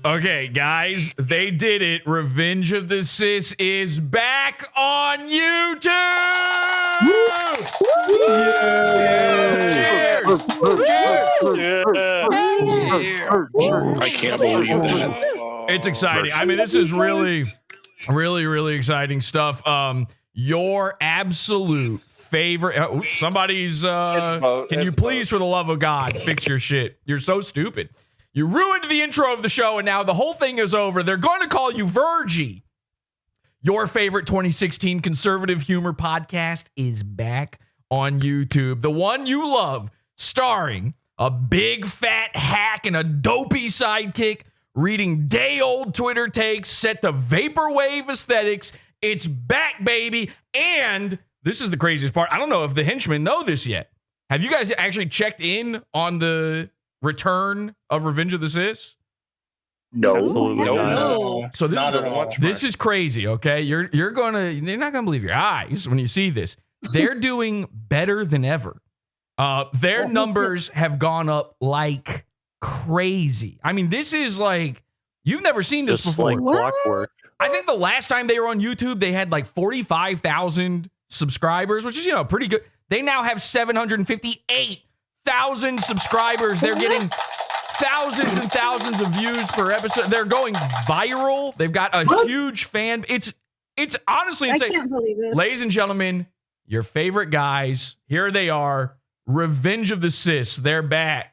Okay, guys, they did it. Revenge of the Sis is back on YouTube! Cheers! I can't believe that. It's exciting. I mean, this is really exciting stuff. Your absolute favorite. Somebody's. Can you please, for the love of God, fix your shit? You're so stupid. You ruined the intro of the show, and now the whole thing is over. They're going to call you Virgie. Your favorite 2016 conservative humor podcast is back on YouTube. The one you love, starring a big fat hack and a dopey sidekick, reading day-old Twitter takes set to vaporwave aesthetics. It's back, baby. And this is the craziest part. I don't know if the henchmen know this yet. Have you guys actually checked in on the return of Revenge of the Sis? No. So this is crazy, okay? You're not gonna believe your eyes when you see this. They're doing better than ever. Their numbers have gone up like crazy. I mean, this is like, you've never seen this before. Like clockwork. I think the last time they were on YouTube, they had like 45,000 subscribers, which is, pretty good. They now have 758,000 subscribers. They're getting thousands and thousands of views per episode. They're going viral. They've got a huge fan. It's honestly insane. I can't believe it. Ladies and gentlemen, your favorite guys, here they are. Revenge of the Sis. They're back.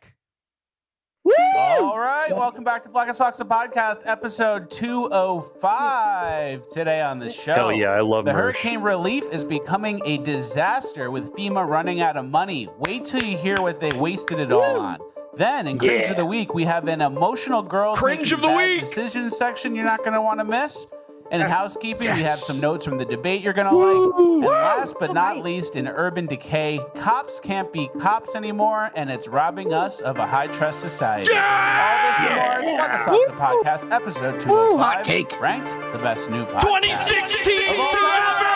Woo! All right, welcome back to Fleccas, the podcast, episode 205. Today on the show, Hell yeah, I love the merch. hurricane relief is becoming a disaster with FEMA running out of money. Wait till you hear what they wasted it all on. Then, in Cringe of the Week, we have an emotional girl Cringe of the Week decision section you're not going to want to miss. And in housekeeping, we have some notes from the debate you're going to like. And last but not least, in Urban Decay, cops can't be cops anymore, and it's robbing us of a high-trust society. All this and more, it's Fleccas Talks, the podcast, episode 205, ranked the best new podcast 2016 forever!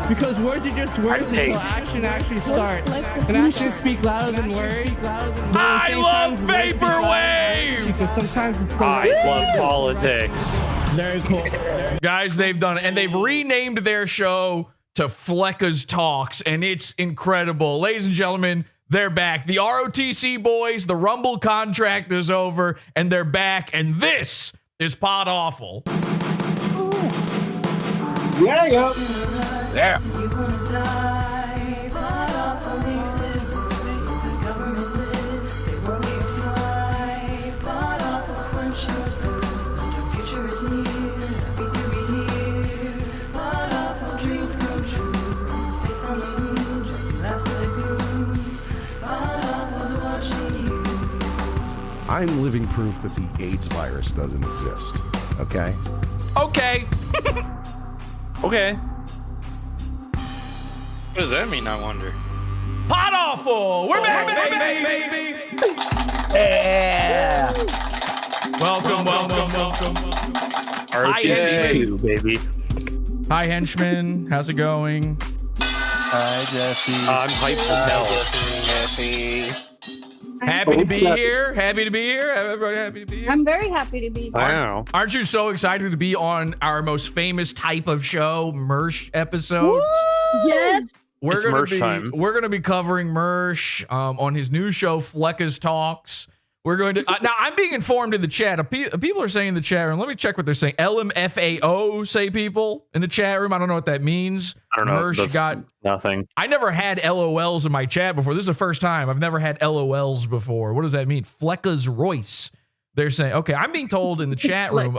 Because words are just words until action actually starts. And actions speak louder than words. I love Vaporwave! Because sometimes it's the I love politics. Very cool. Guys, they've done it. And they've renamed their show to Fleccas Talks, and it's incredible. Ladies and gentlemen, they're back. The ROTC boys, the Rumble contract is over, and they're back. And this is PodAwful. Yeah. I'm living proof that the AIDS virus doesn't exist. Okay? Okay. Okay. What does that mean, I wonder? PodAwful! We're back, baby! Yeah. Welcome. RTC2, baby. Hi, henchman. How's it going? Hi, Jesse. I'm hyped as hell. Jesse. Happy to be here. Everybody happy to be here. I'm very happy to be here. Wow. Aren't you so excited to be on our most famous type of show, Mersh episodes? Yes. We're It's gonna Mersh time. We're gonna be covering Mersh on his new show, Fleccas Talks. We're going to now. I'm being informed in the chat. People are saying in the chat room. Let me check what they're saying. LMFAO say people in the chat room. I don't know what that means. I don't know. Mersh That's got nothing. I never had LOLs in my chat before. This is the first time I've never had LOLs before. What does that mean? Fleccas Royce. They're saying, okay, I'm being told in the chat room,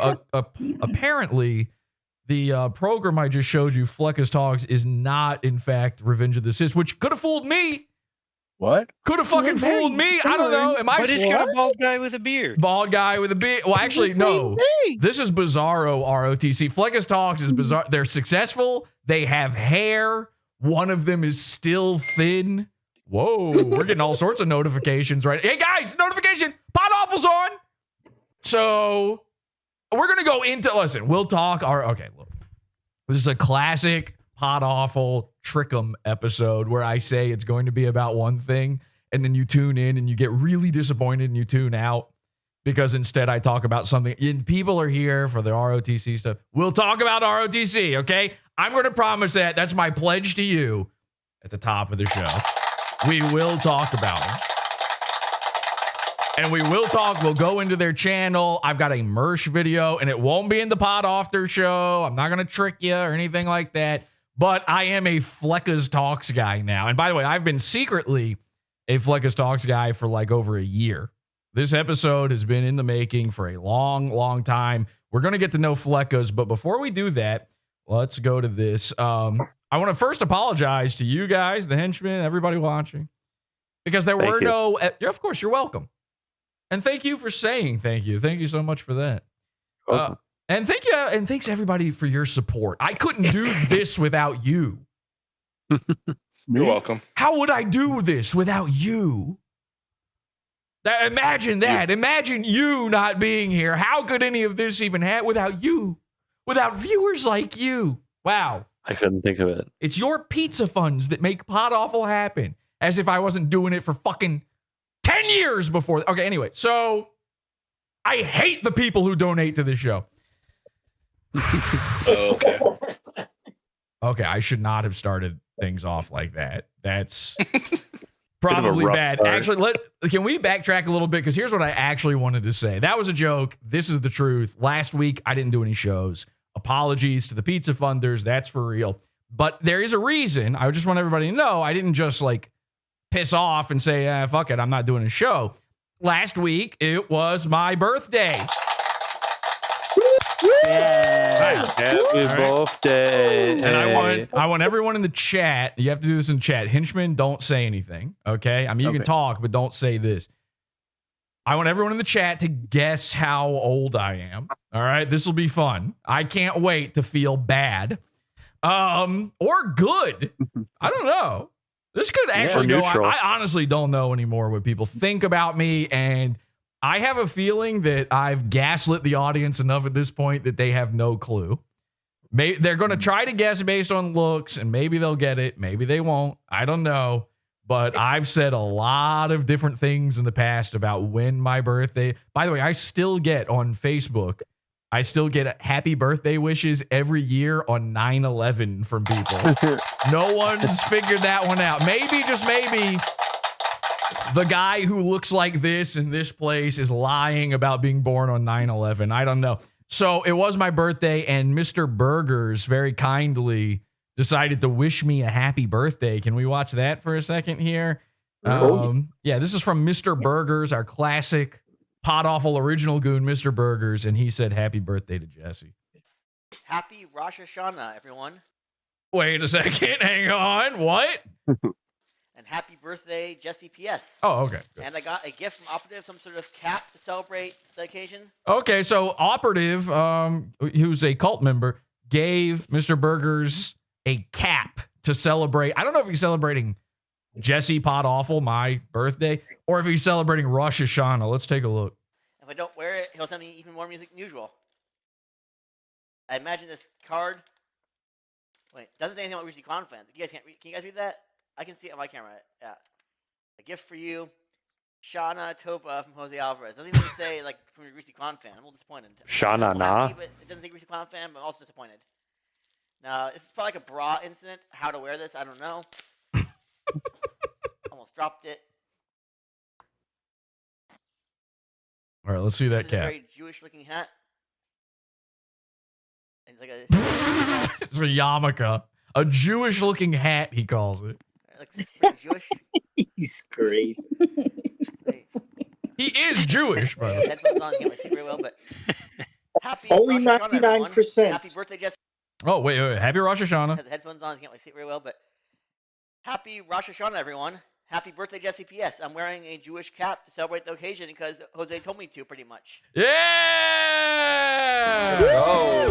apparently the program I just showed you, Fleccas Talks, is not, in fact, Revenge of the Sith, which could have fooled me. What? Could have fucking fooled me. I don't know. Am I But it's got a bald guy with a beard. Bald guy with a beard. Well, actually, no. This is Bizarro ROTC. Fleccas Talks is bizarre. They're successful. They have hair. One of them is still thin. Whoa, we're getting all sorts of notifications, right? Hey, guys, notification. PodAwful's on. So we're going to go into, listen, we'll talk. Okay, look. This is a classic PodAwful Trick'em episode where I say it's going to be about one thing, and then you tune in and you get really disappointed and you tune out because instead I talk about something. And people are here for the ROTC stuff. We'll talk about ROTC, okay? I'm going to promise that. That's my pledge to you at the top of the show. We will talk about it. And we will talk. We'll go into their channel. I've got a Mersh video, and it won't be in the PodAwful show. I'm not going to trick you or anything like that. But I am a Fleccas Talks guy now. And by the way, I've been secretly a Fleccas Talks guy for like over a year. This episode has been in the making for a long, long time. We're going to get to know Fleccas. But before we do that, let's go to this. I want to first apologize to you guys, the henchmen, everybody watching, because there were no, of course, you're welcome. And thank you for saying thank you. Thank you so much for that. And thank you, and thanks everybody for your support. I couldn't do this without you. You're welcome. How would I do this without you? Imagine that. Imagine you not being here. How could any of this even happen without you? Without viewers like you? Wow. I couldn't think of it. It's your pizza funds that make PodAwful happen. As if I wasn't doing it for fucking 10 years before. Okay, anyway. So, I hate the people who donate to this show. Okay. Okay, I should not have started things off like that. That's probably bad. Start. Actually, can we backtrack a little bit? Because here's what I actually wanted to say. That was a joke. This is the truth. Last week, I didn't do any shows. Apologies to the pizza funders. That's for real. But there is a reason. I just want everybody to know I didn't just like piss off and say, fuck it, I'm not doing a show. Last week, it was my birthday. Nice. Happy birthday. And I want everyone in the chat. You have to do this in chat. Henchmen, don't say anything. Okay? I mean, you can talk, but don't say this. I want everyone in the chat to guess how old I am. All right? This will be fun. I can't wait to feel bad. Or good. I don't know. This could actually go. I honestly don't know anymore what people think about me, and I have a feeling that I've gaslit the audience enough at this point that they have no clue. Maybe they're going to try to guess based on looks, and maybe they'll get it. Maybe they won't. I don't know. But I've said a lot of different things in the past about when my birthday. By the way, I still get on Facebook. I still get happy birthday wishes every year on 9/11 from people. No one's figured that one out. Maybe, just maybe, the guy who looks like this in this place is lying about being born on 9/11. I don't know. So it was my birthday, and Mr. Burgers very kindly decided to wish me a happy birthday. Can we watch that for a second here? Yeah, this is from Mr. Burgers, our classic PodAwful original goon, Mr. Burgers, and he said happy birthday to Jesse. Happy Rosh Hashanah, everyone. Wait a second. Hang on. What? And happy birthday, Jesse PS. Oh, okay. Good. And I got a gift from Operative, some sort of cap to celebrate the occasion. Okay, so Operative, who's a cult member, gave Mr. Burgers a cap to celebrate. I don't know if he's celebrating Jesse PodAwful, my birthday, or if he's celebrating Rosh Hashanah. Let's take a look. If I don't wear it, he'll send me even more music than usual. I imagine this card. Wait, doesn't say anything about Rusty Clown fans. Can you guys read that? I can see it on my camera. Yeah. A gift for you, Shana Tova from Jose Alvarez. It doesn't even say like from a Rusty Clown fan. I'm a little disappointed. Shana Na. But it doesn't say Rusty Clown fan, but I'm also disappointed. Now, this is probably like a bra incident. How to wear this, I don't know. Almost dropped it. All right, let's see that This is a cap. very Jewish-looking hat. It's like a It's a yarmulke. A Jewish-looking hat, he calls it. it looks pretty Jewish. He's great. Wait, He is Jewish, by the way. headphones on, can't really see very well, but happy Only Rosh Hashanah, everyone. 99%. Happy birthday, Jesse. Oh, wait. Happy Rosh Hashanah. Had the headphones on, can't really see it very well, but happy Rosh Hashanah, everyone. Happy birthday, Jesse. P.S. I'm wearing a Jewish cap to celebrate the occasion because Jose told me to, pretty much. Yeah! Oh.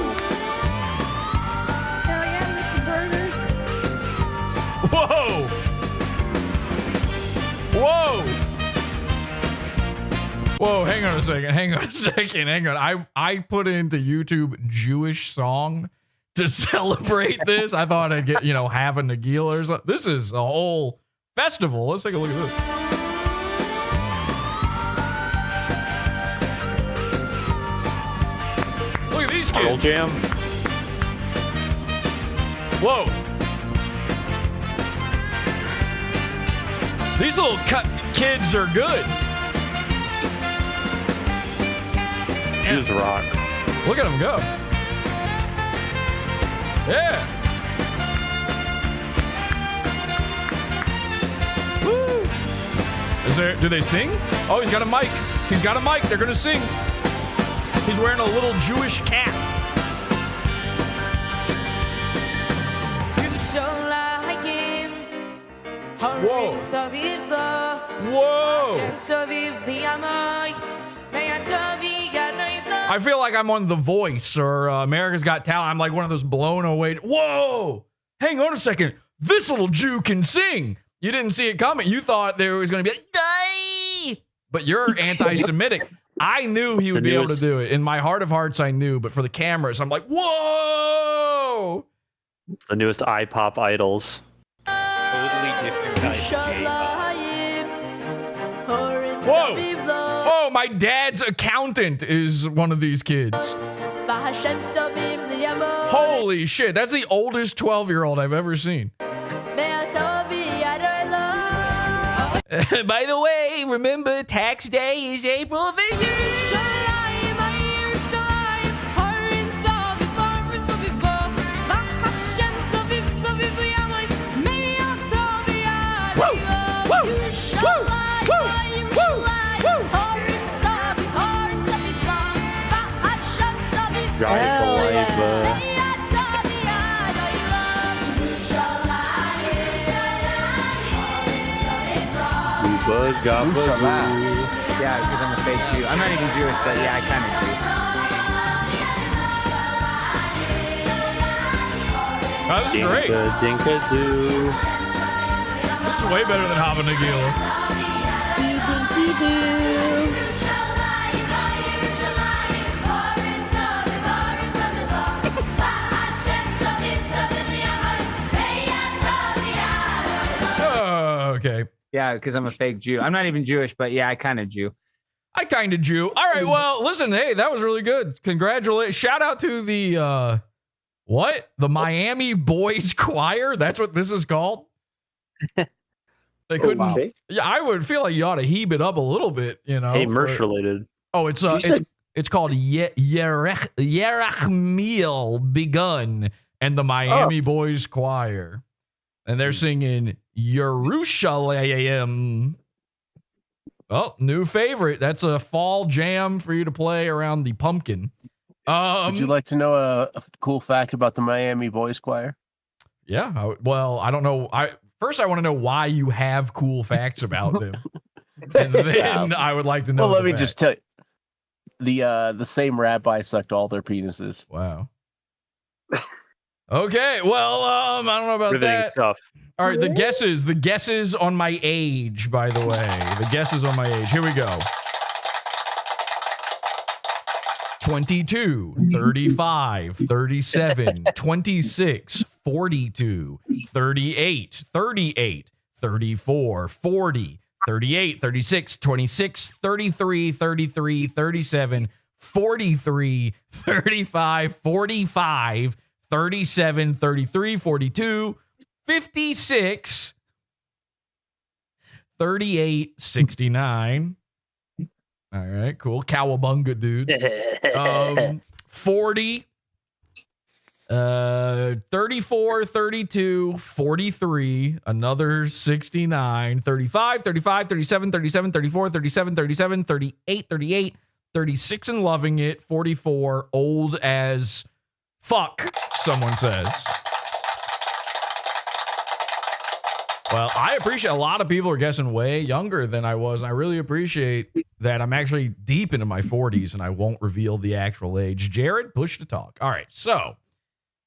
Hell yeah, Mr. Burger. Whoa! Whoa! Whoa, hang on a second. Hang on. I put into YouTube Jewish song to celebrate this. I thought I'd get, have a Nagila or something. This is a whole festival. Let's take a look at this. Look at these Pearl kids. Jam. Whoa. These little kids are good. Jews rock. Look at them go. Yeah. Woo. Do they sing? Oh, he's got a mic. He's got a mic. They're going to sing. He's wearing a little Jewish cap. Whoa. Whoa. I feel like I'm on The Voice or America's Got Talent. I'm like one of those blown away. Whoa! Hang on a second. This little Jew can sing. You didn't see it coming. You thought there was going to be like, die! But you're anti-Semitic. I knew he would be able to do it. In my heart of hearts, I knew. But for the cameras, I'm like, whoa! The newest iPop idols. Totally different type of K-pop. Whoa! Oh, my dad's accountant is one of these kids. Holy shit, that's the oldest 12-year-old I've ever seen. By the way, remember tax day is April 15th. Yeah, because I'm a fake Jew. I'm not even Jewish, but yeah, I kind of do. Oh, this is great. Dinka-doo. This is way better than Hava Nagila. Okay. Yeah, because I'm a fake Jew. I'm not even Jewish, but yeah, I kind of Jew. I kind of Jew. All right, well, listen, hey, that was really good. Congratulations. Shout out to the, the Miami Boys Choir. That's what this is called. They couldn't. wow. Yeah, I would feel like you ought to heave it up a little bit, Hey, merch related. Oh, it's called Yerachmiel Begun and the Miami Boys Choir. And they're singing Yerushalayim. Oh, new favorite. That's a fall jam for you to play around the pumpkin. Would you like to know a cool fact about the Miami Boys Choir? Yeah. I don't know. First, I want to know why you have cool facts about them. And then I would like to know. Well, let me just tell you. The same rabbi sucked all their penises. Wow. Okay, well, I don't know about that. Stuff. All right, the guesses on my age, by the way. The guesses on my age. Here we go. 22, 35, 37, 26, 42, 38, 38, 34, 40, 38, 36, 26, 33, 33, 37, 43, 35, 45, 37, 33, 42, 56, 38, 69. All right, cool. Cowabunga, dude. 40, 34, 32, 43, another 69, 35, 35, 37, 37, 34, 37, 37, 38, 38, 36 and loving it, 44, old as fuck, someone says. Well, I appreciate a lot of people are guessing way younger than I was. And I really appreciate that I'm actually deep into my 40s and I won't reveal the actual age. Jared, push to talk. All right, so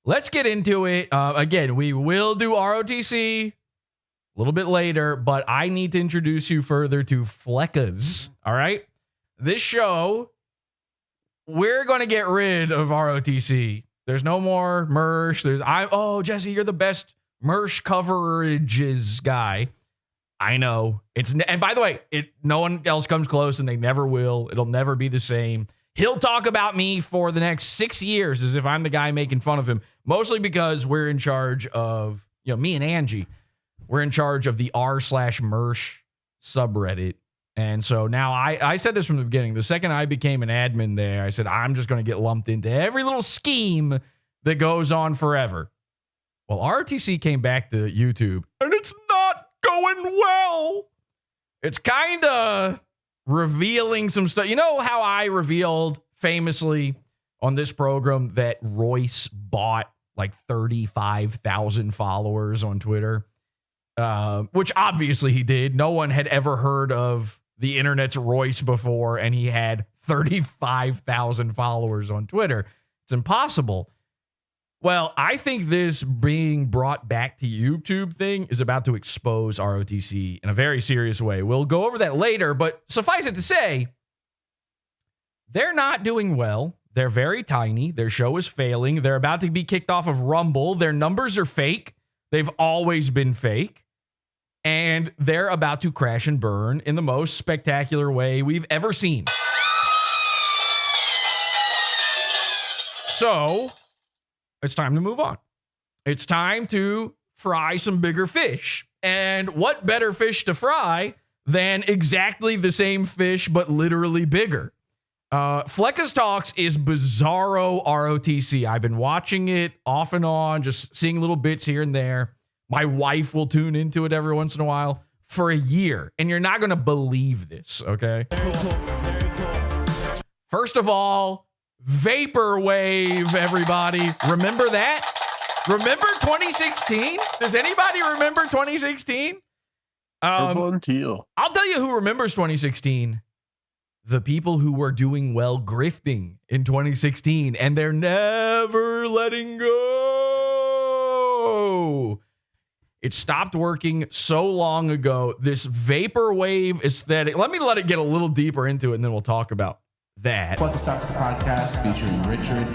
let's get into it. Again, we will do ROTC a little bit later, but I need to introduce you further to Fleccas. All right? This show, we're going to get rid of ROTC. There's no more Mersh. Oh, Jesse, you're the best Mersh coverages guy. I know. And by the way, no one else comes close and they never will. It'll never be the same. He'll talk about me for the next 6 years as if I'm the guy making fun of him, mostly because we're in charge of, me and Angie, we're in charge of the r/Mersh subreddit. And so now I said this from the beginning. The second I became an admin there, I said, I'm just going to get lumped into every little scheme that goes on forever. Well, ROTC came back to YouTube, and it's not going well. It's kind of revealing some stuff. You know how I revealed famously on this program that Royce bought like 35,000 followers on Twitter, which obviously he did. No one had ever heard of the internet's Royce before, and he had 35,000 followers on Twitter. It's impossible. Well, I think this being brought back to YouTube thing is about to expose ROTC in a very serious way. We'll go over that later, but suffice it to say, they're not doing well. They're very tiny. Their show is failing. They're about to be kicked off of Rumble. Their numbers are fake. They've always been fake. And they're about to crash and burn in the most spectacular way we've ever seen. So it's time to move on. It's time to fry some bigger fish. And what better fish to fry than exactly the same fish, but literally bigger? Fleccas Talks is bizarro ROTC. I've been watching it off and on, just seeing little bits here and there. My wife will tune into it every once in a while for a year. And you're not going to believe this, okay? Very cool. Very cool. First of all, Vaporwave, everybody. Remember that? Remember 2016? Does anybody remember 2016? I'll tell you who remembers 2016. The people who were doing well grifting in 2016, and they're never letting go. It stopped working so long ago. This Vaporwave aesthetic. Let me get a little deeper into it, and then we'll talk about that. Fleccas Talks, the podcast featuring Richard.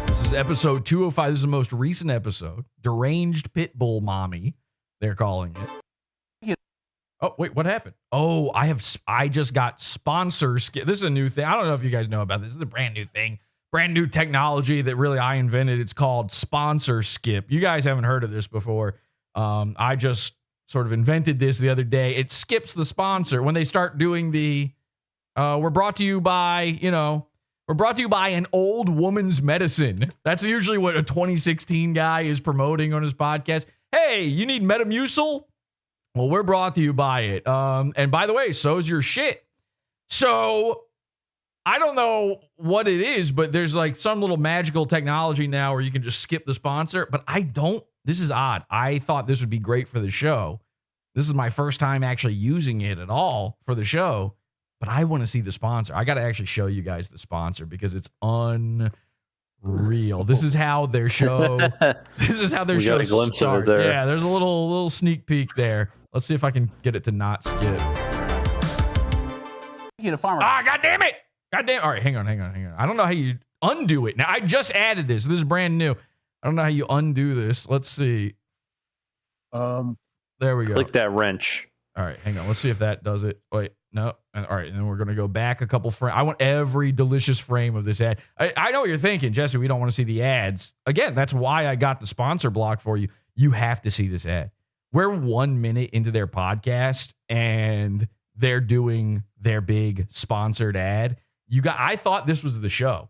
This is episode 205. This is the most recent episode. Deranged Pitbull Mommy, they're calling it. Oh, wait, what happened? Oh, I just got sponsor skip. This is a new thing. I don't know if you guys know about this. This is a brand new thing. Brand new technology that really I invented. It's called sponsor skip. You guys haven't heard of this before. I just sort of invented this the other day. It skips the sponsor when they start doing the we're brought to you by an old woman's medicine. That's usually what a 2016 guy is promoting on his podcast. Hey, you need Metamucil? Well, we're brought to you by it. And by the way, so's your shit. So I don't know what it is, but there's like some little magical technology now where you can just skip the sponsor, but this is odd. I thought this would be great for the show. This is my first time actually using it at all for the show, but I want to see the sponsor. I got to actually show you guys the sponsor because it's unreal. This is how their show. This is how their show got a glimpse starts. of it there. Yeah, there's a little sneak peek there. Let's see if I can get it to not skip. Get a farmer. God damn it! God damn. All right, hang on. I don't know how you undo it. Now I just added this. This is brand new. I don't know how you undo this. Let's see. There we go. Click that wrench. All right, hang on. Let's see if that does it. Wait, no. All right, and then we're going to go back a couple frames. I want every delicious frame of this ad. I know what you're thinking, Jesse. We don't want to see the ads. Again, that's why I got the sponsor block for you. You have to see this ad. We're 1 minute into their podcast and they're doing their big sponsored ad. I thought this was the show.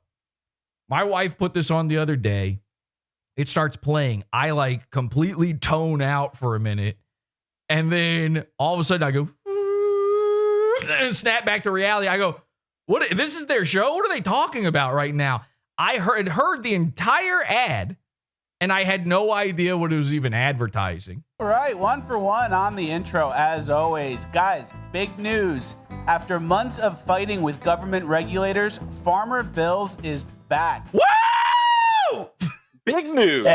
My wife put this on the other day. It starts playing. I like completely tone out for a minute. And then all of a sudden I go, and snap back to reality. I go, what? This is their show? What are they talking about right now? I heard the entire ad and I had no idea what it was even advertising. All right, 1 for 1 on the intro, as always. Guys, big news. After months of fighting with government regulators, Farmer Bills is back. Woo! Big news.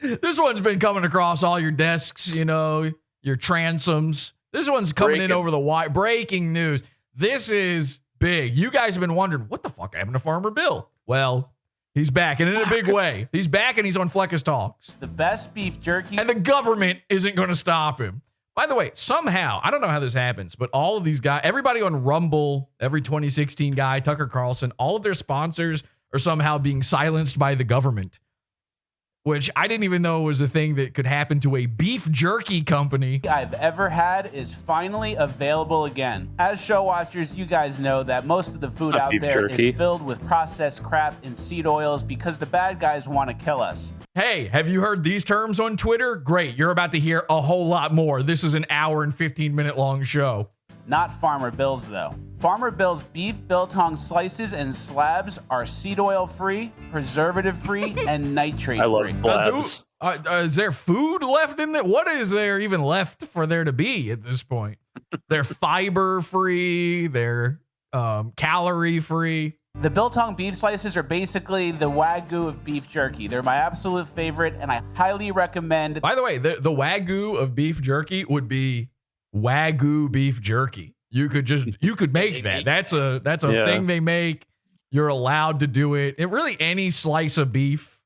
This one's been coming across all your desks, your transoms. This one's coming in over the wire. Breaking news. This is big. You guys have been wondering, what the fuck happened to Farmer Bill? Well, he's back, and in a big way. He's back, and he's on Fleccas Talks. The best beef jerky. And the government isn't going to stop him. By the way, somehow, I don't know how this happens, but all of these guys, everybody on Rumble, every 2016 guy, Tucker Carlson, all of their sponsors are somehow being silenced by the government, which I didn't even know was a thing that could happen to a beef jerky company I've ever had is finally available again. As show watchers, you guys know that most of the food out there is filled with processed crap and seed oils because the bad guys want to kill us. Hey, have you heard these terms on Twitter? Great. You're about to hear a whole lot more. This is an hour and 15-minute long show. Not Farmer Bill's, though. Farmer Bill's beef biltong slices and slabs are seed oil free, preservative free, and nitrate free. I love slabs. Is there food left in there? What is there even left for there to be at this point? They're fiber free. They're calorie free. The biltong beef slices are basically the Wagyu of beef jerky. They're my absolute favorite, and I highly recommend. By the way, the Wagyu of beef jerky would be Wagyu beef jerky. You could make that. That's a thing they make. You're allowed to do it. Any slice of beef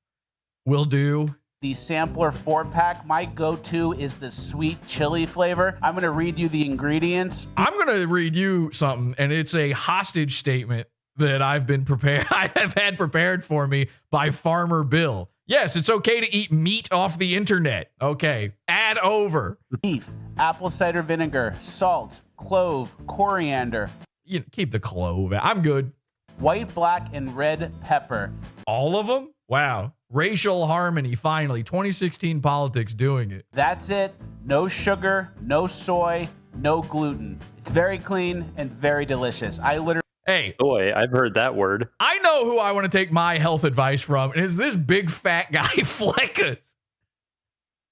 will do. The sampler 4-pack, my go-to is the sweet chili flavor. I'm going to read you the ingredients. I'm going to read you something, and it's a hostage statement that I have had prepared for me by Farmer Bill. Yes, it's okay to eat meat off the internet. Okay, add over. Beef, apple cider vinegar, salt, clove, coriander. Keep the clove. I'm good. White, black, and red pepper. All of them? Wow. Racial harmony, finally. 2016 politics doing it. That's it. No sugar, no soy, no gluten. It's very clean and very delicious. Hey. Boy, I've heard that word. I know who I want to take my health advice from, and it's this big fat guy, Fleccas.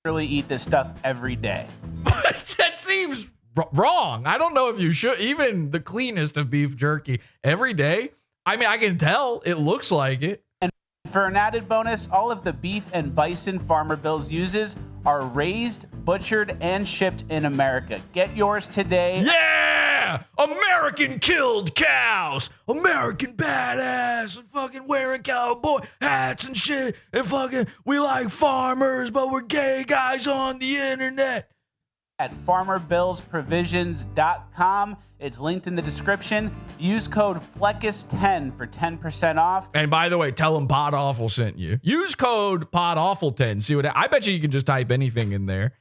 Really eat this stuff every day. That seems wrong. I don't know if you should. Even the cleanest of beef jerky every day. I mean, I can tell. It looks like it. And for an added bonus, all of the beef and bison Farmer Bills uses are raised, butchered, and shipped in America. Get yours today. Yeah! American killed cows! American badass! And fucking wearing cowboy hats and shit. And fucking, we like farmers, but we're gay guys on the internet. At farmerbillsprovisions.com. It's linked in the description. Use code Fleccas10 for 10% off. And by the way, tell them PodAwful sent you. Use code PodAwful10. See what I bet you can just type anything in there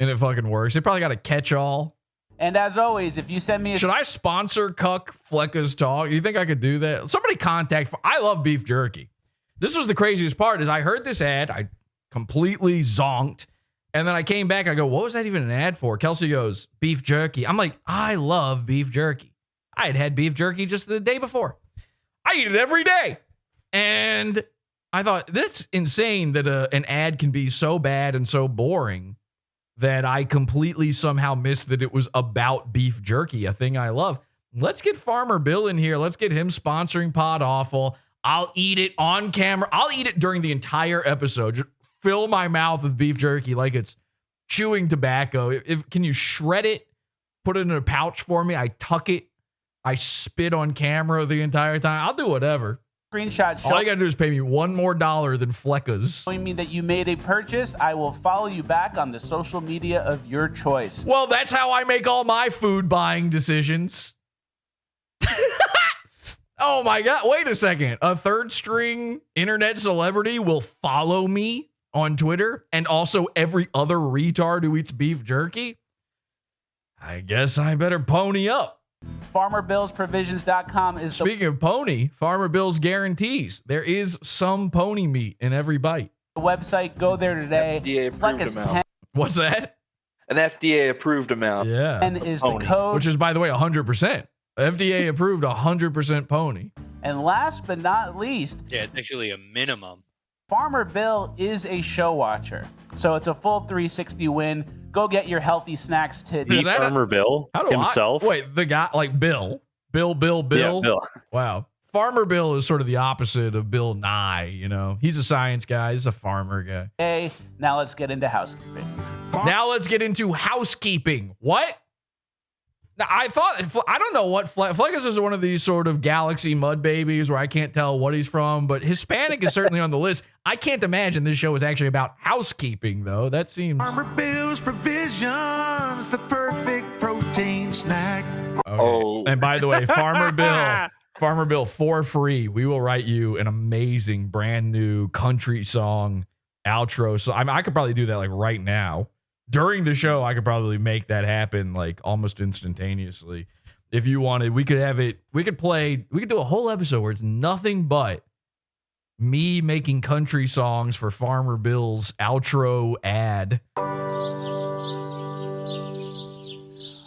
and it fucking works. They probably got a catch-all. And as always, if you send me Should I sponsor Cuck Fleccas Talk? You think I could do that? Somebody contact. I love beef jerky. This was the craziest part is I heard this ad. I completely zonked. And then I came back. I go, what was that even an ad for? Kelsey goes, beef jerky. I'm like, I love beef jerky. I had beef jerky just the day before. I eat it every day. And I thought, that's insane that an ad can be so bad and so boring that I completely somehow missed that it was about beef jerky, a thing I love. Let's get Farmer Bill in here. Let's get him sponsoring PodAwful. I'll eat it on camera. I'll eat it during the entire episode. Just fill my mouth with beef jerky like it's chewing tobacco. Can you shred it? Put it in a pouch for me. I tuck it. I spit on camera the entire time. I'll do whatever. Screenshot. All you got to do is pay me $1 more than Fleccas. Showing me that you made a purchase. I will follow you back on the social media of your choice. Well, that's how I make all my food buying decisions. Oh my God. Wait a second. A third string internet celebrity will follow me on Twitter and also every other retard who eats beef jerky, I guess I better pony up. FarmerBillsProvisions.com is Speaking of pony, Farmer Bill's guarantees there is some pony meat in every bite. the website. Go there today. FDA approved Fleccas amount. What's that? An FDA approved amount. Yeah. 10 is the code. Which is, by the way, 100%. FDA approved 100% pony. And last but not least, Yeah, it's actually a minimum. Farmer Bill is a show watcher. So it's a full 360 win. Go get your healthy snacks today. Is that Farmer Bill How do himself. Wait, the guy, like Bill. Bill. Yeah, Bill. Wow. Farmer Bill is sort of the opposite of Bill Nye, you know. He's a science guy. He's a farmer guy. Hey, now let's get into housekeeping. Now let's get into housekeeping. What? Now, I don't know what Fleccas is one of these sort of galaxy mud babies where I can't tell what he's from, but Hispanic is certainly on the list. I can't imagine this show is actually about housekeeping, though. That seems... Farmer Bill's Provisions, the perfect protein snack. Okay. Oh. And by the way, Farmer Bill, for free, we will write you an amazing brand new country song outro. So I could probably do that like right now. During the show, I could probably make that happen like almost instantaneously. If you wanted, we could do a whole episode where it's nothing but me making country songs for Farmer Bill's outro ad.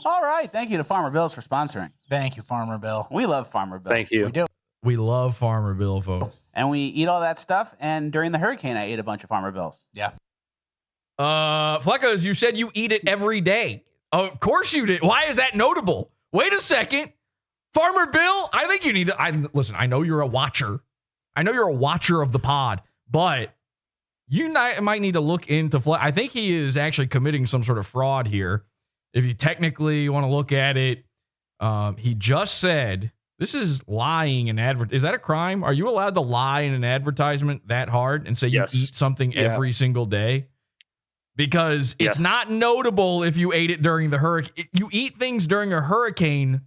All right. Thank you to Farmer Bills for sponsoring. Thank you, Farmer Bill. We love Farmer Bill. Thank you. We do. We love Farmer Bill, folks. And we eat all that stuff. And during the hurricane, I ate a bunch of Farmer Bills. Yeah. Fleccas, you said you eat it every day. Of course you did. Why is that notable? Wait a second. Farmer Bill, I think you need to... listen, I know you're a watcher. I know you're a watcher of the pod, but you might need to look into... I think he is actually committing some sort of fraud here. If you technically want to look at it, he just said... This is lying in advert. Is that a crime? Are you allowed to lie in an advertisement that hard and say Yes. you eat something every single day? Because it's Yes. not notable if you ate it during the hurricane. You eat things during a hurricane,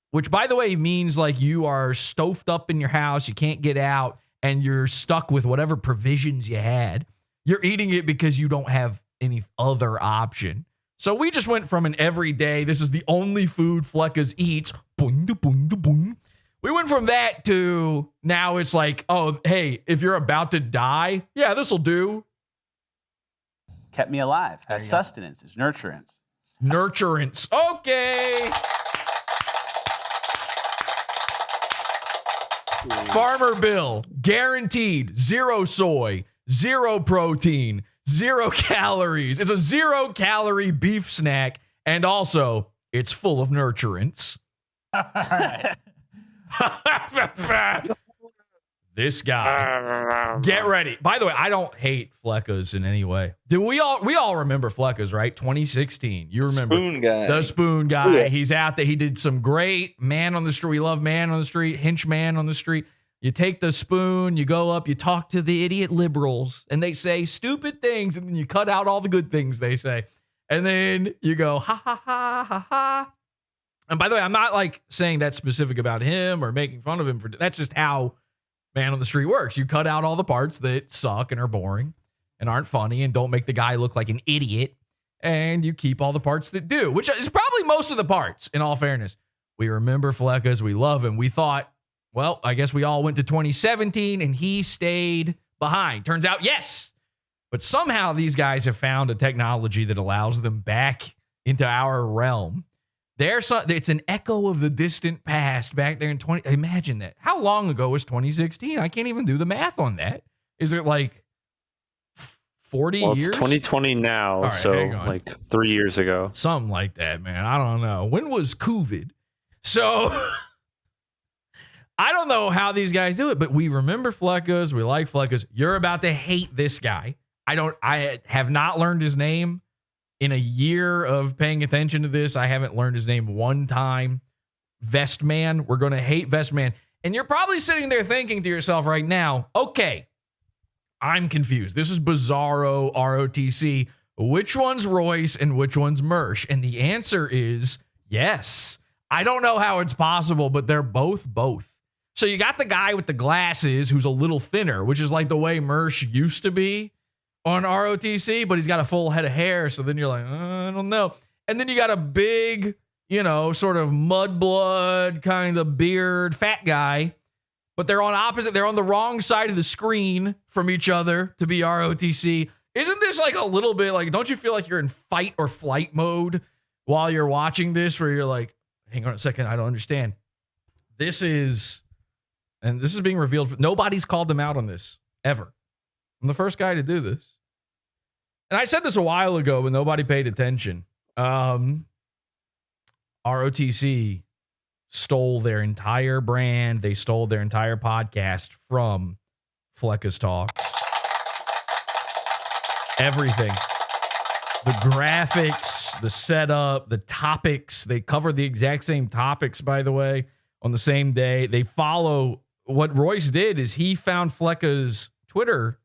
which, by the way, means like you are stofed up in your house, you can't get out, and you're stuck with whatever provisions you had. You're eating it because you don't have any other option. So we just went from an everyday, this is the only food Fleccas eats. Boing, da, boing, da, boing. We went from that to now it's like, oh, hey, if you're about to die, yeah, this will do. Kept me alive. Has sustenance. It's nurturance. Nurturance. Okay. Farmer Bill, guaranteed 0 soy, 0 protein, 0 calories. It's a 0 calorie beef snack. And also, it's full of nurturance. All right. This guy. Get ready. By the way, I don't hate Fleccas in any way. Do we all remember Fleccas, right? 2016. You remember Spoon guy. the spoon guy. Yeah. He's out there. He did some great Man on the Street. We love Man on the Street, Henchman on the Street. You take the spoon, you go up, you talk to the idiot liberals, and they say stupid things, and then you cut out all the good things they say. And then you go, ha, ha, ha, ha, ha. And by the way, I'm not like saying that's specific about him or making fun of him for that's just how Man on the Street works. You cut out all the parts that suck and are boring and aren't funny and don't make the guy look like an idiot. And you keep all the parts that do, which is probably most of the parts, in all fairness. We remember Fleccas. We love him. We thought, well, I guess we all went to 2017 and he stayed behind. Turns out, yes. But somehow these guys have found a technology that allows them back into our realm. It's an echo of the distant past back there in 20. Imagine that. How long ago was 2016? I can't even do the math on that. Is it like 40 Well, years? it's 2020 now, All right, so hang on. like 3 years ago. Something like that, man. I don't know. When was COVID? So I don't know how these guys do it, but we remember Fleccas. We like Fleccas. You're about to hate this guy. I have not learned his name. In a year of paying attention to this, I haven't learned his name one time. Vestman. We're going to hate Vestman. And you're probably sitting there thinking to yourself right now, okay, I'm confused. This is Bizarro ROTC. Which one's Royce and which one's Mersh? And the answer is yes. I don't know how it's possible, but they're both. So you got the guy with the glasses who's a little thinner, which is like the way Mersh used to be. on ROTC, but he's got a full head of hair. So then you're like, I don't know. And then you got a big, sort of mudblood kind of beard, fat guy, but they're on the wrong side of the screen from each other to be ROTC. Isn't this like a little bit like, don't you feel like you're in fight or flight mode while you're watching this, where you're like, hang on a second, I don't understand. This is being revealed. Nobody's called them out on this ever. I'm the first guy to do this. And I said this a while ago, but nobody paid attention. ROTC stole their entire brand. They stole their entire podcast from Fleccas Talks. Everything. The graphics, the setup, the topics. They cover the exact same topics, by the way, on the same day. They follow. What Royce did is he found Fleccas' Twitter,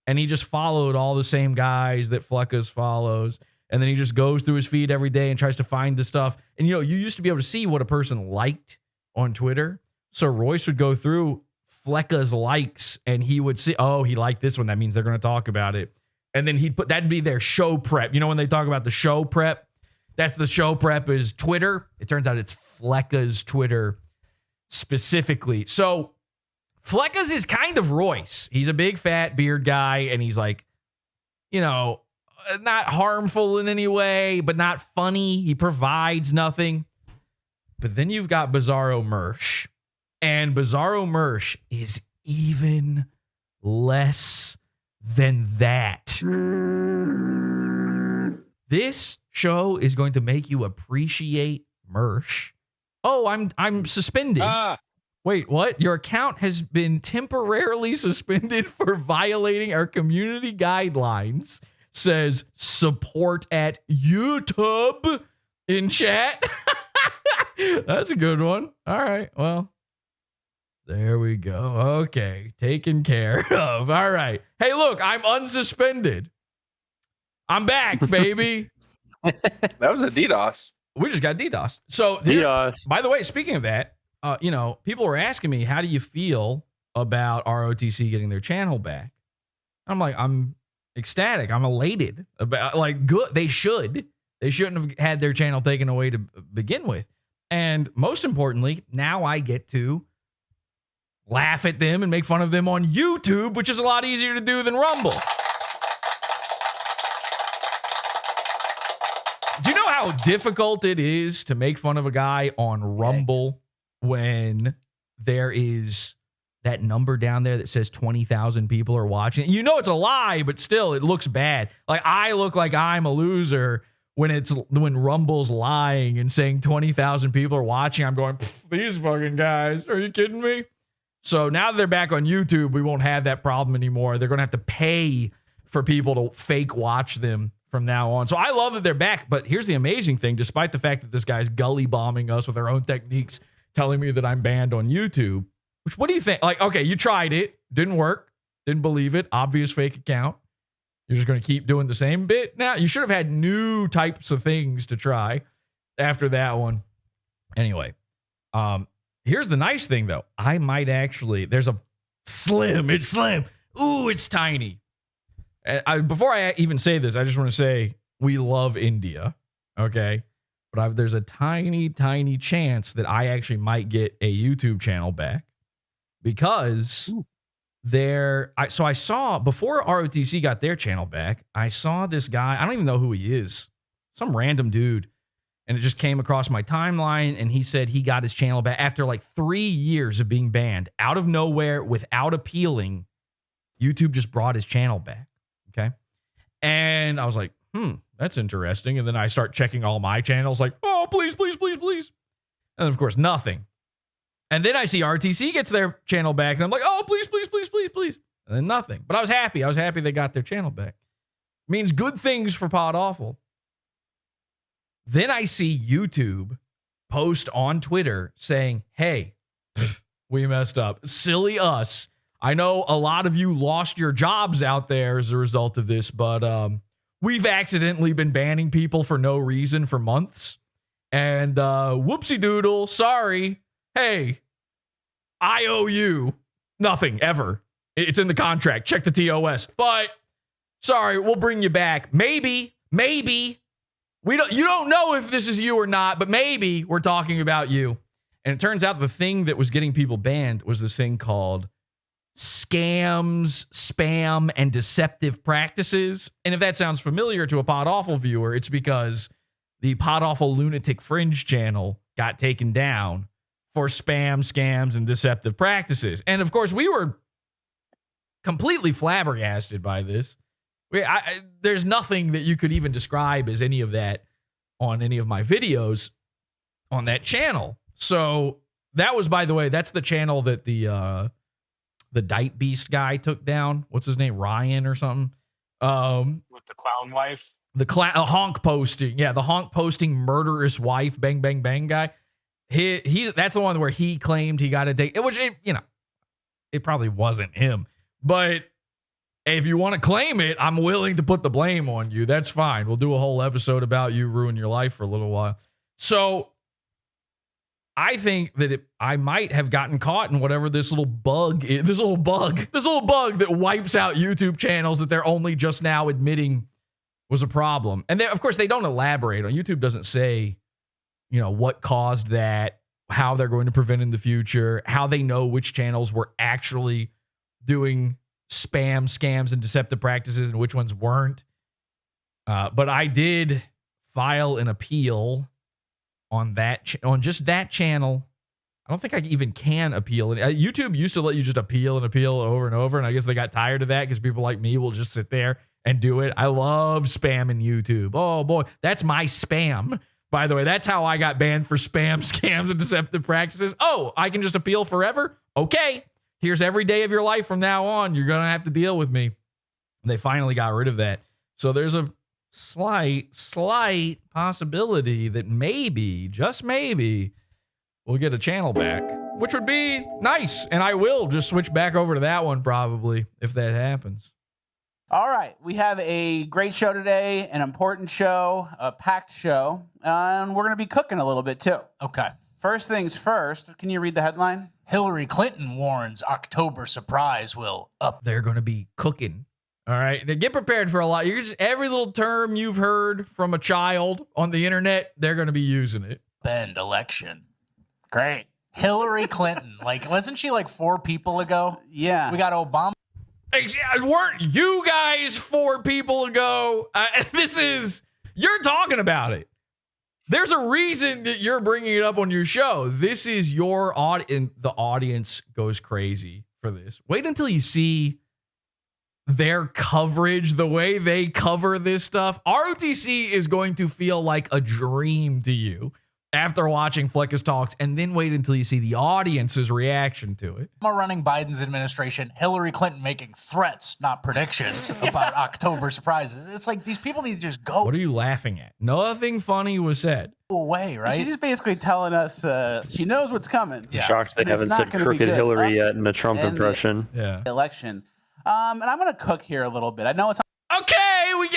and he just followed all the same guys that Fleccas follows. And then he just goes through his feed every day and tries to find the stuff. And, you used to be able to see what a person liked on Twitter. So Royce would go through Fleccas likes, and he would see, oh, he liked this one. That means they're going to talk about it. And then that'd be their show prep. When they talk about the show prep, that's the show prep is Twitter. It turns out it's Fleccas' Twitter specifically. So Fleccas is kind of Royce. He's a big fat beard guy, and he's like, not harmful in any way, but not funny. He provides nothing. But then you've got Bizarro Mersh, and Bizarro Mersh is even less than that. This show is going to make you appreciate Mersh. Oh, I'm suspended. Wait, what? Your account has been temporarily suspended for violating our community guidelines. Says support at YouTube in chat. That's a good one. All right. Well, there we go. Okay. Taken care of. All right. Hey, look, I'm unsuspended. I'm back, baby. That was a DDoS. We just got DDoS. So, DDoS. By the way, speaking of that, people were asking me, how do you feel about ROTC getting their channel back? I'm like, I'm ecstatic. I'm elated about, good. They shouldn't have had their channel taken away to begin with. And most importantly, now I get to laugh at them and make fun of them on YouTube, which is a lot easier to do than Rumble. Do you know how difficult it is to make fun of a guy on Rumble when there is that number down there that says 20,000 people are watching? It's a lie, but still, it looks bad. Like, I look like I'm a loser when Rumble's lying and saying 20,000 people are watching. I'm going, these fucking guys, are you kidding me? So now that they're back on YouTube, we won't have that problem anymore. They're going to have to pay for people to fake watch them from now on. So I love that they're back, but here's the amazing thing. Despite the fact that this guy's gully bombing us with our own techniques, telling me that I'm banned on YouTube, which, what do you think? Like, okay, you tried it. Didn't work. Didn't believe it. Obvious fake account. You're just going to keep doing the same bit? Now, you should have had new types of things to try after that one. Anyway, here's the nice thing, though. I might actually, there's a slim. It's slim. Ooh, it's tiny. Before I even say this, I just want to say we love India, okay? But there's a tiny, tiny chance that I actually might get a YouTube channel back because so I saw, before ROTC got their channel back, I saw this guy. I don't even know who he is. Some random dude. And it just came across my timeline, and he said he got his channel back after like 3 years of being banned. Out of nowhere, without appealing, YouTube just brought his channel back. Okay. And I was like, that's interesting. And then I start checking all my channels like, oh, please, please, please, please. And of course, nothing. And then I see RTC gets their channel back, and I'm like, oh, please, please, please, please, please. And then nothing. But I was happy. I was happy they got their channel back. Means good things for PodAwful. Then I see YouTube post on Twitter saying, hey, we messed up. Silly us. I know a lot of you lost your jobs out there as a result of this, but we've accidentally been banning people for no reason for months. And whoopsie doodle, sorry. Hey, I owe you nothing ever. It's in the contract. Check the TOS. But sorry, we'll bring you back. Maybe. You don't know if this is you or not, but maybe we're talking about you. And it turns out the thing that was getting people banned was this thing called scams, spam, and deceptive practices. And if that sounds familiar to a PodAwful viewer, it's because the PodAwful Lunatic Fringe channel got taken down for spam, scams, and deceptive practices. And of course, we were completely flabbergasted by this. There's nothing that you could even describe as any of that on any of my videos on that channel. So that was, by the way, that's the channel that the Dipe Beast guy took down. What's his name? Ryan or something? With the clown wife? The honk posting. Yeah, the honk posting murderous wife, bang, bang, bang guy. That's the one where he claimed he got a date. It probably wasn't him. But if you want to claim it, I'm willing to put the blame on you. That's fine. We'll do a whole episode about you ruin your life for a little while. So I think that I might have gotten caught in whatever this little bug is. This little bug that wipes out YouTube channels that they're only just now admitting was a problem. And of course, they don't elaborate on. YouTube doesn't say, what caused that, how they're going to prevent in the future, how they know which channels were actually doing spam, scams, and deceptive practices and which ones weren't. But I did file an appeal on just that channel. I don't think I even can appeal. YouTube used to let you just appeal over and over, and I guess they got tired of that because people like me will just sit there and do it. I love spamming YouTube. Oh boy, that's my spam. By the way, that's how I got banned for spam, scams, and deceptive practices. Oh, I can just appeal forever? Okay. Here's every day of your life from now on. You're going to have to deal with me. They finally got rid of that. So there's a slight possibility that maybe, just maybe, we'll get a channel back, which would be nice. And I will just switch back over to that one probably if that happens. All right, we have a great show today, an important show, a packed show, and we're going to be cooking a little bit too. Okay. First things first, can you read the headline? Hillary Clinton warns October surprise will up. They're going to be cooking. All right. Now get prepared for a lot. Every little term you've heard from a child on the internet, they're going to be using it. Bend election. Great. Hillary Clinton. Wasn't she 4 people ago? Yeah. We got Obama. Weren't you guys 4 people ago? You're talking about it. There's a reason that you're bringing it up on your show. This is your audience. The audience goes crazy for this. Wait until you see their coverage, the way they cover this stuff. ROTC is going to feel like a dream to you after watching Fleccas Talks, and then wait until you see the audience's reaction to it. Obama running Biden's administration, Hillary Clinton making threats, not predictions, about October surprises. It's like these people need to just go. What are you laughing at? Nothing funny was said. Away, right? She's just basically telling us she knows what's coming. I'm shocked they haven't said crooked Hillary yet in a Trump impression. Election. And I'm going to cook here a little bit. I know it's okay.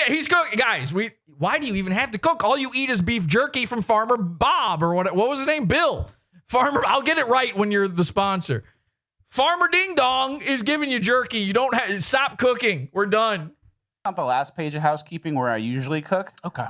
He's cooking, guys. Why do you even have to cook? All you eat is beef jerky from Farmer Bob or what was his name? Bill. Farmer. I'll get it right when you're the sponsor. Farmer Ding Dong is giving you jerky. You don't have stop cooking. We're done. On the last page of housekeeping where I usually cook. Okay.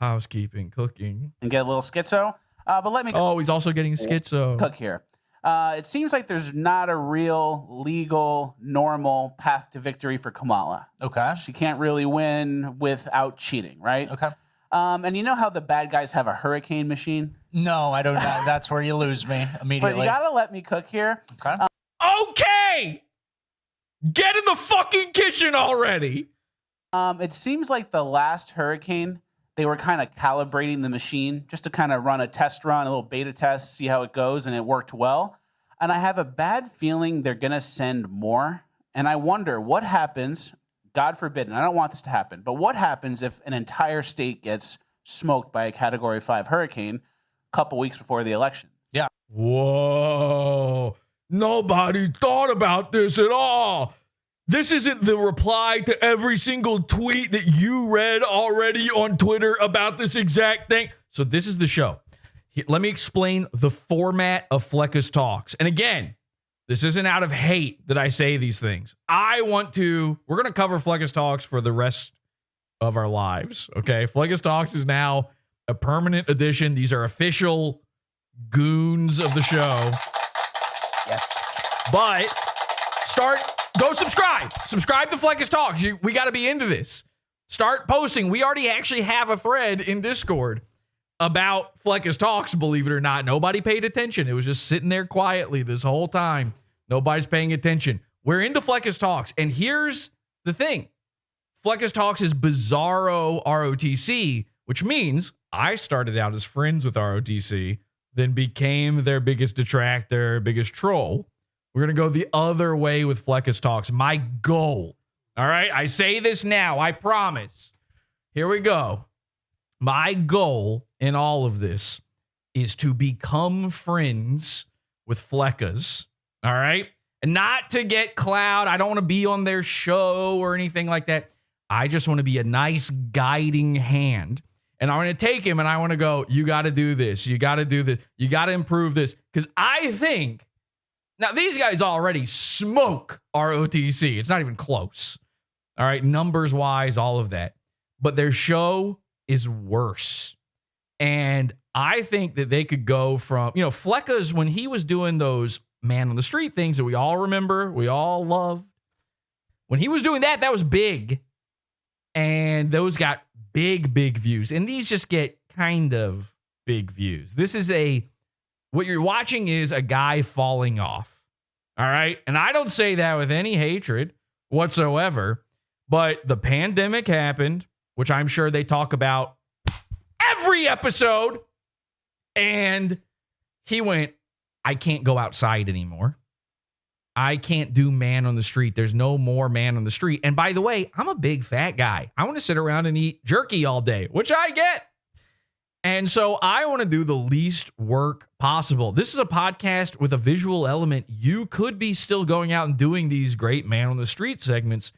Housekeeping, cooking, and get a little schizo. But let me. Oh, he's also getting schizo. Cook here. It seems like there's not a real, legal, normal path to victory for Kamala. Okay. She can't really win without cheating, right? Okay. And you know how the bad guys have a hurricane machine? No, I don't know. That's where you lose me immediately. But you got to let me cook here. Okay. Okay! Get in the fucking kitchen already! It seems like the last hurricane, they were kind of calibrating the machine just to kind of run a test run, a little beta test, see how it goes, and it worked well. And I have a bad feeling they're going to send more. And I wonder what happens, God forbid, and I don't want this to happen, but what happens if an entire state gets smoked by a Category 5 hurricane a couple weeks before the election? Yeah. Whoa. Nobody thought about this at all. This isn't the reply to every single tweet that you read already on Twitter about this exact thing. So this is the show. Let me explain the format of Fleccas Talks. And again, This isn't out of hate that I say these things. We're going to cover Fleccas Talks for the rest of our lives. Okay. Fleccas Talks is now a permanent addition. These are official goons of the show. Yes. But go subscribe. Subscribe to Fleccas Talks. We got to be into this. Start posting. We already actually have a thread in Discord about Fleccas Talks, believe it or not. Nobody paid attention. It was just sitting there quietly this whole time. Nobody's paying attention. We're into Fleccas Talks. And here's the thing. Fleccas Talks is Bizarro ROTC, which means I started out as friends with ROTC, then became their biggest detractor, biggest troll. We're going to go the other way with Fleccas Talks. My goal, all right? I say this now. I promise. Here we go. My goal in all of this is to become friends with Fleccas, all right? And not to get clout. I don't want to be on their show or anything like that. I just want to be a nice guiding hand. And I want to take him and I want to go, you got to do this. You got to do this. You got to improve this. Because I think, now these guys already smoke ROTC. It's not even close. All right, numbers wise, all of that. But their show is worse. And I think that they could go from, Fleccas, when he was doing those man on the street things that we all remember, we all love. When he was doing that, that was big. And those got big views. And these just get kind of big views. What you're watching is a guy falling off. All right. And I don't say that with any hatred whatsoever. But the pandemic happened, which I'm sure they talk about every episode. And he went, I can't go outside anymore. I can't do man on the street. There's no more man on the street. And by the way, I'm a big fat guy. I want to sit around and eat jerky all day, which I get. And so I want to do the least work possible. This is a podcast with a visual element. You could be still going out and doing these great man on the street segments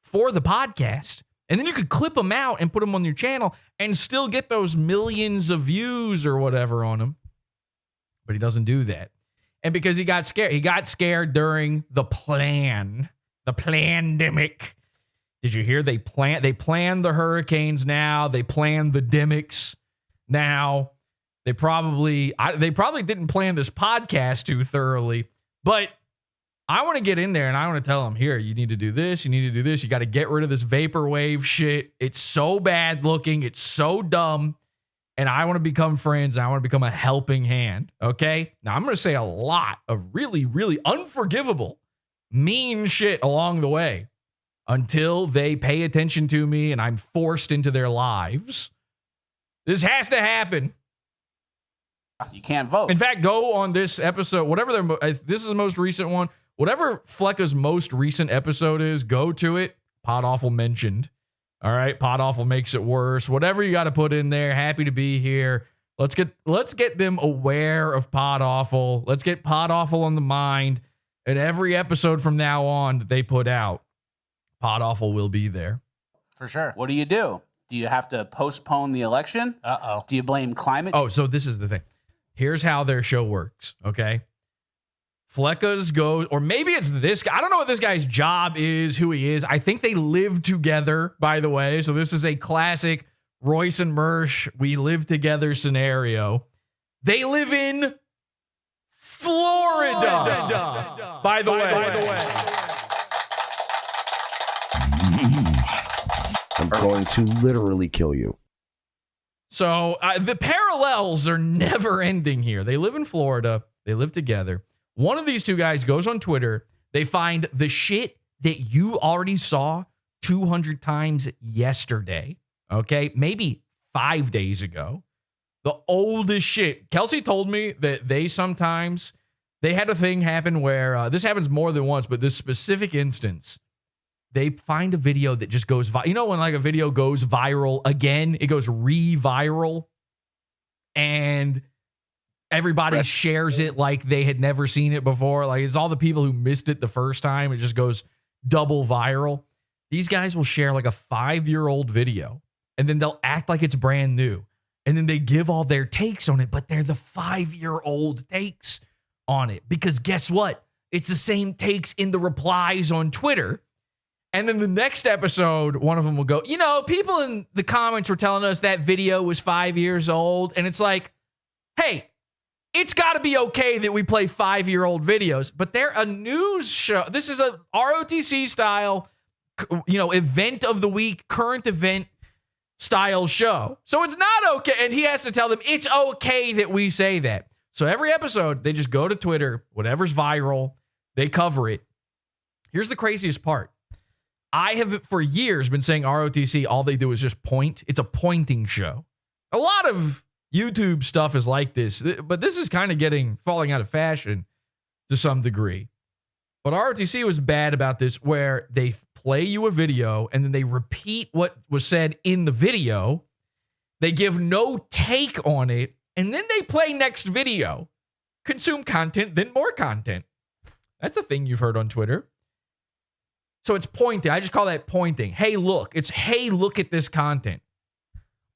for the podcast. And then you could clip them out and put them on your channel and still get those millions of views or whatever on them. But he doesn't do that. And because he got scared during the pandemic. Did you hear they plan the hurricanes now? They plan the demics now. They probably didn't plan this podcast too thoroughly, but I want to get in there and I want to tell them, here, you need to do this. You need to do this. You got to get rid of this vaporwave shit. It's so bad looking. It's so dumb. And I want to become friends. And I want to become a helping hand. Okay. Now I'm going to say a lot of really, really unforgivable, mean shit along the way until they pay attention to me and I'm forced into their lives. This has to happen. You can't vote. In fact, go on this episode, this is the most recent one. Whatever Fleccas' most recent episode is, go to it. PodAwful mentioned. All right, PodAwful makes it worse. Whatever you got to put in there. Happy to be here. Let's get them aware of PodAwful. Let's get PodAwful on the mind. And every episode from now on that they put out, PodAwful will be there. For sure. What do? Do you have to postpone the election? Uh-oh. Do you blame climate change? Oh, so this is the thing. Here's how their show works, okay? Fleccas goes, or maybe it's this guy. I don't know what this guy's job is, who he is. I think they live together, by the way. So this is a classic Royce and Mersh, we live together scenario. They live in Florida. By the way. I'm going to literally kill you. So the parallels are never ending here. They live in Florida. They live together. One of these two guys goes on Twitter. They find the shit that you already saw 200 times yesterday. Okay, maybe 5 days ago. The oldest shit. Kelsey told me that they had a thing happen where this happens more than once, but this specific instance, they find a video that just goes viral. You know when like a video goes viral again, it goes re-viral, and everybody shares it like they had never seen it before. Like it's all the people who missed it the first time. It just goes double viral. These guys will share like a 5-year-old video, and then they'll act like it's brand new. And then they give all their takes on it, but they're the 5-year-old takes on it. Because guess what? It's the same takes in the replies on Twitter. And then the next episode, one of them will go, you know, people in the comments were telling us that video was 5 years old. And it's like, hey, it's got to be okay that we play 5-year-old videos, but they're a news show. This is a ROTC style, you know, event of the week, current event style show. So it's not okay. And he has to tell them it's okay that we say that. So every episode, they just go to Twitter, whatever's viral, they cover it. Here's the craziest part. I have for years been saying ROTC, all they do is just point. It's a pointing show. A lot of YouTube stuff is like this, but this is kind of falling out of fashion to some degree. But ROTC was bad about this, where they play you a video and then they repeat what was said in the video. They give no take on it, and then they play next video. Consume content, then more content. That's a thing you've heard on Twitter. So it's pointing. I just call that pointing. Hey, look. It's, hey, look at this content.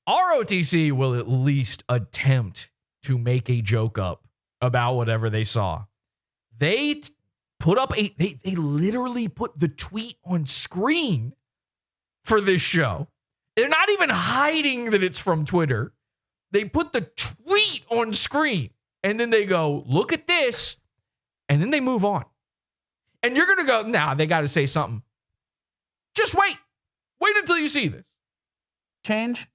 ROTC will at least attempt to make a joke up about whatever they saw. They put up they literally put the tweet on screen for this show. They're not even hiding that it's from Twitter. They put the tweet on screen, and then they go, look at this, and then they move on. And you're going to go, nah, they got to say something. Just wait. Wait until you see this. Change?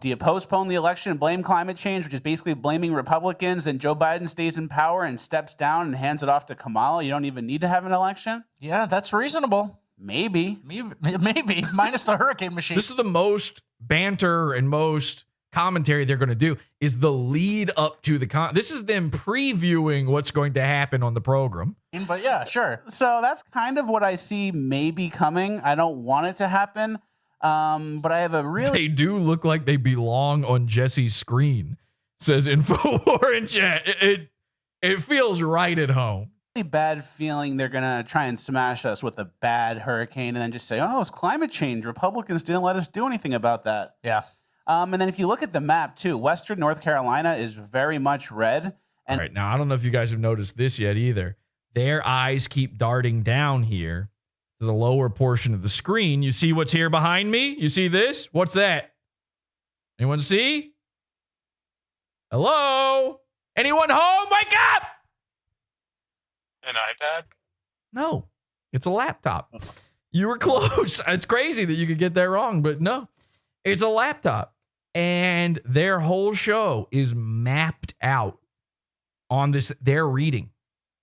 Do you postpone the election and blame climate change, which is basically blaming Republicans, then Joe Biden stays in power and steps down and hands it off to Kamala? You don't even need to have an election? Yeah, that's reasonable. Maybe. Maybe. Minus the hurricane machine. This is the most banter and most commentary they're going to do, is the lead up to the this is them previewing what's going to happen on the program. But yeah, sure. So that's kind of what I see maybe coming. I don't want it to happen, but I have a really... They do look like they belong on Jesse's screen, says InfoWar in chat. It feels right at home. Bad feeling they're going to try and smash us with a bad hurricane and then just say, oh, it's climate change. Republicans didn't let us do anything about that. Yeah. And then if you look at the map, too, Western North Carolina is very much red. And all right, now, I don't know if you guys have noticed this yet either. Their eyes keep darting down here to the lower portion of the screen. You see what's here behind me? You see this? What's that? Anyone see? Hello? Anyone home? Wake up! An iPad? No, it's a laptop. You were close. It's crazy that you could get that wrong, but no, it's a laptop. And their whole show is mapped out on this. They're reading.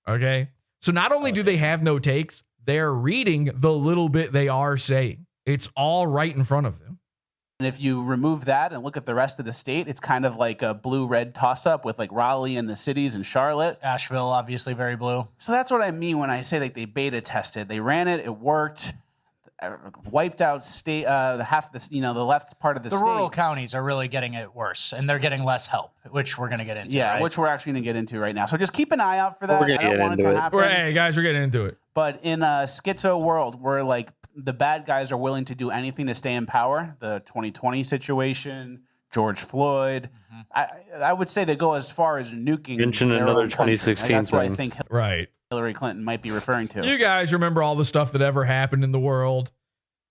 Okay. So not only do they have no takes, they're reading the little bit they are saying. It's all right in front of them. And if you remove that and look at the rest of the state, it's kind of like a blue-red toss-up with like Raleigh and the cities and Charlotte. Asheville, obviously very blue. So that's what I mean when I say like they beta tested. They ran it, it worked, wiped out state half the the left part of the state. The rural counties are really getting it worse, and they're getting less help, which we're going to get into. Yeah, right? which we're actually going to get into right now. So just keep an eye out for that. I don't want it to happen. Hey guys, we're getting into it. But in a schizo world where like the bad guys are willing to do anything to stay in power, the 2020 situation, George Floyd, I would say they go as far as nuking. Mention another 2016 That's what I thing. think Hillary Clinton might be referring to. You guys remember all the stuff that ever happened in the world?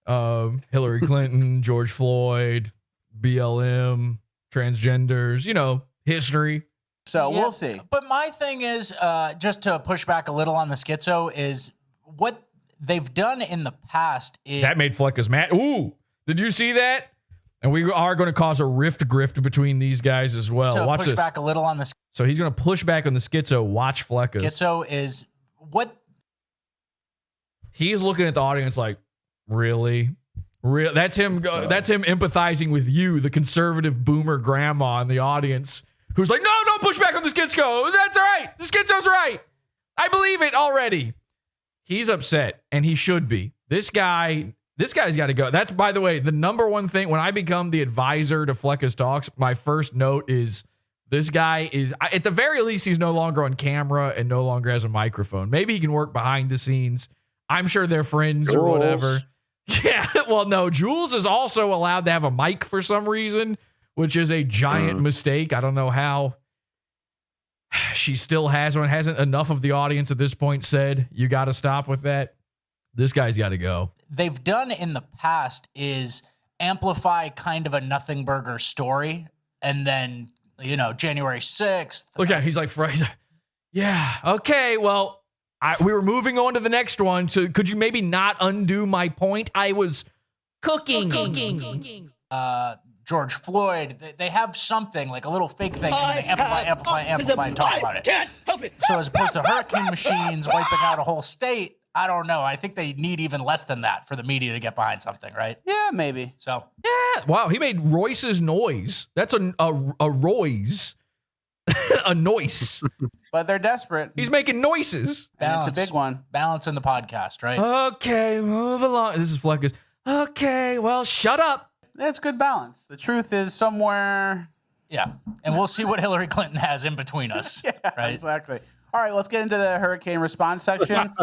Hillary Clinton, George Floyd, BLM, transgenders, history. So we'll see. But my thing is, just to push back a little on the schizo, is what they've done in the past is... That made Fleccas mad. Ooh, did you see that? And we are going to cause a grift between these guys as well. To Watch push this. back a little on the... So he's going to push back on the schizo. Watch Fleccas. Schizo is what... He's looking at the audience like, really? That's him. That's him empathizing with you, the conservative boomer grandma in the audience, who's like, no, don't push back on the schizo. That's all right. The schizo's right. I believe it already. He's upset, and he should be. This guy's got to go. That's, by the way, the number one thing. When I become the advisor to Fleccas Talks, my first note is this guy is, at the very least, he's no longer on camera and no longer has a microphone. Maybe he can work behind the scenes. I'm sure they're friends or whatever. Yeah, well, no, Jules is also allowed to have a mic for some reason, which is a giant mistake. I don't know how she still has one. Hasn't enough of the audience at this point said, you got to stop with that? This guy's got to go. They've done in the past is amplify kind of a nothing burger story. And then, January 6th. Look at, he's like, yeah, okay, well, we were moving on to the next one. So could you maybe not undo my point? I was cooking. George Floyd, they have something like a little fake thing, and they amplify, and talk about it. So as opposed to hurricane machines wiping out a whole state, I don't know. I think they need even less than that for the media to get behind something, right? Yeah, maybe. So yeah, wow, he made Royce's noise. That's a Royce, a noise. But they're desperate. He's making noises. And it's a big one. Balance in the podcast, right? Okay, move along. This is Fleccas. Okay, well, shut up. That's good balance. The truth is somewhere. Yeah, and we'll see what Hillary Clinton has in between us. Yeah, right? Exactly. All right, let's get into the hurricane response section.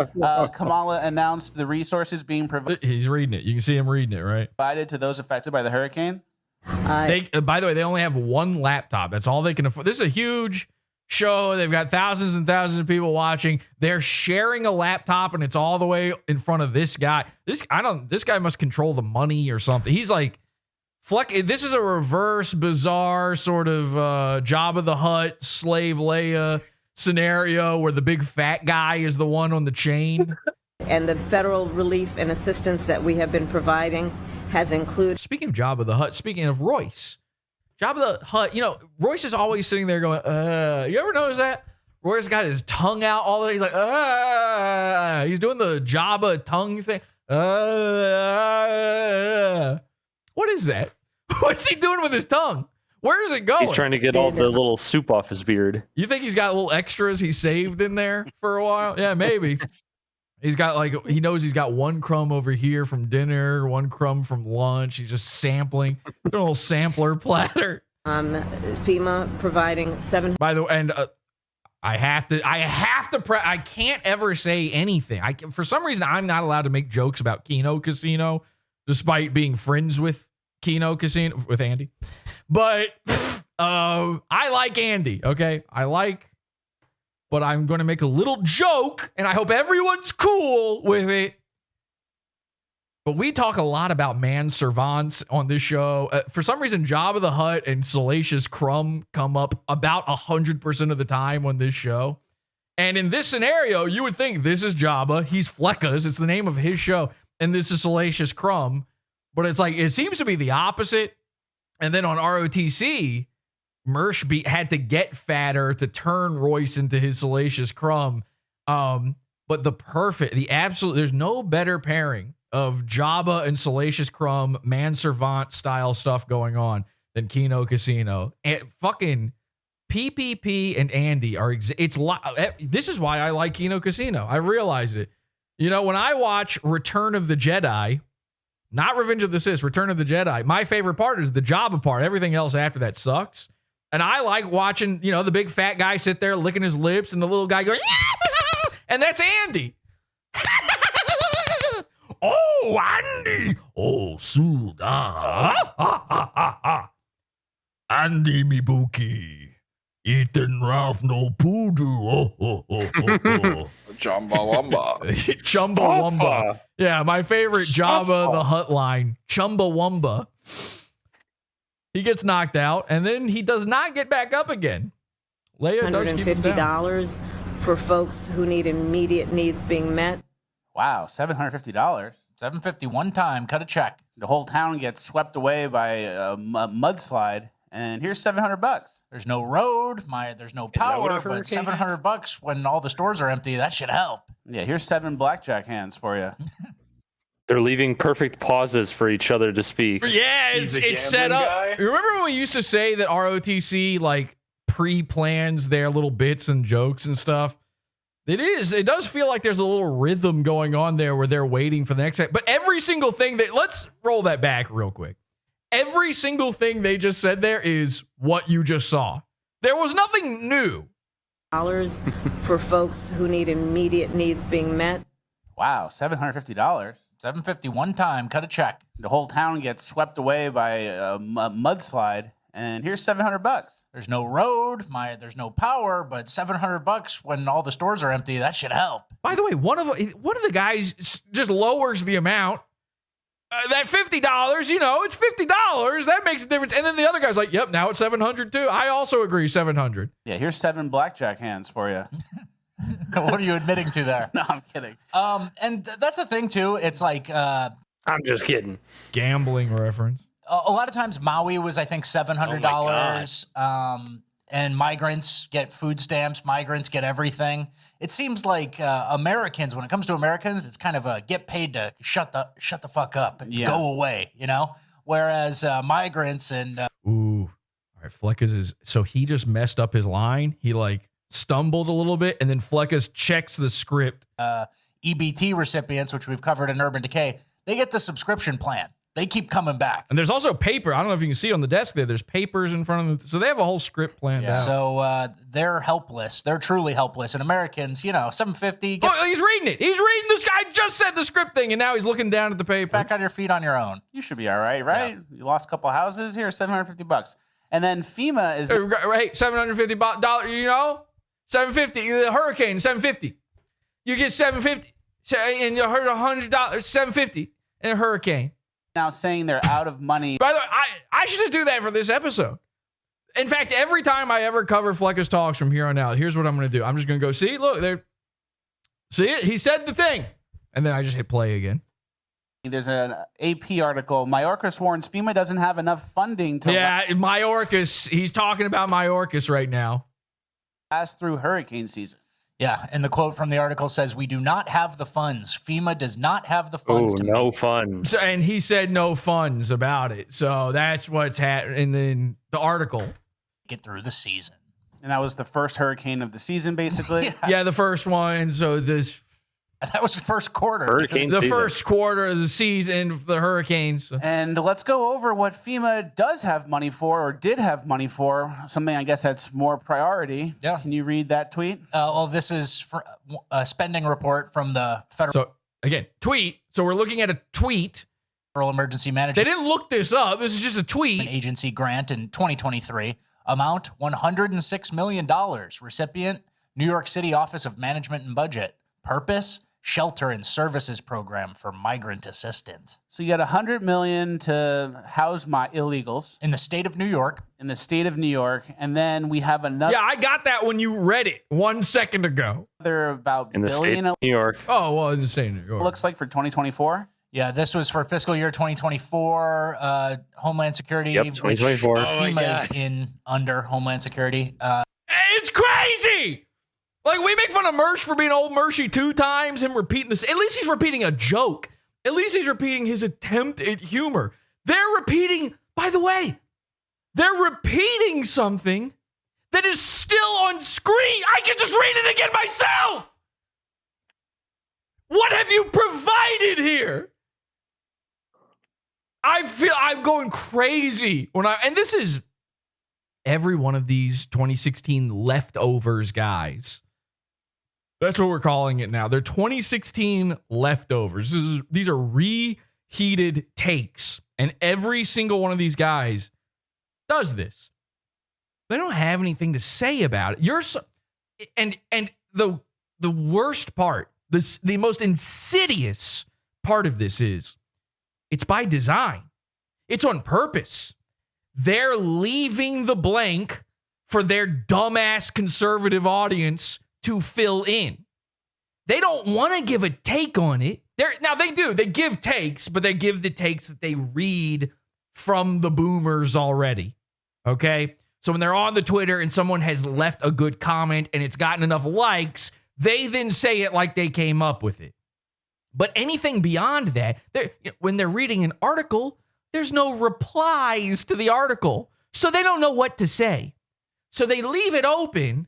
Kamala announced the resources being He's reading it. You can see him reading it, right? provided to those affected by the hurricane. By the way, they only have one laptop. That's all they can afford. This is a huge show. They've got thousands and thousands of people watching. They're sharing a laptop, and it's all the way in front of this guy. This guy must control the money or something. He's like, this is a reverse bizarre sort of Jabba the Hutt, Slave Leia scenario where the big fat guy is the one on the chain. And the federal relief and assistance that we have been providing has included. Speaking of Jabba the Hutt, speaking of Royce, Jabba the Hutt, Royce is always sitting there going, you ever notice that? Royce got his tongue out all the day. He's like, he's doing the Jabba tongue thing. What is that? What's he doing with his tongue? Where is it going? He's trying to get all the little soup off his beard. You think he's got little extras he saved in there for a while? Yeah, maybe. He's got he knows he's got one crumb over here from dinner, one crumb from lunch. He's just sampling. A little sampler platter. FEMA providing By the way, and I can't ever say anything. For some reason, I'm not allowed to make jokes about Keno Casino, despite being friends with Keno Casino with Andy. But I like Andy, okay? But I'm going to make a little joke, and I hope everyone's cool with it. But we talk a lot about manservants on this show. For some reason, Jabba the Hutt and Salacious Crumb come up about 100% of the time on this show. And in this scenario, you would think this is Jabba. He's Fleccas. It's the name of his show. And this is Salacious Crumb. But it's like, it seems to be the opposite. And then on ROTC, Mersh had to get fatter to turn Royce into his Salacious Crumb. But the absolute, there's no better pairing of Jabba and Salacious Crumb, manservant style stuff going on than Keno Casino. And fucking PPP and Andy are, this is why I like Keno Casino. I realize it. When I watch Return of the Jedi, not Revenge of the Sith, Return of the Jedi, my favorite part is the Jabba part. Everything else after that sucks. And I like watching, the big fat guy sit there licking his lips and the little guy going, and that's Andy. Oh, Andy. Oh, Suda. Andy Mibuki. Ethan Ralph no Poodoo. Chumbawamba. Chumbawamba. Yeah, my favorite Jabba the Hutt line. Chumbawamba. He gets knocked out, and then he does not get back up again. Leia does keep him down. $150 for folks who need immediate needs being met. Wow, $750. $750 one time. Cut a check. The whole town gets swept away by a mudslide, and here's $700. There's no road. There's no power, but $700 when all the stores are empty, that should help. Yeah, here's 7 blackjack hands for you. They're leaving perfect pauses for each other to speak. Yeah, it's set up. Guy. Remember when we used to say that ROTC pre-plans their little bits and jokes and stuff? It does feel like there's a little rhythm going on there where they're waiting for the next. But every single thing let's roll that back real quick. Every single thing they just said there is what you just saw. There was nothing new. Dollars for folks who need immediate needs being met. Wow, $750. $750 one time. Cut a check. The whole town gets swept away by a mudslide, And here's $700. There's no road, there's no power, but $700 when all the stores are empty, that should help. By the way, one of the guys just lowers the amount. That $50, you know, it's $50. That makes a difference. And then the other guy's like, yep, now it's $700 too. I also agree, $700. Yeah, here's 7 blackjack hands for you. What are you admitting to there? No, I'm kidding. And that's the thing too. It's like I'm just kidding. Gambling reference. A lot of times Maui was, I think, $700. And migrants get food stamps. Migrants get everything. It seems like Americans, when it comes to Americans, it's kind of a get paid to shut the fuck up and go away, you know? Whereas migrants and... Ooh. All right, Fleccas is... So he just messed up his line. He, like, stumbled a little bit, and then Fleccas checks the script. EBT recipients, which we've covered in Urban Decay, they get the subscription plan. They keep coming back. And there's also paper. I don't know if you can see on the desk there. There's papers in front of them. So they have a whole script planned out. So they're helpless. They're truly helpless. And Americans, you know, $750. Oh, he's reading it. He's reading this. I just said the script thing, and now he's looking down at the paper. Back on your feet on your own. You should be all right, right? Yeah. You lost a couple houses here, $750. And then FEMA is... Right, $750, you know? $750. The hurricane, $750. You get $750. And you heard $100, $750 in a hurricane. Now saying they're out of money. By the way, I should just do that for this episode. In fact, every time I ever cover Fleccas Talks from here on out, here's what I'm going to do. I'm just going to go, see, look, there. See it? He said the thing. And then I just hit play again. There's an AP article. Mayorkas warns FEMA doesn't have enough funding to... Yeah, Mayorkas. He's talking about Mayorkas right now. Pass through hurricane season. Yeah, and the quote from the article says, "We do not have the funds. FEMA does not have the funds." Oh, no funds. And he said no funds about it. So that's what's happening in the article. Get through the season. And that was the first hurricane of the season, basically? Yeah, the first one. So this... That was the first quarter. Hurricane season. First quarter of the season, the hurricanes. And let's go over what FEMA does have money for, or did have money for, something I guess that's more priority. Yeah. Can you read that tweet? Well, this is a spending report from the Federal... So, again, tweet. So we're looking at a tweet. Federal Emergency Management... They didn't look this up. This is just a tweet. An agency grant in 2023. Amount, $106 million. Recipient, New York City Office of Management and Budget. Purpose... Shelter and Services Program for Migrant Assistance. So you got $100 million to house my illegals in the state of New York. In the state of New York, and then we have another. Yeah, I got that when you read it 1 second ago. They're about in the billion. State of New York. Oh well, in the state of New York. Looks like for 2024. Yeah, this was for fiscal year 2024. Homeland Security. Yep, 2024. FEMA is in under Homeland Security. It's crazy. Like, we make fun of Mersh for being old Mershy 2 times, him repeating this. At least he's repeating a joke. At least he's repeating his attempt at humor. They're repeating, by the way, they're repeating something that is still on screen. I can just read it again myself. What have you provided here? I feel I'm going crazy and this is every one of these 2016 leftovers guys. That's what we're calling it now. They're 2016 leftovers. These are reheated takes. And every single one of these guys does this. They don't have anything to say about it. And the worst part, the most insidious part of this is it's by design. It's on purpose. They're leaving the blank for their dumbass conservative audience to fill in. They don't want to give a take on it. Now they do. They give takes, but they give the takes that they read from the boomers already. Okay? So when they're on the Twitter and someone has left a good comment and it's gotten enough likes, they then say it like they came up with it. But anything beyond that, when they're reading an article, there's no replies to the article. So they don't know what to say. So they leave it open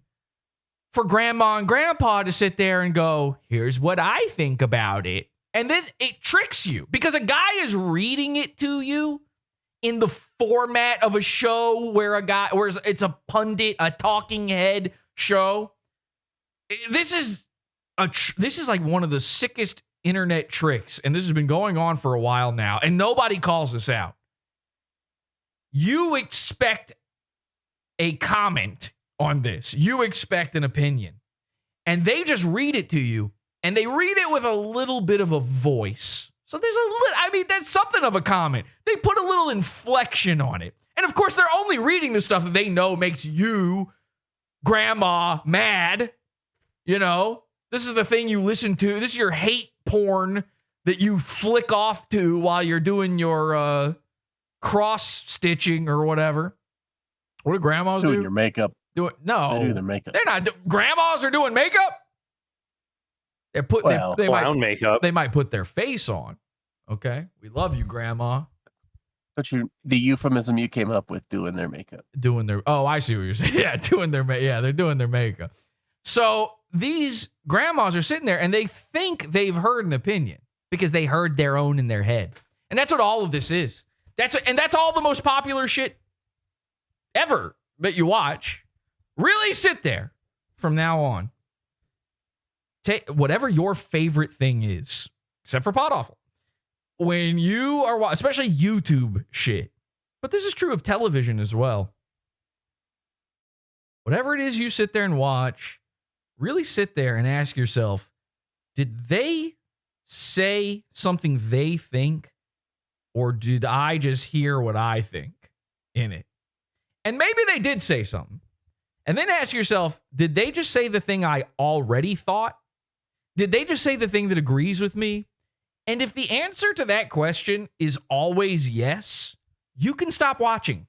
for grandma and grandpa to sit there and go, here's what I think about it. And then it tricks you because a guy is reading it to you in the format of a show where it's a pundit, a talking head show. This is like one of the sickest internet tricks. And this has been going on for a while now. And nobody calls us out. you expect a comment on this. You expect an opinion. And they just read it to you, and they read it with a little bit of a voice. So there's a little, I mean, that's something of a comment. They put a little inflection on it. And of course, they're only reading the stuff that they know makes you, grandma, mad. You know, this is the thing you listen to. This is your hate porn that you flick off to while you're doing your cross stitching or whatever. What do grandmas doing do? Your makeup. No, they do their makeup. They're not. Grandmas are doing makeup. They're putting they might makeup. They might put their face on. Okay, we love you, grandma. But the euphemism you came up with, doing their makeup. Doing their. Oh, I see what you're saying. Yeah, doing their. Yeah, they're doing their makeup. So these grandmas are sitting there and they think they've heard an opinion because they heard their own in their head, and that's what all of this is. That's all the most popular shit ever that you watch. Really sit there from now on. Take whatever your favorite thing is, except for PodAwful. When you are especially YouTube shit, but this is true of television as well. Whatever it is you sit there and watch, really sit there and ask yourself, did they say something they think, or did I just hear what I think in it? And maybe they did say something. And then ask yourself, did they just say the thing I already thought? Did they just say the thing that agrees with me? And if the answer to that question is always yes, you can stop watching.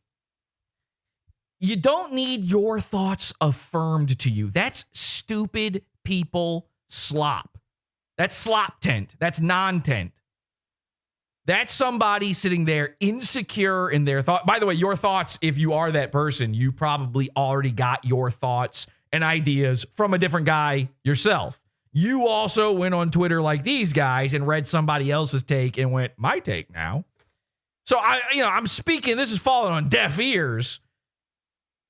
You don't need your thoughts affirmed to you. That's stupid people slop. That's slop tent. That's non-tent. That's somebody sitting there insecure in their thought. By the way, your thoughts, if you are that person, you probably already got your thoughts and ideas from a different guy yourself. You also went on Twitter like these guys and read somebody else's take and went, my take now. So I'm speaking, this is falling on deaf ears.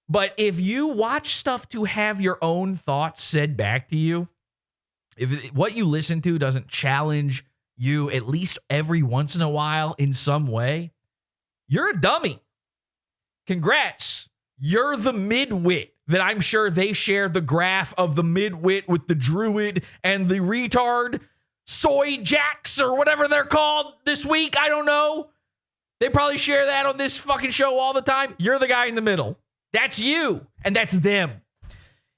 But if you watch stuff to have your own thoughts said back to you, if what you listen to doesn't challenge you at least every once in a while in some way, you're a dummy. Congrats. You're the midwit that I'm sure they share the graph of the midwit with the druid and the retard soy jacks or whatever they're called this week. I don't know. They probably share that on this fucking show all the time. You're the guy in the middle. That's you. And that's them.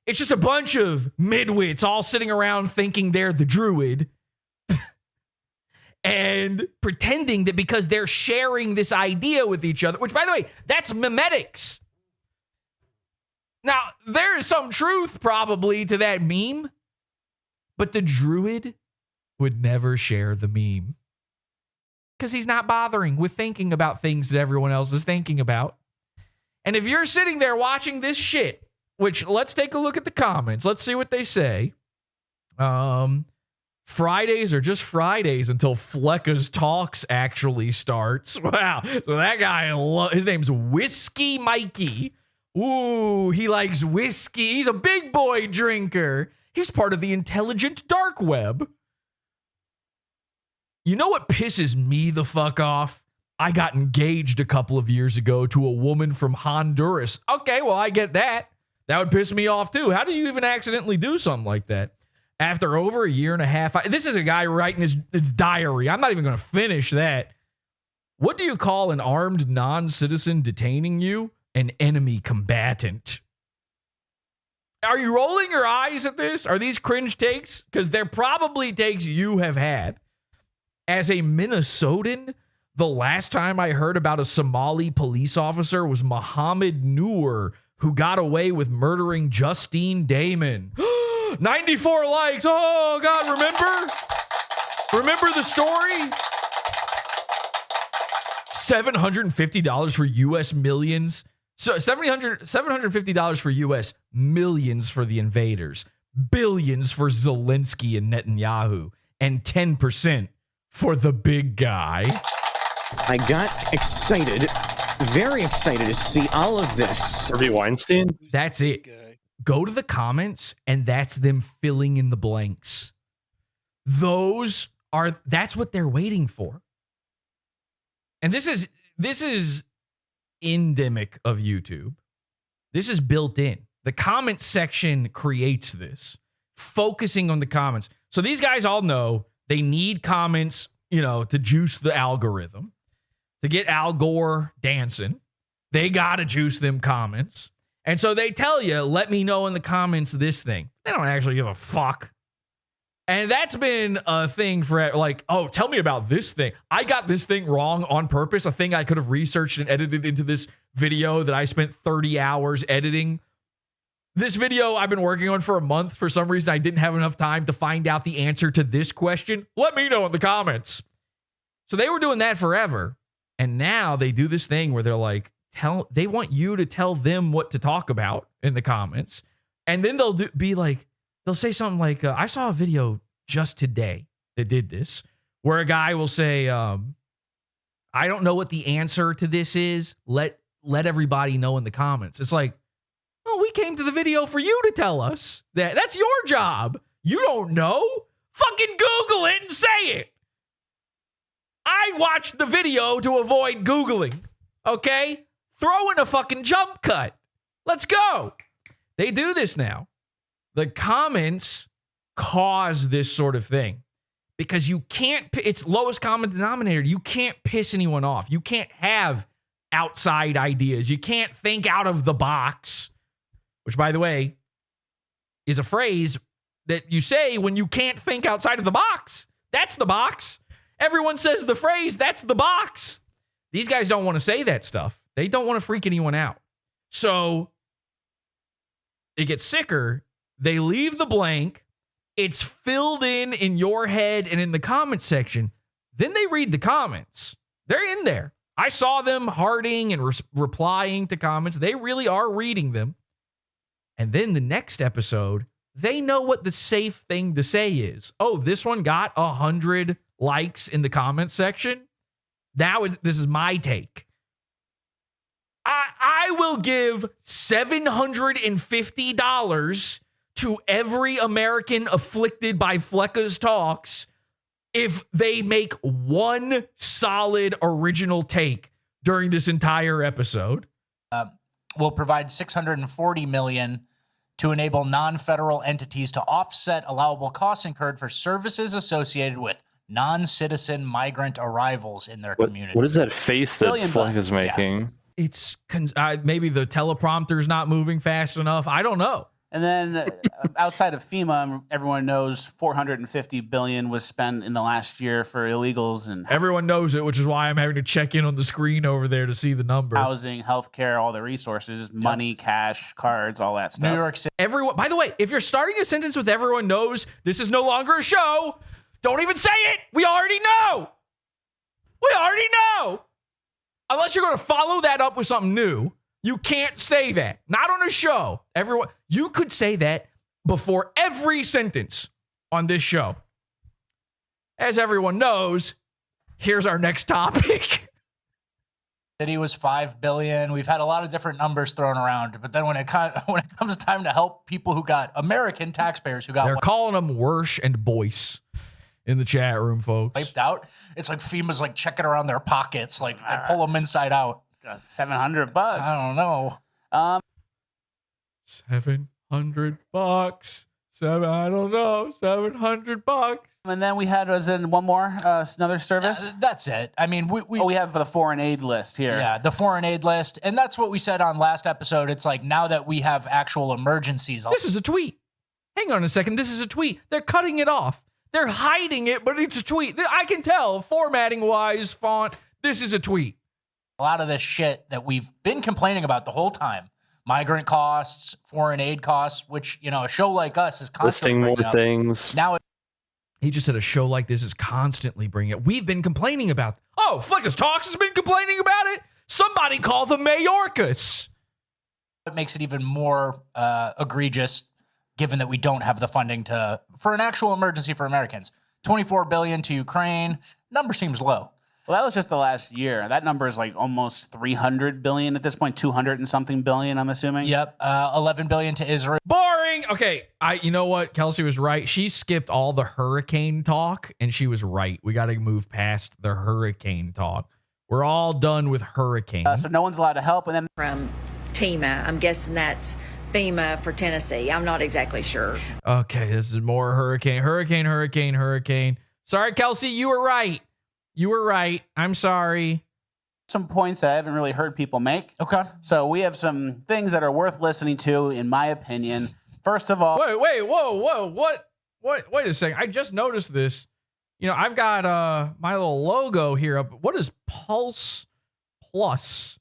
It's just a bunch of midwits all sitting around thinking they're the druid and pretending that because they're sharing this idea with each other, which, by the way, that's memetics. Now, there is some truth probably to that meme, but the druid would never share the meme because he's not bothering with thinking about things that everyone else is thinking about. And if you're sitting there watching this shit, which let's take a look at the comments. Let's see what they say. Fridays are just Fridays until Fleccas Talks actually starts. Wow. So that guy, his name's Whiskey Mikey. Ooh, he likes whiskey. He's a big boy drinker. He's part of the intelligent dark web. You know what pisses me the fuck off? I got engaged a couple of years ago to a woman from Honduras. Okay, well, I get that. That would piss me off too. How do you even accidentally do something like that? After over a year and a half, this is a guy writing his diary. I'm not even going to finish that. What do you call an armed non-citizen detaining you? An enemy combatant. Are you rolling your eyes at this? Are these cringe takes? Because they're probably takes you have had. As a Minnesotan, the last time I heard about a Somali police officer was Mohammed Noor, who got away with murdering Justine Damon. 94 likes. Oh, God, remember? Remember the story? $750 for U.S. millions. So $750 for U.S. millions for the invaders. Billions for Zelensky and Netanyahu. And 10% for the big guy. I got excited, very excited to see all of this. Harvey Weinstein? That's it. Go to the comments, and that's them filling in the blanks. That's what they're waiting for. And this is endemic of YouTube. This is built in. The comment section creates this, focusing on the comments. So these guys all know they need comments, to juice the algorithm, to get Al Gore dancing. They got to juice them comments. And so they tell you, let me know in the comments this thing. They don't actually give a fuck. And that's been a thing for tell me about this thing. I got this thing wrong on purpose, a thing I could have researched and edited into this video that I spent 30 hours editing. This video I've been working on for a month. For some reason, I didn't have enough time to find out the answer to this question. Let me know in the comments. So they were doing that forever. And now they do this thing where they're like, they want you to tell them what to talk about in the comments. And then they'll say something like, I saw a video just today that did this, where a guy will say, I don't know what the answer to this is. Let everybody know in the comments. It's like, oh, we came to the video for you to tell us that. That's your job. You don't know? Fucking Google it and say it. I watched the video to avoid Googling. Okay? Throw in a fucking jump cut. Let's go. They do this now. The comments cause this sort of thing because you can't, it's lowest common denominator. You can't piss anyone off. You can't have outside ideas. You can't think out of the box, which, by the way, is a phrase that you say when you can't think outside of the box. That's the box. Everyone says the phrase, that's the box. These guys don't want to say that stuff. They don't want to freak anyone out. So it gets sicker. They leave the blank. It's filled in your head and in the comment section. Then they read the comments. They're in there. I saw them hearting and replying to comments. They really are reading them. And then the next episode, they know what the safe thing to say is. Oh, this one got 100 likes in the comment section. Now this is my take. I will give $750 to every American afflicted by Fleccas talks if they make one solid original take during this entire episode. We'll provide $640 million to enable non-federal entities to offset allowable costs incurred for services associated with non-citizen migrant arrivals in their community. What is that face that Fleck is making? Yeah. It's maybe the teleprompter's not moving fast enough. I don't know. And then outside of FEMA, everyone knows $450 billion was spent in the last year for illegals, and everyone knows it, which is why I'm having to check in on the screen over there to see the number. Housing, healthcare, all the resources, money, cash, cards, all that stuff. New York City. Everyone. By the way, if you're starting a sentence with "everyone knows," this is no longer a show. Don't even say it. We already know. We already know. Unless you're going to follow that up with something new. You can't say that. Not on a show. Everyone, you could say that before every sentence on this show. As everyone knows, here's our next topic. City was $5 billion. We've had a lot of different numbers thrown around, but then when it comes time to help people who got American taxpayers who got, they're calling them Wersh and Boyce in the chat room, folks. Wiped out. It's like FEMA's like checking around their pockets, like they pull them inside out. $700. I don't know. $700. I don't know. $700. And then we had one more another service. That's it. I mean, we have the foreign aid list here. Yeah, the foreign aid list, and that's what we said on last episode. It's like now that we have actual emergencies. This is a tweet. Hang on a second. This is a tweet. They're cutting it off. They're hiding it, but it's a tweet. I can tell, formatting wise, font. This is a tweet. A lot of this shit that we've been complaining about the whole time. Migrant costs, foreign aid costs, which, a show like us is constantly listing more things. Now he just said a show like this is constantly bringing it. We've been complaining about. Oh, Fleccas Talks has been complaining about it. Somebody call the Mayorkas. It makes it even more egregious, given that we don't have the funding for an actual emergency for Americans. $24 billion to Ukraine. Number seems low. Well, that was just the last year. That number is like almost $300 billion at this point, 200 and something billion, I'm assuming. Yep, $11 billion to Israel. Boring. Okay, you know what? Kelsey was right. She skipped all the hurricane talk, and she was right. We got to move past the hurricane talk. We're all done with hurricane. So no one's allowed to help. And then from TEMA, I'm guessing that's FEMA for Tennessee. I'm not exactly sure. Okay, this is more hurricane. Sorry, Kelsey, you were right. I'm sorry. Some points that I haven't really heard people make. Okay. So we have some things that are worth listening to, in my opinion. First of all, wait a second. I just noticed this. You know, I've got my little logo here up. What is Pulse Plus?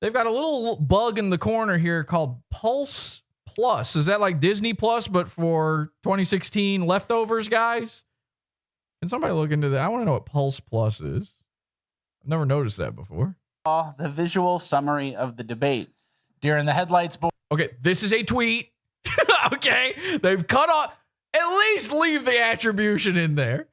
They've got a little bug in the corner here called Pulse Plus. Is that like Disney Plus, but for 2016 leftovers, guys? Can somebody look into that? I want to know what Pulse Plus is. I've never noticed that before. The visual summary of the debate. Deer in the headlights. Okay, this is a tweet. Okay, they've cut off. At least leave the attribution in there.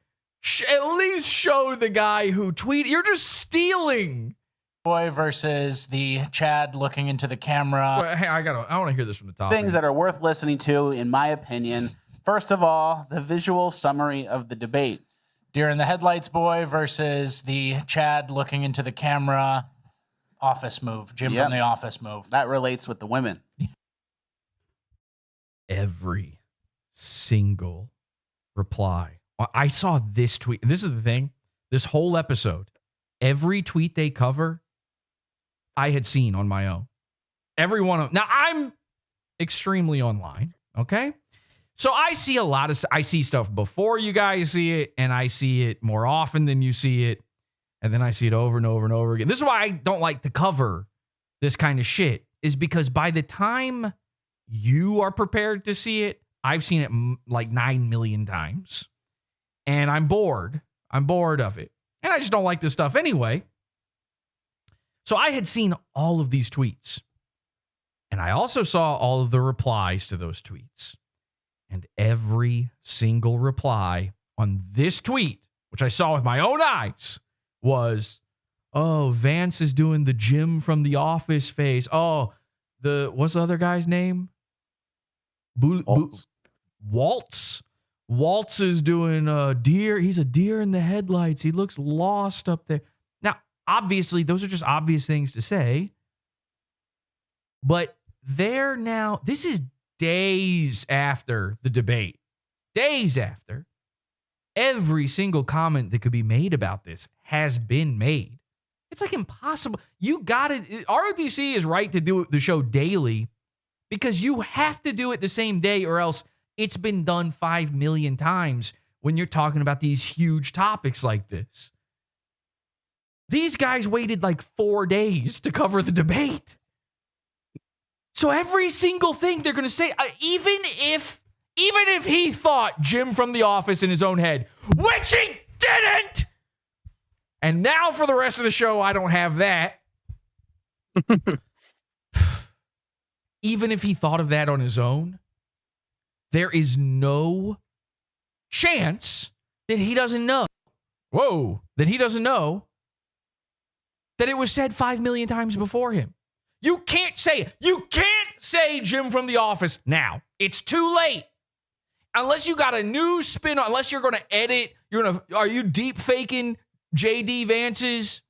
At least show the guy who tweeted. You're just stealing. Boy versus the Chad looking into the camera. Wait, hey, I want to hear this from the top. Things that are worth listening to, in my opinion. First of all, the visual summary of the debate. Deer in the headlights boy versus the Chad looking into the camera. Office move. Jim from the office move. That relates with the women. Every single reply. I saw this tweet. This is the thing. This whole episode, every tweet they cover, I had seen on my own. Every one of them. Now, I'm extremely online, okay? So I see a lot of I see stuff before you guys see it, and I see it more often than you see it, and then I see it over and over and over again. This is why I don't like to cover this kind of shit, is because by the time you are prepared to see it, I've seen it like 9 million times. And I'm bored. I'm bored of it. And I just don't like this stuff anyway. So I had seen all of these tweets. And I also saw all of the replies to those tweets. And every single reply on this tweet, which I saw with my own eyes, was, oh, Vance is doing the Jim from The Office face. Oh, what's the other guy's name? Waltz. Waltz is doing a deer. He's a deer in the headlights. He looks lost up there. Now, obviously, those are just obvious things to say. But they're now, this is days after the debate. Days after. Every single comment that could be made about this has been made. It's like impossible. You got it. ROTC is right to do the show daily because you have to do it the same day or else it's been done 5 million times when you're talking about these huge topics like this. These guys waited like 4 days to cover the debate. So every single thing they're going to say, even if he thought Jim from The Office in his own head, which he didn't. And now for the rest of the show, I don't have that. Even if he thought of that on his own, there is no chance that he doesn't know. That he doesn't know that it was said 5 million times before him. You can't say Jim from The Office now. It's too late. Unless you got a new spin, unless you're going to edit, are you deep faking JD Vance's?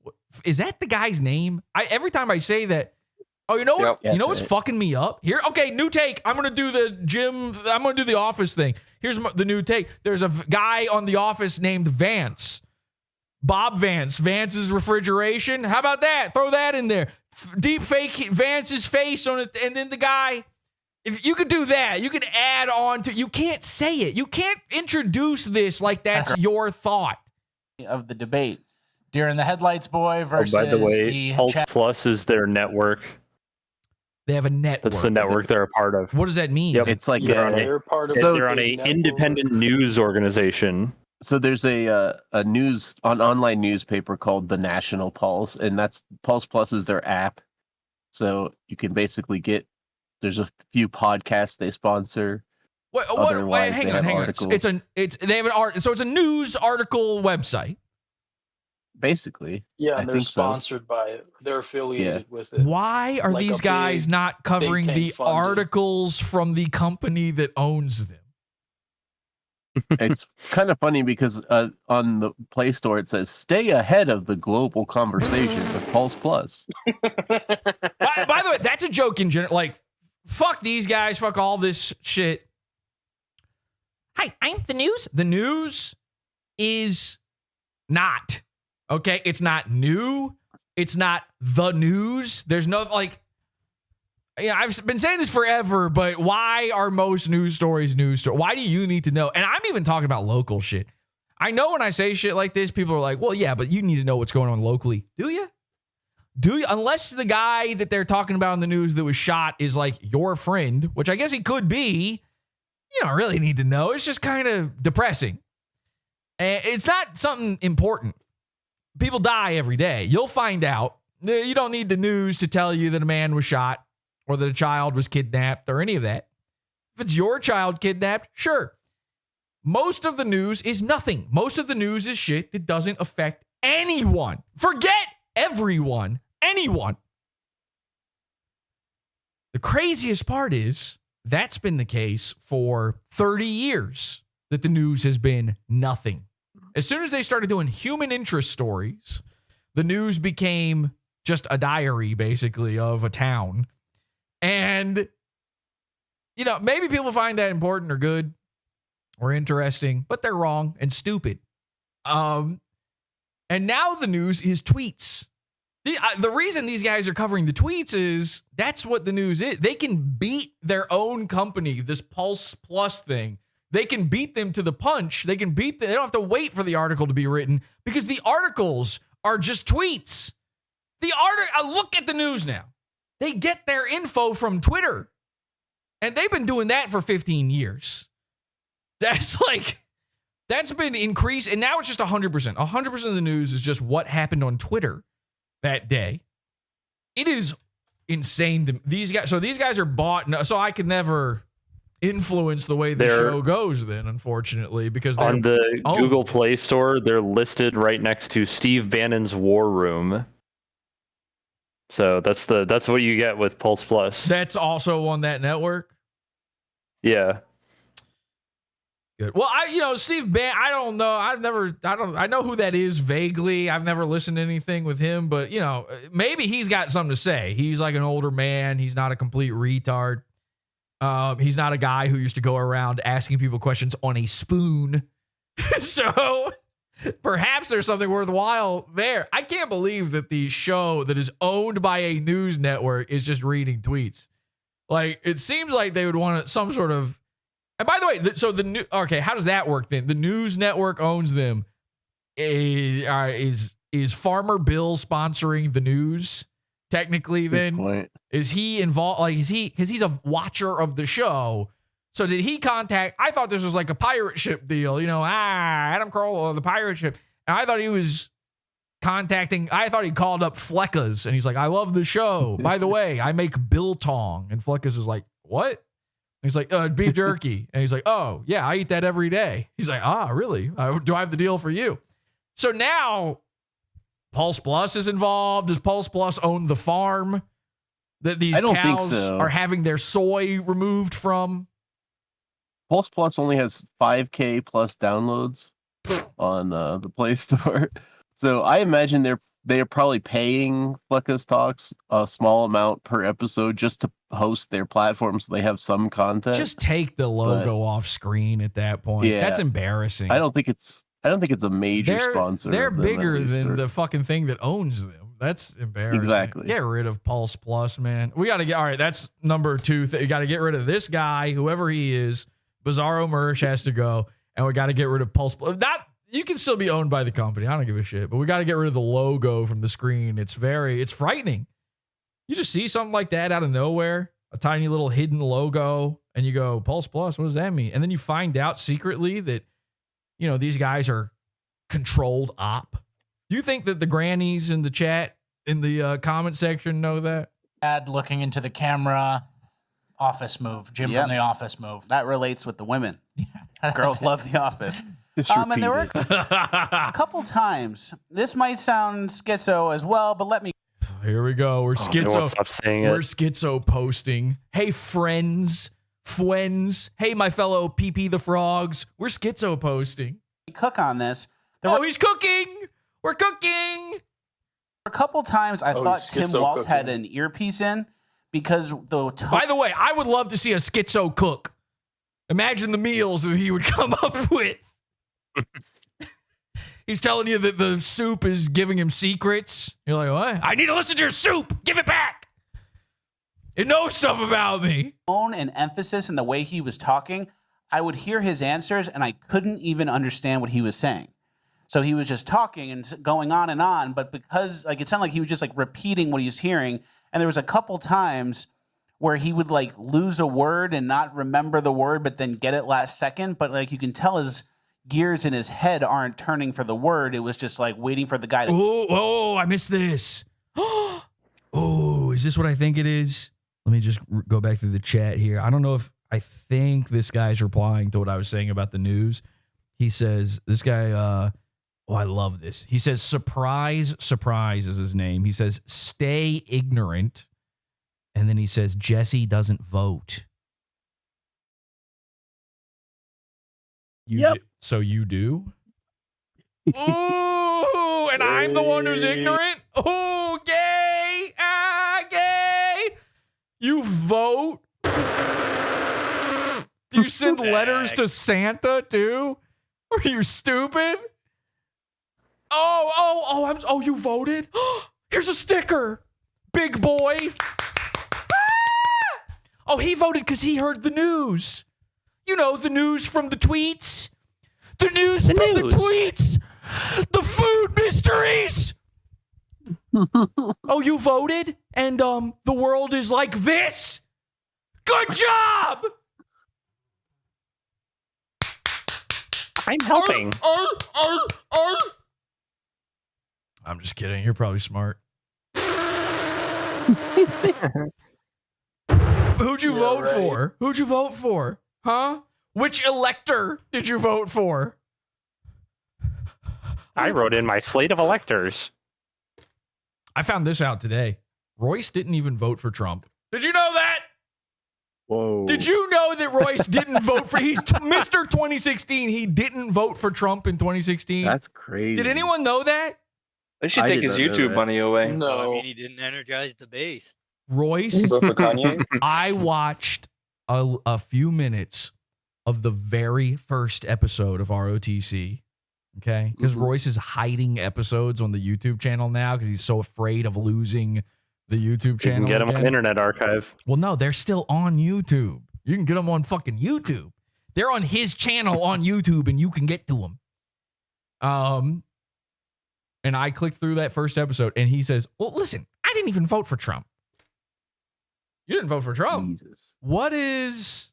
Is that the guy's name? Every time I say that, oh, you know what? Yep. You know what's fucking me up? Here, okay, new take. I'm going to do the Office thing. Here's the new take. There's a guy on The Office named Vance. Bob Vance. Vance's refrigeration. How about that? Throw that in there. Deep fake Vance's face on it, and then the guy. If you could do that, you could add on to. You can't say it. You can't introduce this like that's your thought of the debate. Deer in the headlights boy versus by the way, Pulse Plus is their network. They have a network. That's the network they're a part of. What does that mean? Yep. It's like they're on a independent news organization. So there's an online newspaper called The National Pulse, and that's Pulse Plus is their app. So you can basically there's a few podcasts they sponsor. Wait, hang on. So it's a news article website. Basically. Yeah, I they're think sponsored by it. They're affiliated with it. Why are Like these a guys big not covering think the tank funded. articles from the company that owns them? It's kind of funny because on the Play Store it says "Stay ahead of the global conversation with Pulse Plus." By the way, that's a joke in general. Like, fuck these guys. Fuck all this shit. Hi, I'm the news. The news is not. Okay? It's not new. It's not the news. There's no, like, I've been saying this forever, but why are most news stories news stories? Why do you need to know? And I'm even talking about local shit. I know when I say shit like this, people are like, well, yeah, but you need to know what's going on locally. Do you? Do you? Unless the guy that they're talking about in the news that was shot is like your friend, which I guess he could be, you don't really need to know. It's just kind of depressing. And it's not something important. People die every day. You'll find out. You don't need the news to tell you that a man was shot or that a child was kidnapped or any of that. If it's your child kidnapped, sure. Most of the news is nothing. Most of the news is shit that doesn't affect anyone. Forget everyone. Anyone. The craziest part is that's been the case for 30 years that the news has been nothing. As soon as they started doing human interest stories, the news became just a diary, basically, of a town. And, you know, maybe people find that important or good or interesting, but they're wrong and stupid. And now the news is tweets. The reason these guys are covering the tweets is that's what the news is. They can beat their own company, this Pulse Plus thing. They can beat them to the punch. They can beat them. They don't have to wait for the article to be written because the articles are just tweets. Look at the news now. They get their info from Twitter. And they've been doing that for 15 years. That's been increased. And now it's just 100%. 100% of the news is just what happened on Twitter that day. It is insane. These guys are bought. So I could never influence the way the show goes then, unfortunately, because they're on the Google Play Store, they're listed right next to Steve Bannon's War Room. So that's what you get with Pulse Plus. That's also on that network. Yeah. Good. Well, Steve Bannon, I don't know. I know who that is vaguely. I've never listened to anything with him, but maybe he's got something to say. He's like an older man. He's not a complete retard. He's not a guy who used to go around asking people questions on a spoon. So perhaps there's something worthwhile there. I can't believe that the show that is owned by a news network is just reading tweets. Like, it seems like they would want some sort of. And by the way, how does that work then? The news network owns them. Is Farmer Bill sponsoring the news? Technically, then is he involved? Like, because he's a watcher of the show. So did he contact? I thought this was like a pirate ship deal. Adam Carolla, the pirate ship. And I thought he was contacting. I thought he called up Fleccas, and he's like, "I love the show. By the way, I make biltong." And Fleccas is like, "What?" And he's like, "Beef jerky." And he's like, "Oh yeah, I eat that every day." He's like, "Ah, really? Do I have the deal for you?" So now Pulse Plus is involved. Does Pulse Plus own the farm that these cows are having their soy removed from? Pulse Plus only has 5K plus downloads on the Play Store. So I imagine they're probably paying Fleccas Talks a small amount per episode just to host their platform so they have some content. Just take the logo off screen at that point. Yeah, that's embarrassing. I don't think it's a major sponsor. They're bigger than the fucking thing that owns them. That's embarrassing. Exactly. Get rid of Pulse Plus, man. We got to all right, that's number 2. You got to get rid of this guy, whoever he is. Bizarro Mersh has to go, and we got to get rid of Pulse Plus. You can still be owned by the company. I don't give a shit, but we got to get rid of the logo from the screen. It's frightening. You just see something like that out of nowhere, a tiny little hidden logo, and you go, Pulse Plus, what does that mean? And then you find out secretly that, these guys are controlled op. Do you think that the grannies in the chat, in the comment section know that? Dad looking into the camera, Office move. Jim from The Office move. That relates with the women. Girls love The Office. And there were a couple times. This might sound schizo as well, but let me. Here we go. We're schizo. We're schizo posting. Hey, friends, Friends. Hey, my fellow PP the frogs. We're schizo posting. Cook on this. He's cooking. We're cooking. A couple times I thought Tim Waltz had an earpiece in because By the way, I would love to see a schizo cook. Imagine the meals that he would come up with. He's telling you that the soup is giving him secrets. You're like, what? I need to listen to your soup. Give it back. It knows stuff about me. Tone and emphasis in the way he was talking, I would hear his answers and I couldn't even understand what he was saying. So he was just talking and going on, but because it sounded like he was just repeating what he was hearing. And there was a couple times where he would lose a word and not remember the word, but then get it last second. But you can tell his gears in his head aren't turning for the word. It was just waiting for the guy to. Oh, I missed this. Oh, is this what I think it is? Let me just go back through the chat here. I don't know if I think this guy's replying to what I was saying about the news. He says, this guy, I love this. He says, surprise is his name. He says, stay ignorant. And then he says, Jesse doesn't vote. So you do? Ooh, and I'm the one who's ignorant? Ooh, gay. Gay. You vote? Do you send letters to Santa too? Are you stupid? Oh, you voted? Here's a sticker. Big boy. Oh, he voted because he heard the news. You know, the news from the tweets. The news from the tweets. The food mysteries. Oh, you voted? And the world is like this? Good job! I'm helping. I'm just kidding. You're probably smart. Who'd you vote for? Who'd you vote for? Huh? Which elector did you vote for? I wrote in my slate of electors. I found this out today. Royce didn't even vote for Trump. Did you know that? Whoa. Did you know that Royce didn't vote for... He's Mr. 2016. He didn't vote for Trump in 2016. That's crazy. Did anyone know that? They should take his YouTube money away. No. I mean, he didn't energize the base. Royce, Vote for Kanye? I watched a few minutes of the very first episode of ROTC. Okay? Because Royce is hiding episodes on the YouTube channel now because he's so afraid of losing the YouTube channel. You can get them on Internet Archive. Well, no, they're still on YouTube. You can get them on fucking YouTube. They're on his channel on YouTube, and you can get to them. And I clicked through that first episode, and he says, well, listen, I didn't even vote for Trump. You didn't vote for Trump. Jesus. What is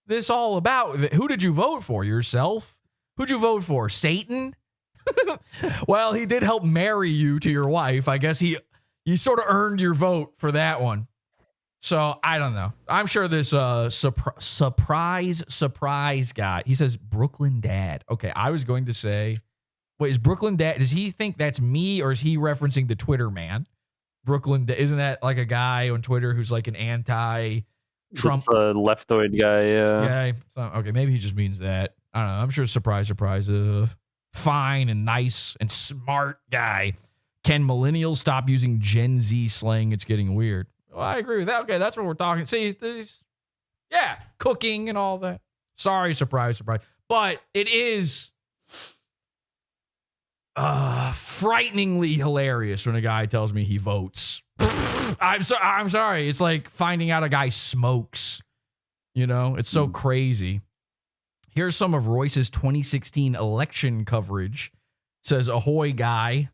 this all about? Who did you vote for? Yourself? Who'd you vote for? Satan? Well, he did help marry you to your wife. I guess he sort of earned your vote for that one. So, I don't know. I'm sure this surprise guy, he says Brooklyn Dad. Okay, I was going to say, wait, is Brooklyn Dad, does he think that's me or is he referencing the Twitter man? Brooklyn, isn't that like a guy on Twitter who's like an anti-Trump? It's a leftoid guy, yeah. So, okay, maybe he just means that. I don't know. I'm sure surprise, fine and nice and smart guy. Can millennials stop using Gen Z slang? It's getting weird. Well, I agree with that. Okay, that's what we're talking. See, cooking and all that. Sorry, surprise. But it is frighteningly hilarious when a guy tells me he votes. I'm sorry. It's like finding out a guy smokes. You know, it's so crazy. Here's some of Royce's 2016 election coverage. Says, ahoy, guy.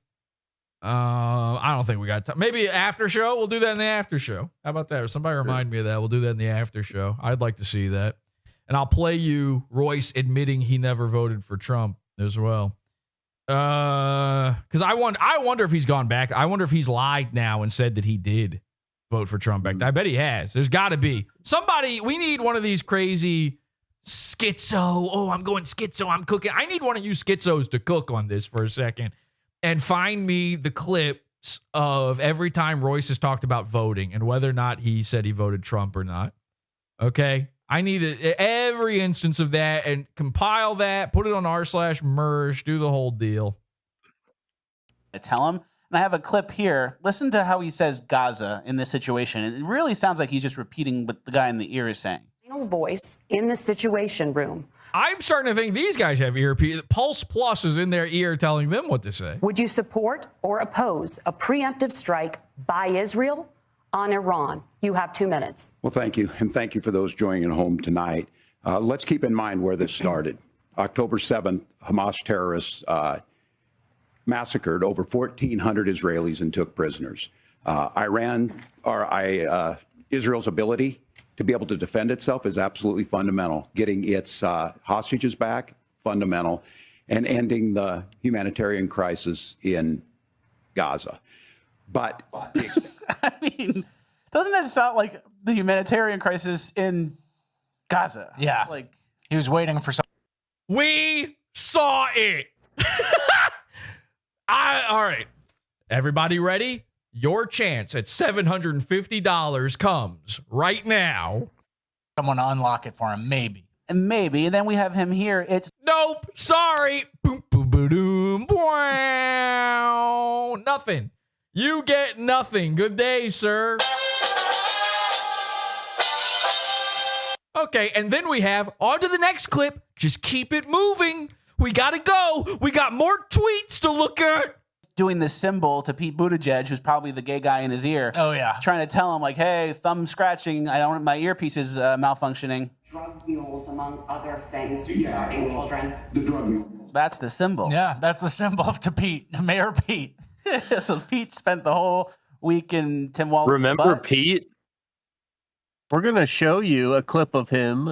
I don't think we got time. Maybe after show. We'll do that in the after show. How about that? Somebody remind me of that. We'll do that in the after show. I'd like to see that. And I'll play you Royce admitting he never voted for Trump as well. Because I wonder if he's gone back. I wonder if he's lied now and said that he did vote for Trump back then. I bet he has. There's got to be somebody. We need one of these crazy schizo. Oh, I'm going schizo. I'm cooking. I need one of you schizos to cook on this for a second and find me the clips of every time Royce has talked about voting and whether or not he said he voted Trump or not. Okay. I need every instance of that and compile that, put it on r/merge, do the whole deal. I tell him, and I have a clip here. Listen to how he says Gaza in this situation. It really sounds like he's just repeating what the guy in the ear is saying. Voice in the Situation Room. I'm starting to think these guys have earpiece. Pulse Plus is in their ear telling them what to say. Would you support or oppose a preemptive strike by Israel on Iran? You have 2 minutes. Well, thank you. And thank you for those joining at home tonight. Let's keep in mind where this started. October 7th, Hamas terrorists massacred over 1,400 Israelis and took prisoners. Israel's ability to be able to defend itself is absolutely fundamental. Getting its hostages back, fundamental, and ending the humanitarian crisis in Gaza. But I mean, doesn't that sound like the humanitarian crisis in Gaza? Yeah. Like, he was waiting for some. We saw it. All right. Everybody ready? Your chance at $750 comes right now. Someone to unlock it for him, maybe. And then we have him here. It's nope. Sorry. Boom, boom, boom, boom, wow. Nothing. You get nothing. Good day, sir. Okay, and then we have on to the next clip. Just keep it moving. We gotta go. We got more tweets to look at. Doing this symbol to Pete Buttigieg, who's probably the gay guy in his ear. Oh yeah, trying to tell him like, "Hey, thumb scratching. My earpiece is malfunctioning." Drug mules, among other things, regarding children. The drug mules. That's the symbol. Yeah, that's the symbol to Pete, Mayor Pete. So Pete spent the whole week in Tim Walz's Remember butt. Pete? We're gonna show you a clip of him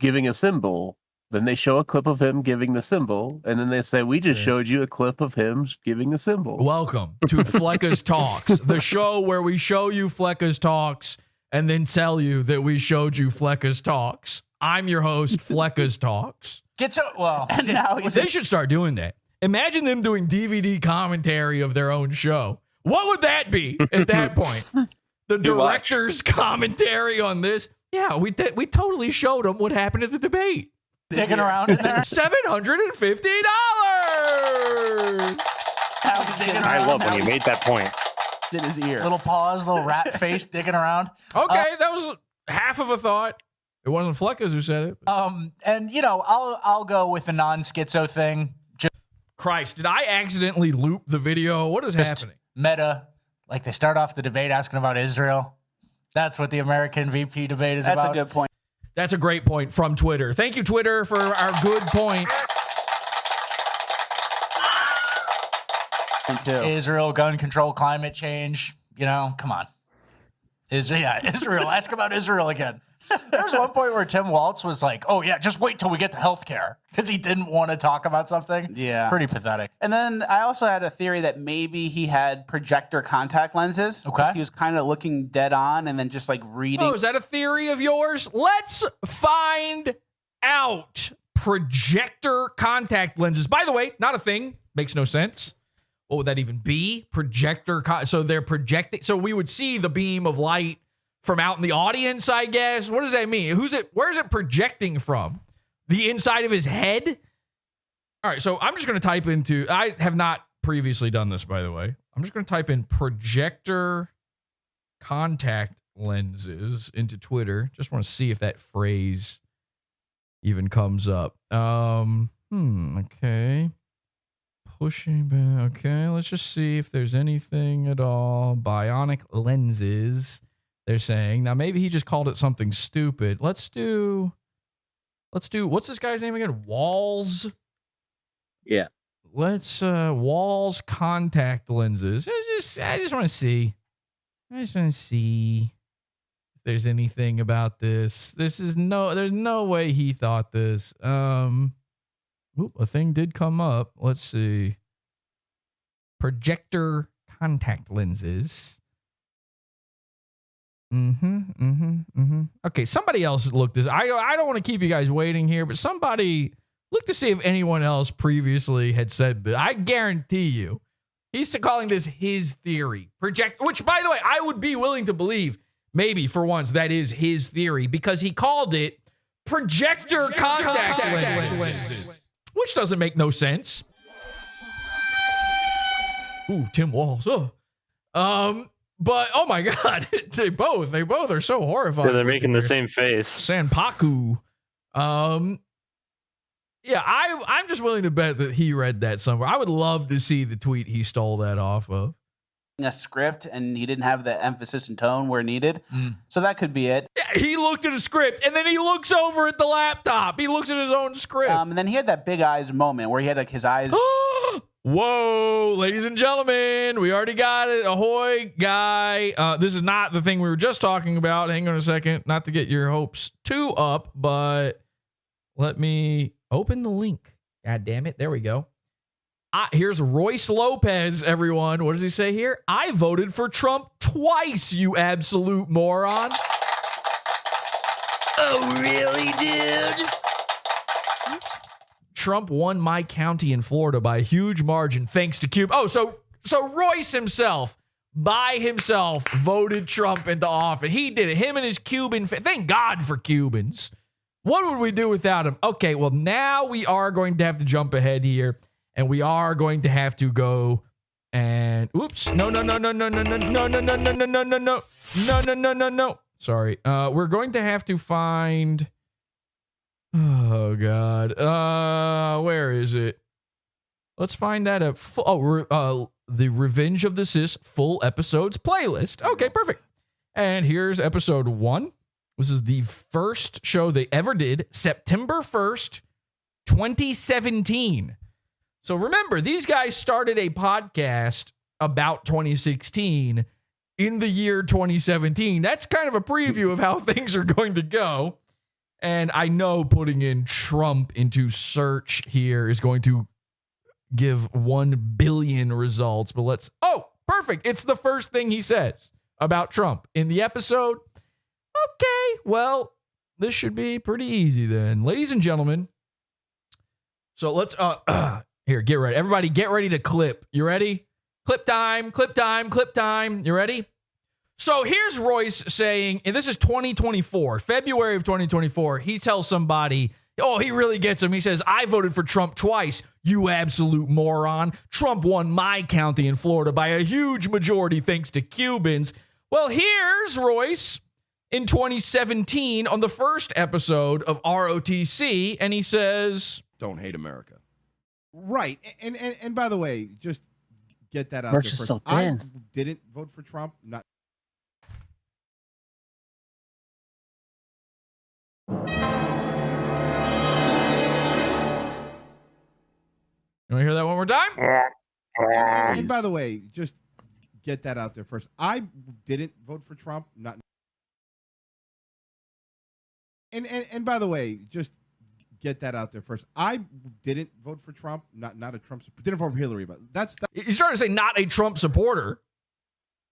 giving a symbol. Then they show a clip of him giving the symbol, and then they say, "We just showed you a clip of him giving the symbol." Welcome to Fleccas Talks, the show where we show you Fleccas Talks and then tell you that we showed you Fleccas Talks. I'm your host, Fleccas Talks. And now they should start doing that. Imagine them doing DVD commentary of their own show. What would that be at that point? The director's commentary on this? Yeah, we totally showed them what happened at the debate. Digging around in there. $750. I love when you made that point. In his ear. Little paws, little rat face digging around. Okay, that was half of a thought. It wasn't Fleccas who said it. And I'll go with the non-schizo thing. Christ, did I accidentally loop the video? What is happening? Meta, like they start off the debate asking about Israel. That's what the American VP debate is about. That's a good point. That's a great point from Twitter. Thank you, Twitter, for our good point. Israel, gun control, climate change. Come on. Israel. Ask about Israel again. There was one point where Tim Walz was like, "Oh yeah, just wait till we get to healthcare," because he didn't want to talk about something. Yeah, pretty pathetic. And then I also had a theory that maybe he had projector contact lenses. Okay, he was kind of looking dead on and then just like reading. Oh, is that a theory of yours? Let's find out. Projector contact lenses. By the way, not a thing. Makes no sense. What would that even be? Projector. So they're projecting. So we would see the beam of light from out in the audience, I guess. What does that mean? Where is it projecting from? The inside of his head? All right, so I'm just going to type into, I have not previously done this, by the way. I'm just going to type in projector contact lenses into Twitter. Just want to see if that phrase even comes up. Okay. Pushing back. Okay, let's just see if there's anything at all. Bionic lenses. They're saying now maybe he just called it something stupid. Let's do what's this guy's name again? Walls. Yeah. Let's Walls contact lenses. I just want to see. I just want to see if there's anything about this. There's no way he thought this. A thing did come up. Let's see. Projector contact lenses. Okay, somebody else looked this. I don't want to keep you guys waiting here, but somebody look to see if anyone else previously had said that. I guarantee you, he's calling this his theory. Which, by the way, I would be willing to believe. maybe for once, that is his theory because he called it projector contact lenses, which doesn't make no sense. Ooh, Tim Walls. Oh. But oh my God, they both are so horrifying. Yeah, they're making the same face. Sanpaku. Yeah, I'm just willing to bet that he read that somewhere. I would love to see the tweet he stole that off of. A script and he didn't have the emphasis and tone where needed. So that could be it. Yeah, he looked at a script and then he looks over at the laptop. He looks at his own script. And then he had that big eyes moment where he had like his eyes. Whoa, ladies and gentlemen, we already got it. Ahoy, guy. This is not the thing we were just talking about. Hang on a second. Not to get your hopes too up, but let me open the link. God damn it. There we go. Here's Royce Lopez, everyone. What does he say here? I voted for Trump twice, you absolute moron. Oh, really, dude? Trump won my county in Florida by a huge margin thanks to Cuba. Oh, so Royce himself, by himself, voted Trump into office. He did it. Him and his Cuban. Thank God for Cubans. What would we do without him? Okay, well, now we are going to have to jump ahead here. And we are going to have to go and oops. No. Sorry. We're going to have to find oh God. Where is it? Let's find that at the Revenge of the Sis full episodes playlist. Okay, perfect. And here's episode 1. This is the first show they ever did, September 1st, 2017. So remember, these guys started a podcast about 2016 in the year 2017. That's kind of a preview of how things are going to go. And I know putting in Trump into search here is going to give 1 billion results. But perfect. It's the first thing he says about Trump in the episode. Okay, well, this should be pretty easy then. Ladies and gentlemen, so let's... Here, get ready. Everybody get ready to clip. You ready? Clip time. You ready? So here's Royce saying, and this is 2024, February of 2024. He tells somebody, oh, he really gets him. He says, I voted for Trump twice, you absolute moron. Trump won my county in Florida by a huge majority thanks to Cubans. Well, here's Royce in 2017 on the first episode of ROTC, and he says, don't hate America. Right. And by the way, just get that out March there is first. so thin. I didn't vote for Trump. Not. You want to hear that one more time? And by the way, just get that out there first. I didn't vote for Trump. Not. And by the way, just get that out there first. I didn't vote for Trump. Not a Trump. Didn't vote for Hillary, but that's. He's trying to say not a Trump supporter.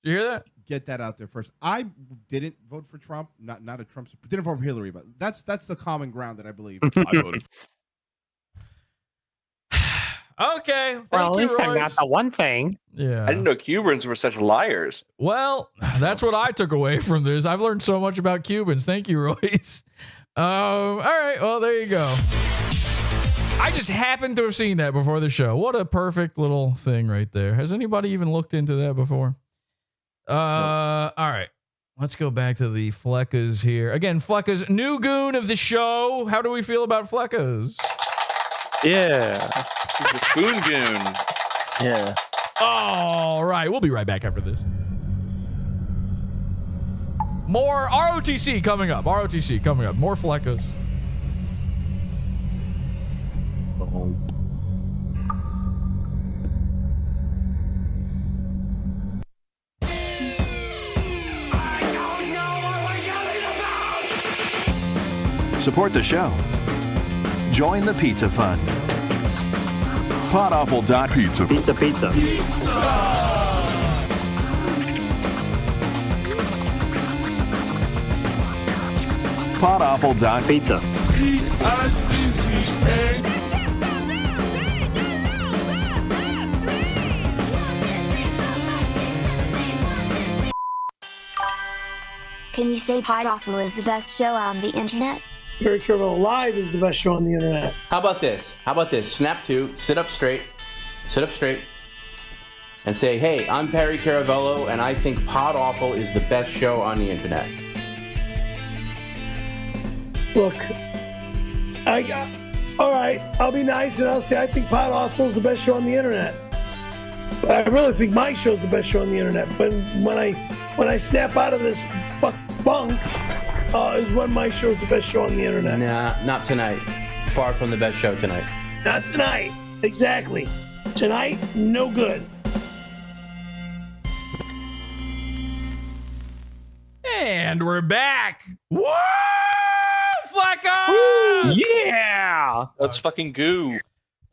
Do you hear that? Get that out there first. I didn't vote for Trump. Not a Trump. Didn't vote for Hillary, but that's the common ground that I believe. I voted. Okay. Well, at least I'm not the one thing. Yeah. I didn't know Cubans were such liars. Well, that's what I took away from this. I've learned so much about Cubans. Thank you, Royce. All right. Well, there you go. I just happened to have seen that before the show. What a perfect little thing right there. Has anybody even looked into that before? All right. Let's go back to the Fleccas here. Again, Fleccas, new goon of the show. How do we feel about Fleccas? Yeah. The spoon goon. Yeah. All right. We'll be right back after this. More ROTC coming up. ROTC coming up. More Fleccas. Support the show. Join the Pizza Fund. PodAwful.pizza. Pizza. PodAwful.pizza. Can you say PodAwful is the best show on the internet? Barry Caravello Live is the best show on the internet. How about this? Snap to, sit up straight, and say, hey, I'm Perry Caravello, and I think PodAwful is the best show on the internet. Look, all right, I'll be nice and I'll say I think PodAwful is the best show on the internet. But I really think my show is the best show on the internet. But when I snap out of this bunk, is when my show is the best show on the internet. Nah, not tonight. Far from the best show tonight. Not tonight. Exactly. Tonight, no good. And we're back. Woo! Fleccas! Yeah! Let's fucking goo.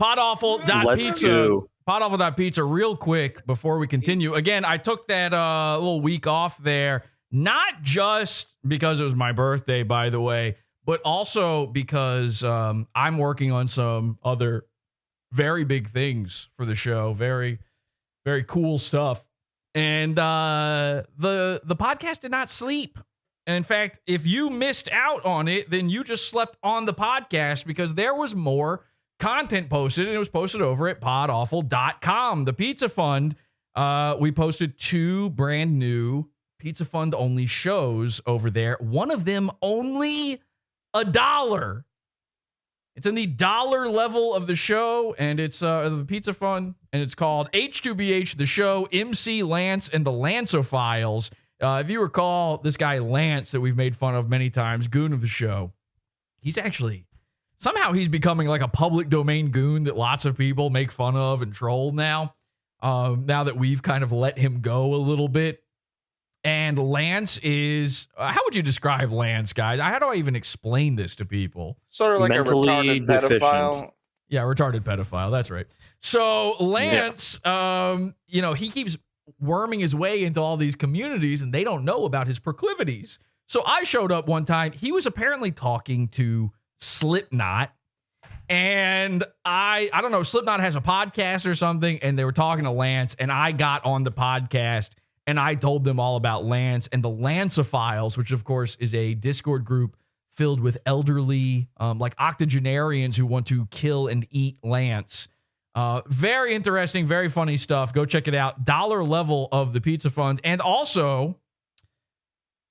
PodAwful.pizza. PodAwful.pizza, real quick before we continue. Again, I took that little week off there, not just because it was my birthday, by the way, but also because I'm working on some other very big things for the show. Very, very cool stuff. And the podcast did not sleep. And in fact, if you missed out on it, then you just slept on the podcast because there was more content posted, and it was posted over at PodAwful.com. The Pizza Fund, we posted 2 brand new Pizza Fund only shows over there. One of them only $1. It's in the dollar level of the show, and it's the Pizza Fund, and it's called H2BH, the show, MC Lance and the Lanceophiles. If you recall, this guy Lance that we've made fun of many times, goon of the show, he's actually, somehow he's becoming like a public domain goon that lots of people make fun of and troll now, now that we've kind of let him go a little bit. And Lance is, how would you describe Lance, guys? How do I even explain this to people? Sort of like mentally a retarded pedophile. Yeah, retarded pedophile. That's right. So Lance, he keeps worming his way into all these communities, and they don't know about his proclivities. So I showed up one time. He was apparently talking to Slipknot, and I don't know, Slipknot has a podcast or something, and they were talking to Lance, and I got on the podcast, and I told them all about Lance and the Lanceophiles, which of course is a Discord group filled with elderly, like octogenarians who want to kill and eat Lance. Very interesting, very funny stuff. Go check it out. Dollar level of the Pizza Fund. And also,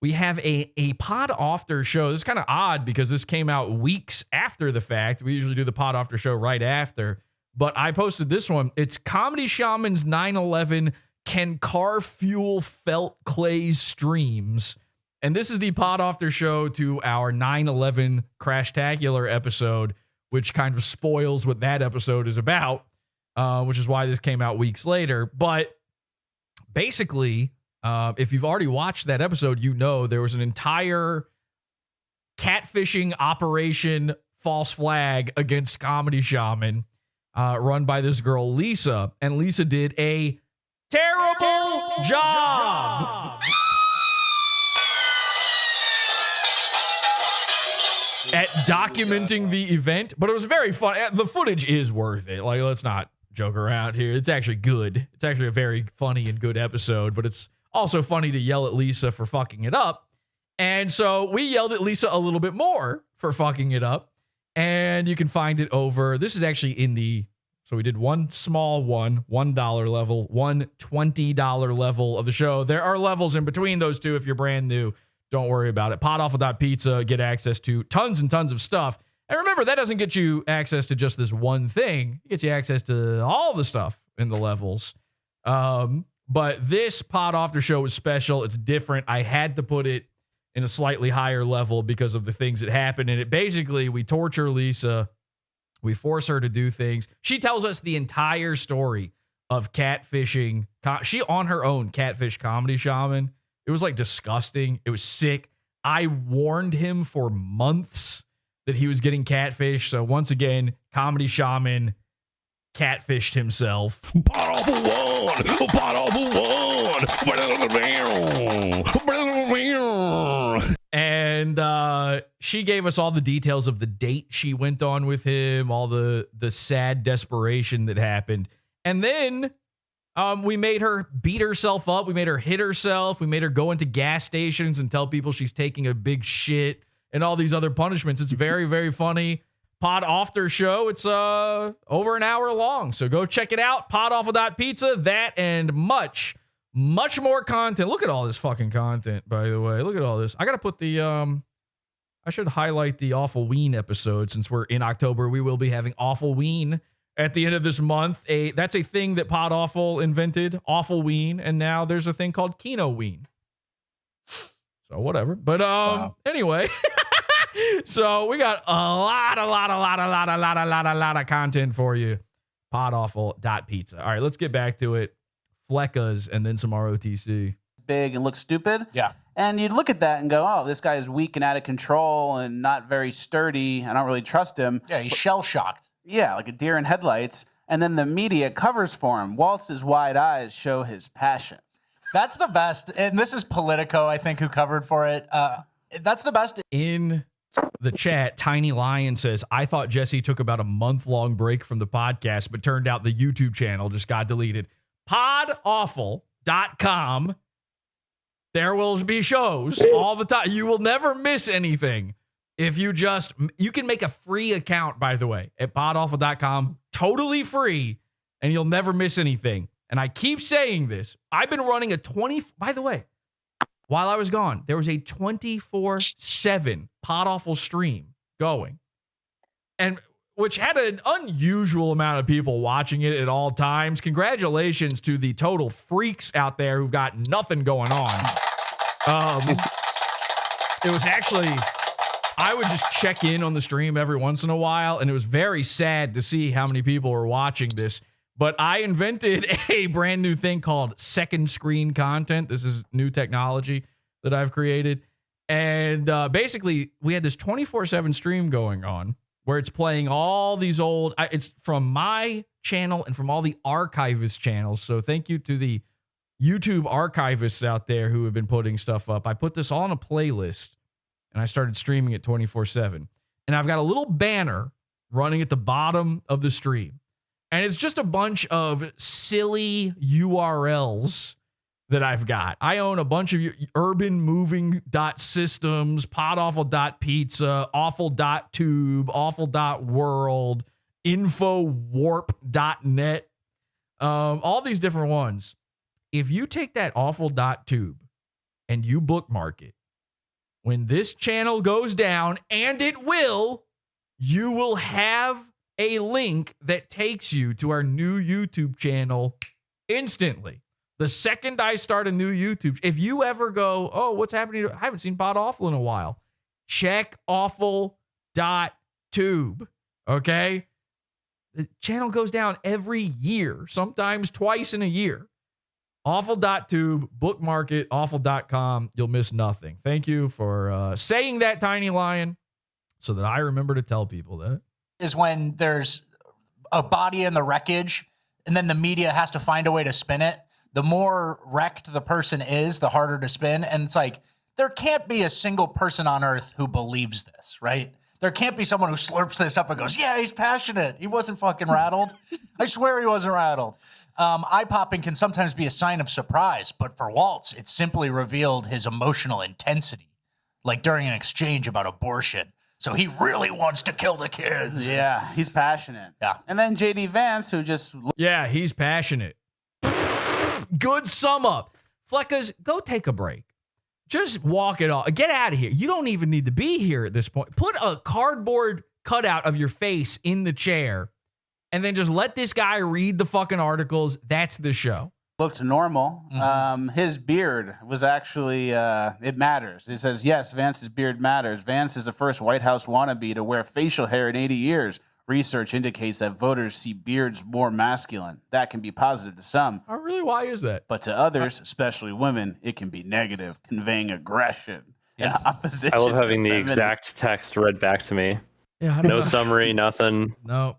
we have a Pod After show. This is kind of odd because this came out weeks after the fact. We usually do the Pod After show right after. But I posted this one. It's Comedy Shaman's 9/11 Can Car Fuel Felt Clay Streams. And this is the Pod After show to our 9/11 Crashtacular episode, which kind of spoils what that episode is about, which is why this came out weeks later. But basically, if you've already watched that episode, you know there was an entire catfishing operation, false flag, against Comedy Shaman, run by this girl, Lisa. And Lisa did a terrible job at documenting the event, but it was very fun. The footage is worth it. Like, let's not joke around here. It's actually good. It's actually a very funny and good episode, but it's also funny to yell at Lisa for fucking it up. And so we yelled at Lisa a little bit more for fucking it up. And you can find it over. This is actually in the, so we did one small one, $1 level, one $20 level of the show. There are levels in between those two if you're brand new. Don't worry about it. PodAwful.pizza, get access to tons and tons of stuff. And remember, that doesn't get you access to just this one thing. It gets you access to all the stuff in the levels. But this Pod After show is special. It's different. I had to put it in a slightly higher level because of the things that happen. And it basically, we torture Lisa. We force her to do things. She tells us the entire story of catfishing. She on her own catfish Comedy Shaman. It was like disgusting. It was sick. I warned him for months that he was getting catfished. So once again, Comedy Shaman catfished himself. PodAwful one. And she gave us all the details of the date she went on with him, all the sad desperation that happened. And then We made her beat herself up. We made her hit herself. We made her go into gas stations and tell people she's taking a big shit and all these other punishments. It's very, very funny. PodAwful show. It's over an hour long. So go check it out. PodAwful.pizza. That and much more content. Look at all this fucking content, by the way. Look at all this. I got to put the... I should highlight the Awful Ween episode since we're in October. We will be having Awful Ween at the end of this month. That's a thing that PodAwful invented, Awful Ween, and now there's a thing called Kino Ween. So whatever. But anyway, so we got a lot of content for you. PodAwful.pizza. All right, let's get back to it. Fleccas and then some ROTC. Big and looks stupid. Yeah. And you'd look at that and go, oh, this guy is weak and out of control and not very sturdy. I don't really trust him. Yeah, he's shell-shocked. Yeah, like a deer in headlights. And then the media covers for him. Waltz's wide eyes show his passion. That's the best. And this is Politico, I think, who covered for it. That's the best. In the chat, Tiny Lion says, I thought Jesse took about a month-long break from the podcast, but turned out the YouTube channel just got deleted. PodAwful.com. There will be shows all the time. You will never miss anything if you can make a free account, by the way, at PodAwful.com, totally free, and you'll never miss anything. And I keep saying this. I've been running by the way, while I was gone, there was a 24/7 PodAwful stream going, and which had an unusual amount of people watching it at all times. Congratulations to the total freaks out there who've got nothing going on. It was actually, I would just check in on the stream every once in a while, and it was very sad to see how many people were watching this. But I invented a brand new thing called second screen content. This is new technology that I've created. And basically, we had this 24/7 stream going on, where it's playing all these old, it's from my channel and from all the archivist channels. So thank you to the YouTube archivists out there who have been putting stuff up. I put this all in a playlist, and I started streaming it 24/7. And I've got a little banner running at the bottom of the stream. And it's just a bunch of silly URLs that I've got. I own a bunch of urbanmoving.systems, podawful.pizza, awful.tube, awful.world, infowarp.net, all these different ones. If you take that awful.tube and you bookmark it, when this channel goes down, and it will, you will have a link that takes you to our new YouTube channel instantly. The second I start a new YouTube, if you ever go, oh, what's happening? I haven't seen PodAwful in a while. Check awful.tube. Okay? The channel goes down every year, sometimes twice in a year. Awful.tube, bookmark it, awful.com. You'll miss nothing. Thank you for saying that, Tiny Lion, so that I remember to tell people that. Is when there's a body in the wreckage, and then the media has to find a way to spin it. The more wrecked the person is, the harder to spin. And it's like, there can't be a single person on earth who believes this, right? There can't be someone who slurps this up and goes, yeah, he's passionate. He wasn't fucking rattled. I swear he wasn't rattled. Eye popping can sometimes be a sign of surprise, but for Waltz, it simply revealed his emotional intensity, like during an exchange about abortion. So he really wants to kill the kids. Yeah, he's passionate. Yeah. And then JD Vance, who just... Yeah, he's passionate. Good sum up. Fleccas, go take a break. Just walk it off. Get out of here. You don't even need to be here at this point. Put a cardboard cutout of your face in the chair, and then just let this guy read the fucking articles. That's the show. Looked normal. Mm-hmm. His beard was actually, it matters. It says, yes, Vance's beard matters. Vance is the first White House wannabe to wear facial hair in 80 years. Research indicates that voters see beards more masculine. That can be positive to some. Oh, really? Why is that? But to others, especially women, it can be negative, conveying aggression and opposition. I love having the exact text read back to me. Yeah, no summary, nothing. No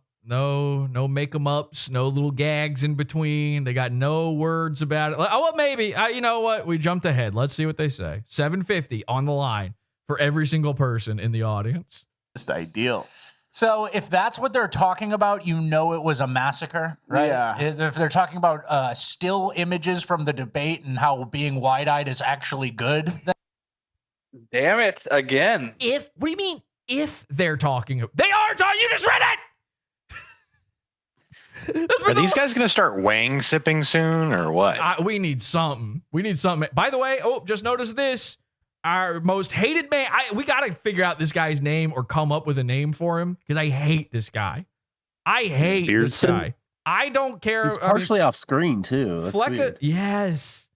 make 'em ups, no little gags in between. They got no words about it. Oh, well, maybe. You know what? We jumped ahead. Let's see what they say. $7.50 on the line for every single person in the audience. Just ideal. So if that's what they're talking about, you know it was a massacre, right? Yeah. If they're talking about still images from the debate and how being wide-eyed is actually good, then Damn it, again. What do you mean if they're talking? They are talking. You just read it. Are these guys going to start wang sipping soon or what? We need something. We need something. By the way, just notice this. Our most hated man. We got to figure out this guy's name or come up with a name for him because I hate this guy. I hate this guy. I don't care. He's partially off screen too. That's Fleccas, weird. yes.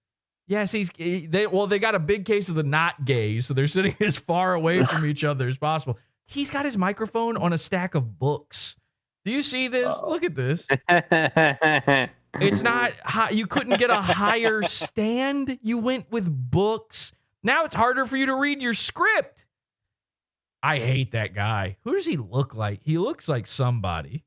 They got a big case of the not gays, so they're sitting as far away from each other as possible. He's got his microphone on a stack of books. Do you see this? Look at this. It's not high. You couldn't get a higher stand. You went with books. Now it's harder for you to read your script. I hate that guy. Who does he look like? He looks like somebody.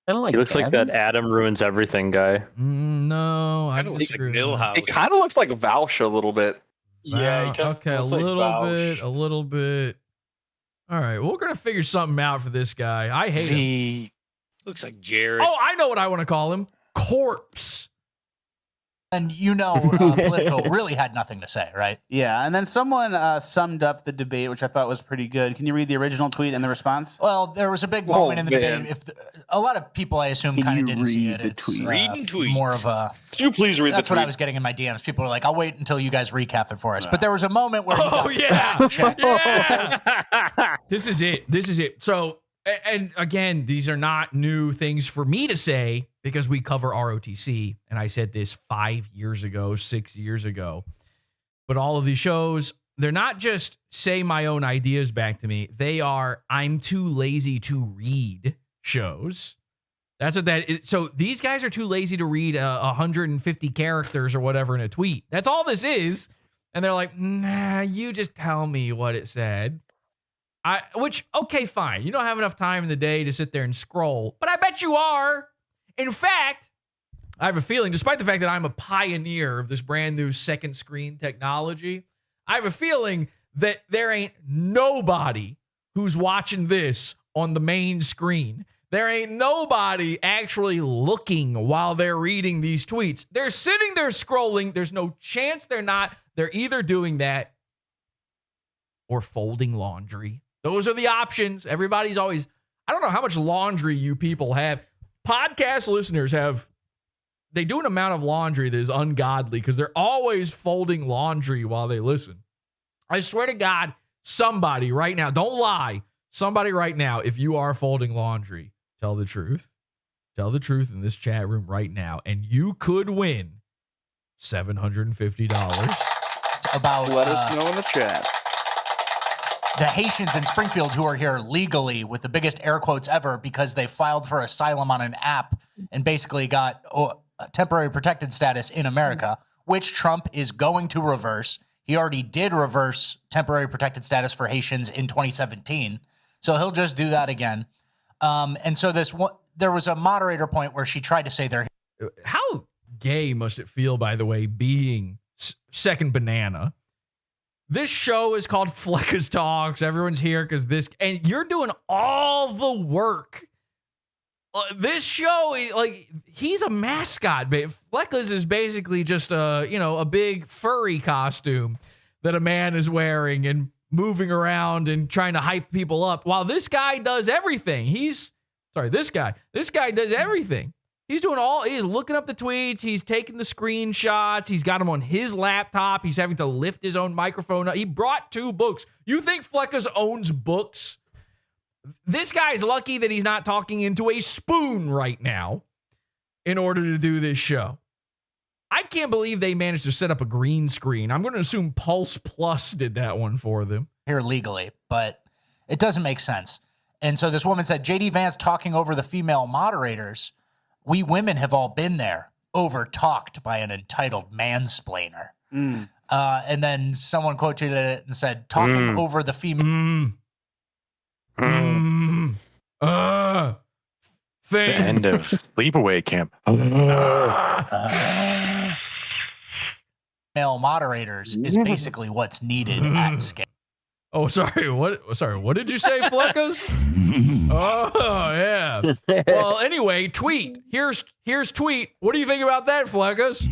He looks like that Adam Ruins Everything guy. No, I Looks disagree. like Millhouse. It kind of looks like Valsha a little bit. Yeah, Okay, a little bit. All right, well, we're gonna figure something out for this guy. I hate him. Looks like Jared. Oh, I know what I want to call him. Corpse. And Politico really had nothing to say, right? Yeah, and then someone summed up the debate, which I thought was pretty good. Can you read the original tweet and the response? Well, there was a big moment in the debate. A lot of people, I assume, kind of didn't see it. It's more of a. Could you please read That's the tweet? what I was getting in my DMs. People were like, "I'll wait until you guys recap it for us." But there was a moment where. This is it. So, and again, these are not new things for me to say because we cover ROTC, and I said this 5 years ago, 6 years ago. But all of these shows, they're not just say my own ideas back to me. They are I'm too lazy to read shows. That's what that is. So these guys are too lazy to read 150 characters or whatever in a tweet. That's all this is. And they're like, nah, you just tell me what it said. Okay, fine. You don't have enough time in the day to sit there and scroll, but I bet you are. In fact, I have a feeling, despite the fact that I'm a pioneer of this brand new second screen technology, I have a feeling that there ain't nobody who's watching this on the main screen. There ain't nobody actually looking while they're reading these tweets. They're sitting there scrolling. There's no chance they're not. They're either doing that or folding laundry. Those are the options. Everybody's always, I don't know how much laundry you people have. Podcast listeners they do an amount of laundry that is ungodly because they're always folding laundry while they listen. I swear to God, somebody right now, don't lie. Somebody right now, if you are folding laundry, tell the truth. Tell the truth in this chat room right now, and you could win $750. Let us know in the chat. The Haitians in Springfield who are here legally with the biggest air quotes ever because they filed for asylum on an app and basically got temporary protected status in America, which Trump is going to reverse. He already did reverse temporary protected status for Haitians in 2017. So he'll just do that again. And so there was a moderator point where she tried to say they're. How gay must it feel, by the way, being second banana? This show is called Fleccas Talks. Everyone's here because and you're doing all the work. This show, he's a mascot. Fleccas is basically just a big furry costume that a man is wearing and moving around and trying to hype people up. While this guy does everything. This guy does everything. He's looking up the tweets. He's taking the screenshots. He's got them on his laptop. He's having to lift his own microphone up. He brought 2 books. You think Fleccas owns books? This guy's lucky that he's not talking into a spoon right now in order to do this show. I can't believe they managed to set up a green screen. I'm going to assume Pulse Plus did that one for them. Here legally, but it doesn't make sense. And so this woman said, JD Vance talking over the female moderators. We women have all been there, over-talked by an entitled mansplainer. And then someone quoted it and said, talking over the female. The end of sleepaway camp. Male moderators is basically what's needed at scale. Oh, sorry. What? Sorry. What did you say, Fleccas? Oh, yeah. Well, anyway, tweet. Here's tweet. What do you think about that, Fleccas?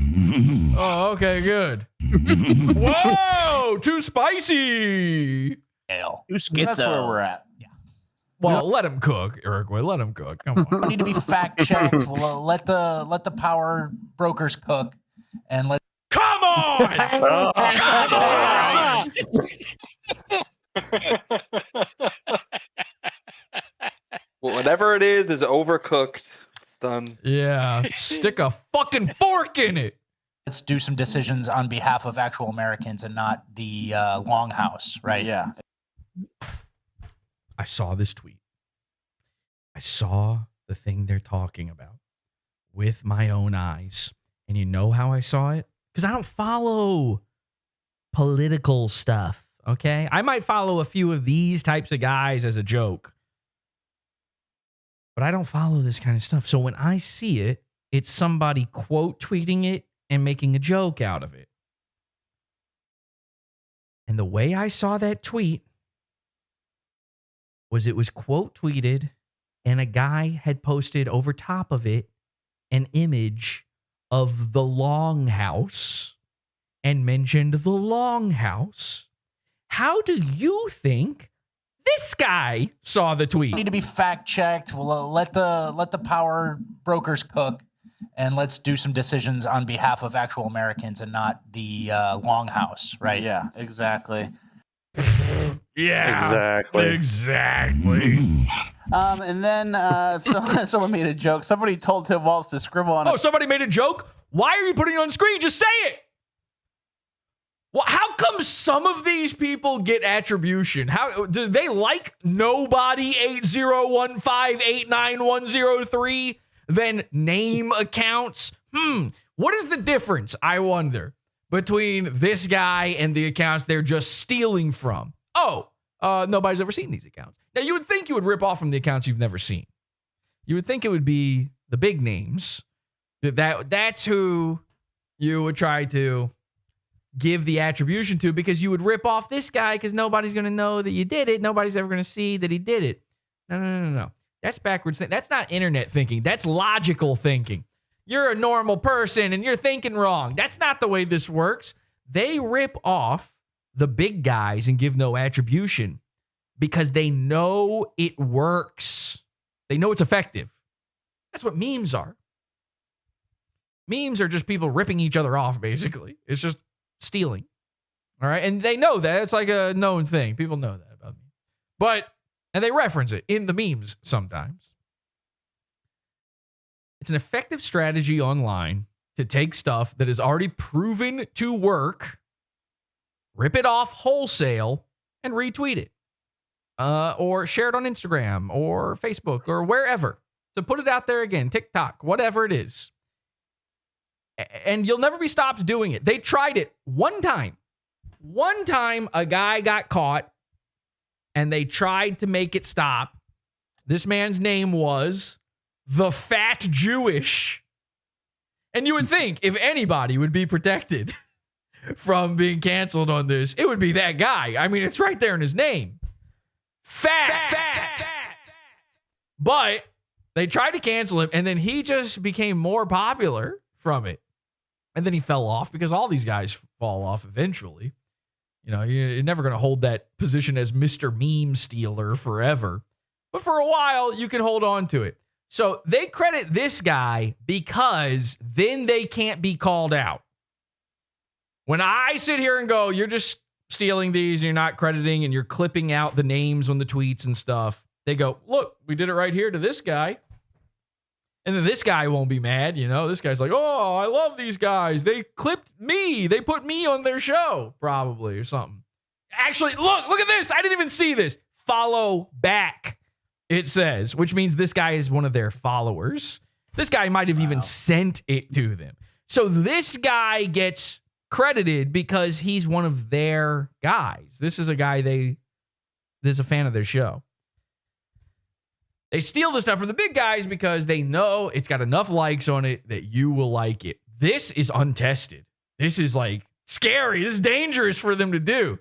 Oh, okay, good. Whoa, too spicy. That's where we're at. Yeah. Well, let him cook, Eric. Let him cook. Come on. We need to be fact checked. We'll let the power brokers cook, and let. Come on! Come on! Well, whatever it is overcooked. Done. Yeah, stick a fucking fork in it. Let's do some decisions on behalf of actual Americans and not the Longhouse, right? Yeah. I saw this tweet. I saw the thing they're talking about with my own eyes. And you know how I saw it? Because I don't follow political stuff, okay? I might follow a few of these types of guys as a joke. But I don't follow this kind of stuff. So when I see it, it's somebody quote tweeting it and making a joke out of it. And the way I saw that tweet was it was quote tweeted and a guy had posted over top of it an image of the Longhouse and mentioned the Longhouse. How do you think this guy saw the tweet? We need to be fact checked. We'll let the power brokers cook, and let's do some decisions on behalf of actual Americans and not the Longhouse, right? Yeah, exactly. Yeah, exactly. And then someone made a joke. Somebody told Tim Walz to scribble on. Oh, somebody made a joke? Why are you putting it on screen? Just say it. Well, how come some of these people get attribution? How do they like nobody 8015891003 then name accounts? What is the difference, I wonder, between this guy and the accounts they're just stealing from? Oh, nobody's ever seen these accounts. Now, you would think you would rip off from the accounts you've never seen. You would think it would be the big names. That's who you would try to give the attribution to, because you would rip off this guy because nobody's going to know that you did it. Nobody's ever going to see that he did it. No. That's backwards. That's not internet thinking. That's logical thinking. You're a normal person and you're thinking wrong. That's not the way this works. They rip off the big guys and give no attribution because they know it works. They know it's effective. That's what memes are. Memes are just people ripping each other off, basically. It's just stealing. All right. And they know that. It's like a known thing. People know that about me. And they reference it in the memes sometimes. It's an effective strategy online to take stuff that is already proven to work, rip it off wholesale, and retweet it. Or share it on Instagram or Facebook or wherever. To put it out there again, TikTok, whatever it is. And you'll never be stopped doing it. They tried it one time. One time a guy got caught and they tried to make it stop. This man's name was the Fat Jewish. And you would think if anybody would be protected from being canceled on this, it would be that guy. I mean, it's right there in his name. Fat. But they tried to cancel him and then he just became more popular from it. And then he fell off because all these guys fall off eventually. You know, you're never going to hold that position as Mr. Meme Stealer forever. But for a while, you can hold on to it. So they credit this guy because then they can't be called out. When I sit here and go, you're just stealing these, and you're not crediting, and you're clipping out the names on the tweets and stuff, they go, look, we did it right here to this guy. And then this guy won't be mad, you know. This guy's like, oh, I love these guys. They clipped me. They put me on their show, probably, or something. Actually, look at this. I didn't even see this. Follow back, it says, which means this guy is one of their followers. This guy might have even sent it to them. So this guy gets credited because he's one of their guys. This is a guy there's a fan of their show. They steal the stuff from the big guys because they know it's got enough likes on it that you will like it. This is untested. This is like scary. This is dangerous for them to do.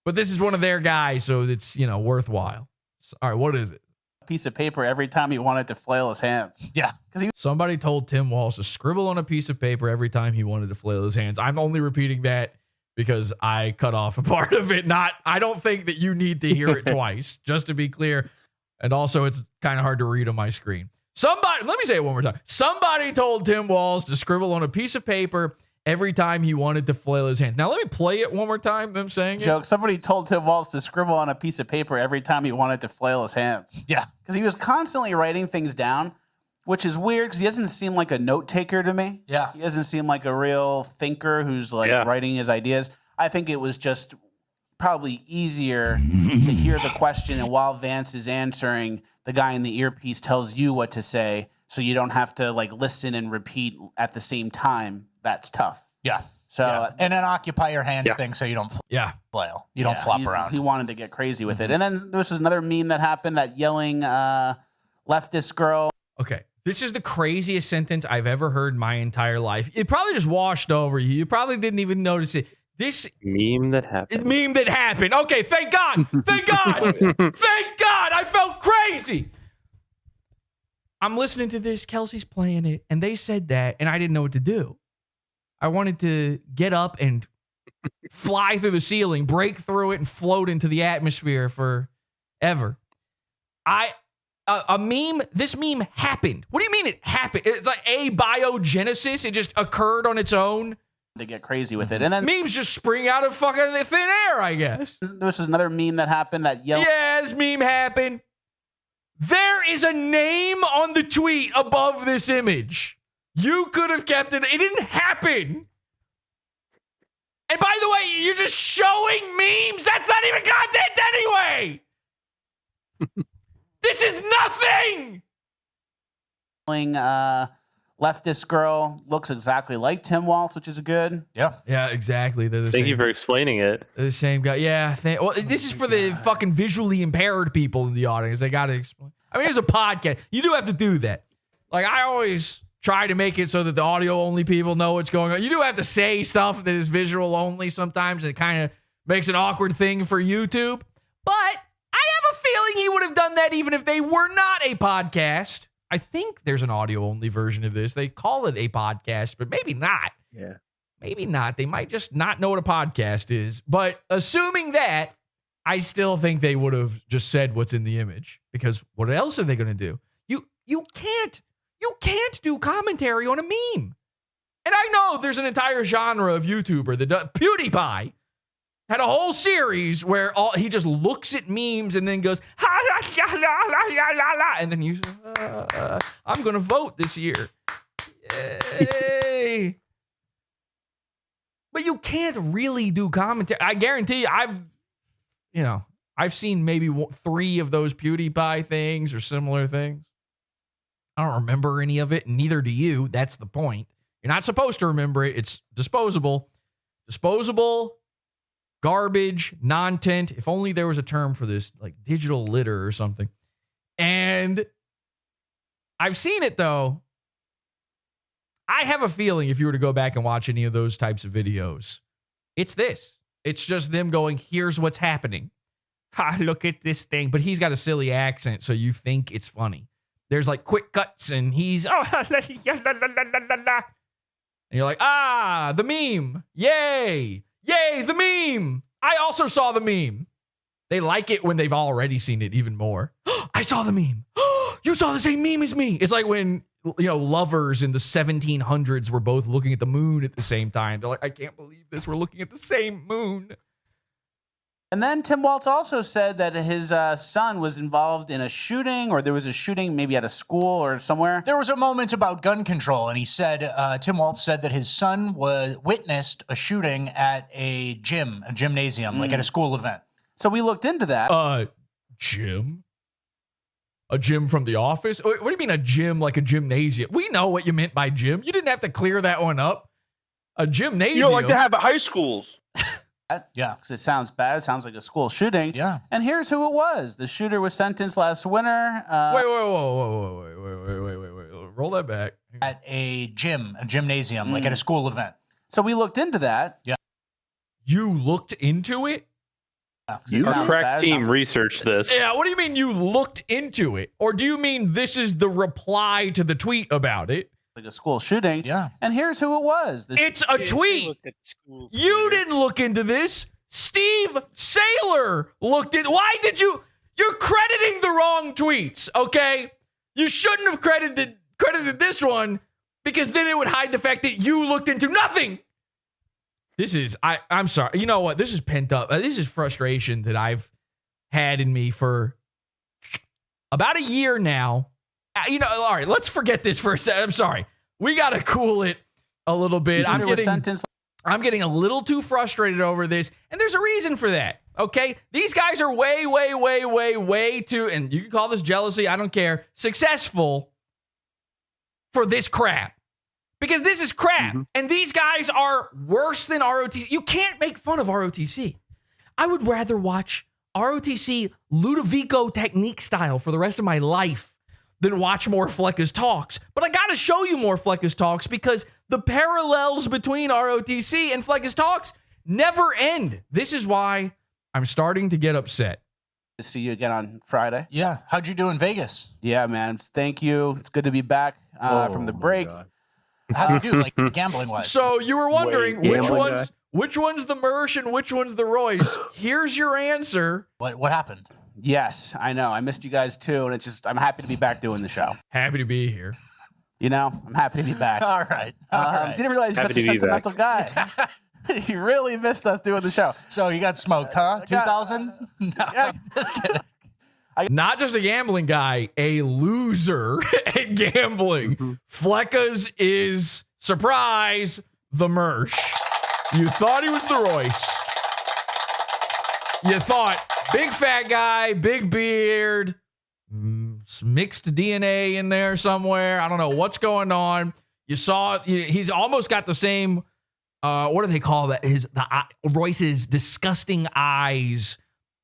But this is one of their guys, so it's, worthwhile. All right, what is it? Piece of paper every time he wanted to flail his hands. Yeah. Somebody told Tim Walsh to scribble on a piece of paper every time he wanted to flail his hands. I'm only repeating that because I cut off a part of it. I don't think that you need to hear it twice, just to be clear. And also, it's kind of hard to read on my screen. Let me say it one more time. Somebody told Tim Walsh to scribble on a piece of paper every time he wanted to flail his hands. Now, let me play it one more time, them saying Joke. Somebody told Tim Walsh to scribble on a piece of paper every time he wanted to flail his hands. Yeah. Because he was constantly writing things down, which is weird because he doesn't seem like a note taker to me. Yeah. He doesn't seem like a real thinker who's writing his ideas. I think it was just probably easier to hear the question, and while Vance is answering, the guy in the earpiece tells you what to say, so you don't have to listen and repeat at the same time. That's tough. Yeah. So and then occupy your hands thing so you don't flail. You don't flop around. He wanted to get crazy with it. And then there was another meme that happened, that yelling leftist girl. Okay. This is the craziest sentence I've ever heard in my entire life. It probably just washed over you. You probably didn't even notice it. This meme that happened. Okay, thank God. Thank God. Thank God. I felt crazy. I'm listening to this. Kelsey's playing it, and they said that, and I didn't know what to do. I wanted to get up and fly through the ceiling, break through it, and float into the atmosphere forever. This meme happened. What do you mean it happened? It's like abiogenesis. It just occurred on its own. To get crazy with it. And then memes just spring out of fucking thin air, I guess. This is another meme that happened, that yelling. Yeah, this meme happened. There is a name on the tweet above this image. You could have kept it. It didn't happen. And by the way, you're just showing memes. That's not even content anyway. This is nothing. Leftist girl looks exactly like Tim Walsh, which is good. Yeah. Yeah, exactly. Thank you for explaining it. They're the same guy. Yeah. Well, this is for the fucking visually impaired people in the audience. They got to explain. I mean, it's a podcast. You do have to do that. I always try to make it so that the audio only people know what's going on. You do have to say stuff that is visual only sometimes. It kind of makes an awkward thing for YouTube. But I have a feeling he would have done that even if they were not a podcast. I think there's an audio-only version of this. They call it a podcast, but maybe not. Yeah. Maybe not. They might just not know what a podcast is. But assuming that, I still think they would have just said what's in the image. Because what else are they going to do? You can't do commentary on a meme. And I know there's an entire genre of YouTuber that PewDiePie had a whole series where he just looks at memes and then goes, ha, la, la, la, la, la, and then you say, I'm going to vote this year. Yay. But you can't really do commentary. I guarantee you, I've seen maybe 3 of those PewDiePie things or similar things. I don't remember any of it, and neither do you. That's the point. You're not supposed to remember it. It's disposable. Disposable. Garbage, non-tent. If only there was a term for this, like digital litter or something. And I've seen it, though. I have a feeling if you were to go back and watch any of those types of videos, it's this. It's just them going, here's what's happening. Ha, look at this thing. But he's got a silly accent, so you think it's funny. There's like quick cuts, and he's, and you're like, the meme. Yay. Yay, the meme. I also saw the meme. They like it when they've already seen it even more. I saw the meme. You saw the same meme as me. It's like when, lovers in the 1700s were both looking at the moon at the same time. They're like, I can't believe this. We're looking at the same moon. And then Tim Walsh also said that his son was involved in a shooting, or there was a shooting maybe at a school or somewhere. There was a moment about gun control, and he said, Tim Walsh said that his son witnessed a shooting at a gymnasium, like at a school event. So we looked into that. Gym? A gym from The Office? What do you mean a gym like a gymnasium? We know what you meant by gym. You didn't have to clear that one up. A gymnasium. You don't like to have at high schools. Yeah, because it sounds bad. It sounds like a school shooting. Yeah. And here's who it was. The shooter was sentenced last winter. Wait. Roll that back. At a gymnasium, like at a school event. So we looked into that. Yeah. You looked into it? Our crack team researched this. Yeah, what do you mean you looked into it? Or do you mean this is the reply to the tweet about it? Like a school shooting. Yeah. And here's who it was. It's a tweet. You didn't look into this. Steve Saylor looked at. Why did you? You're crediting the wrong tweets, okay? You shouldn't have credited this one because then it would hide the fact that you looked into nothing. This is, I'm sorry. You know what? This is pent up. This is frustration that I've had in me for about a year now. All right, let's forget this for a second. I'm sorry. We got to cool it a little bit. I'm getting a little too frustrated over this, and there's a reason for that, okay? These guys are way too, and you can call this jealousy, I don't care, successful for this crap. Because this is crap, and these guys are worse than ROTC. You can't make fun of ROTC. I would rather watch ROTC Ludovico technique style for the rest of my life than watch more Fleccas talks. But I got to show you more Fleccas talks because the parallels between ROTC and Fleccas talks never end. This is why I'm starting to get upset. To see you again on Friday. Yeah. How'd you do in Vegas? Yeah, man. Thank you. It's good to be back from the break. How'd you do, like, gambling-wise? So you were wondering which one's the Mersh and which one's the Royce. Here's your answer. What happened? Yes, I know. I missed you guys too, and I'm happy to be back doing the show. Happy to be here. You know, I'm happy to be back. All right. Didn't realize you're such a sentimental guy. You really missed us doing the show. So you got smoked, huh? 2000? No, just kidding. Not just a gambling guy, a loser at gambling. Fleccas is, surprise, the Mersh. You thought he was the Royce. You thought big fat guy, big beard, mixed DNA in there somewhere. I don't know what's going on. You saw he's almost got the same, what do they call that? Royce's disgusting eyes.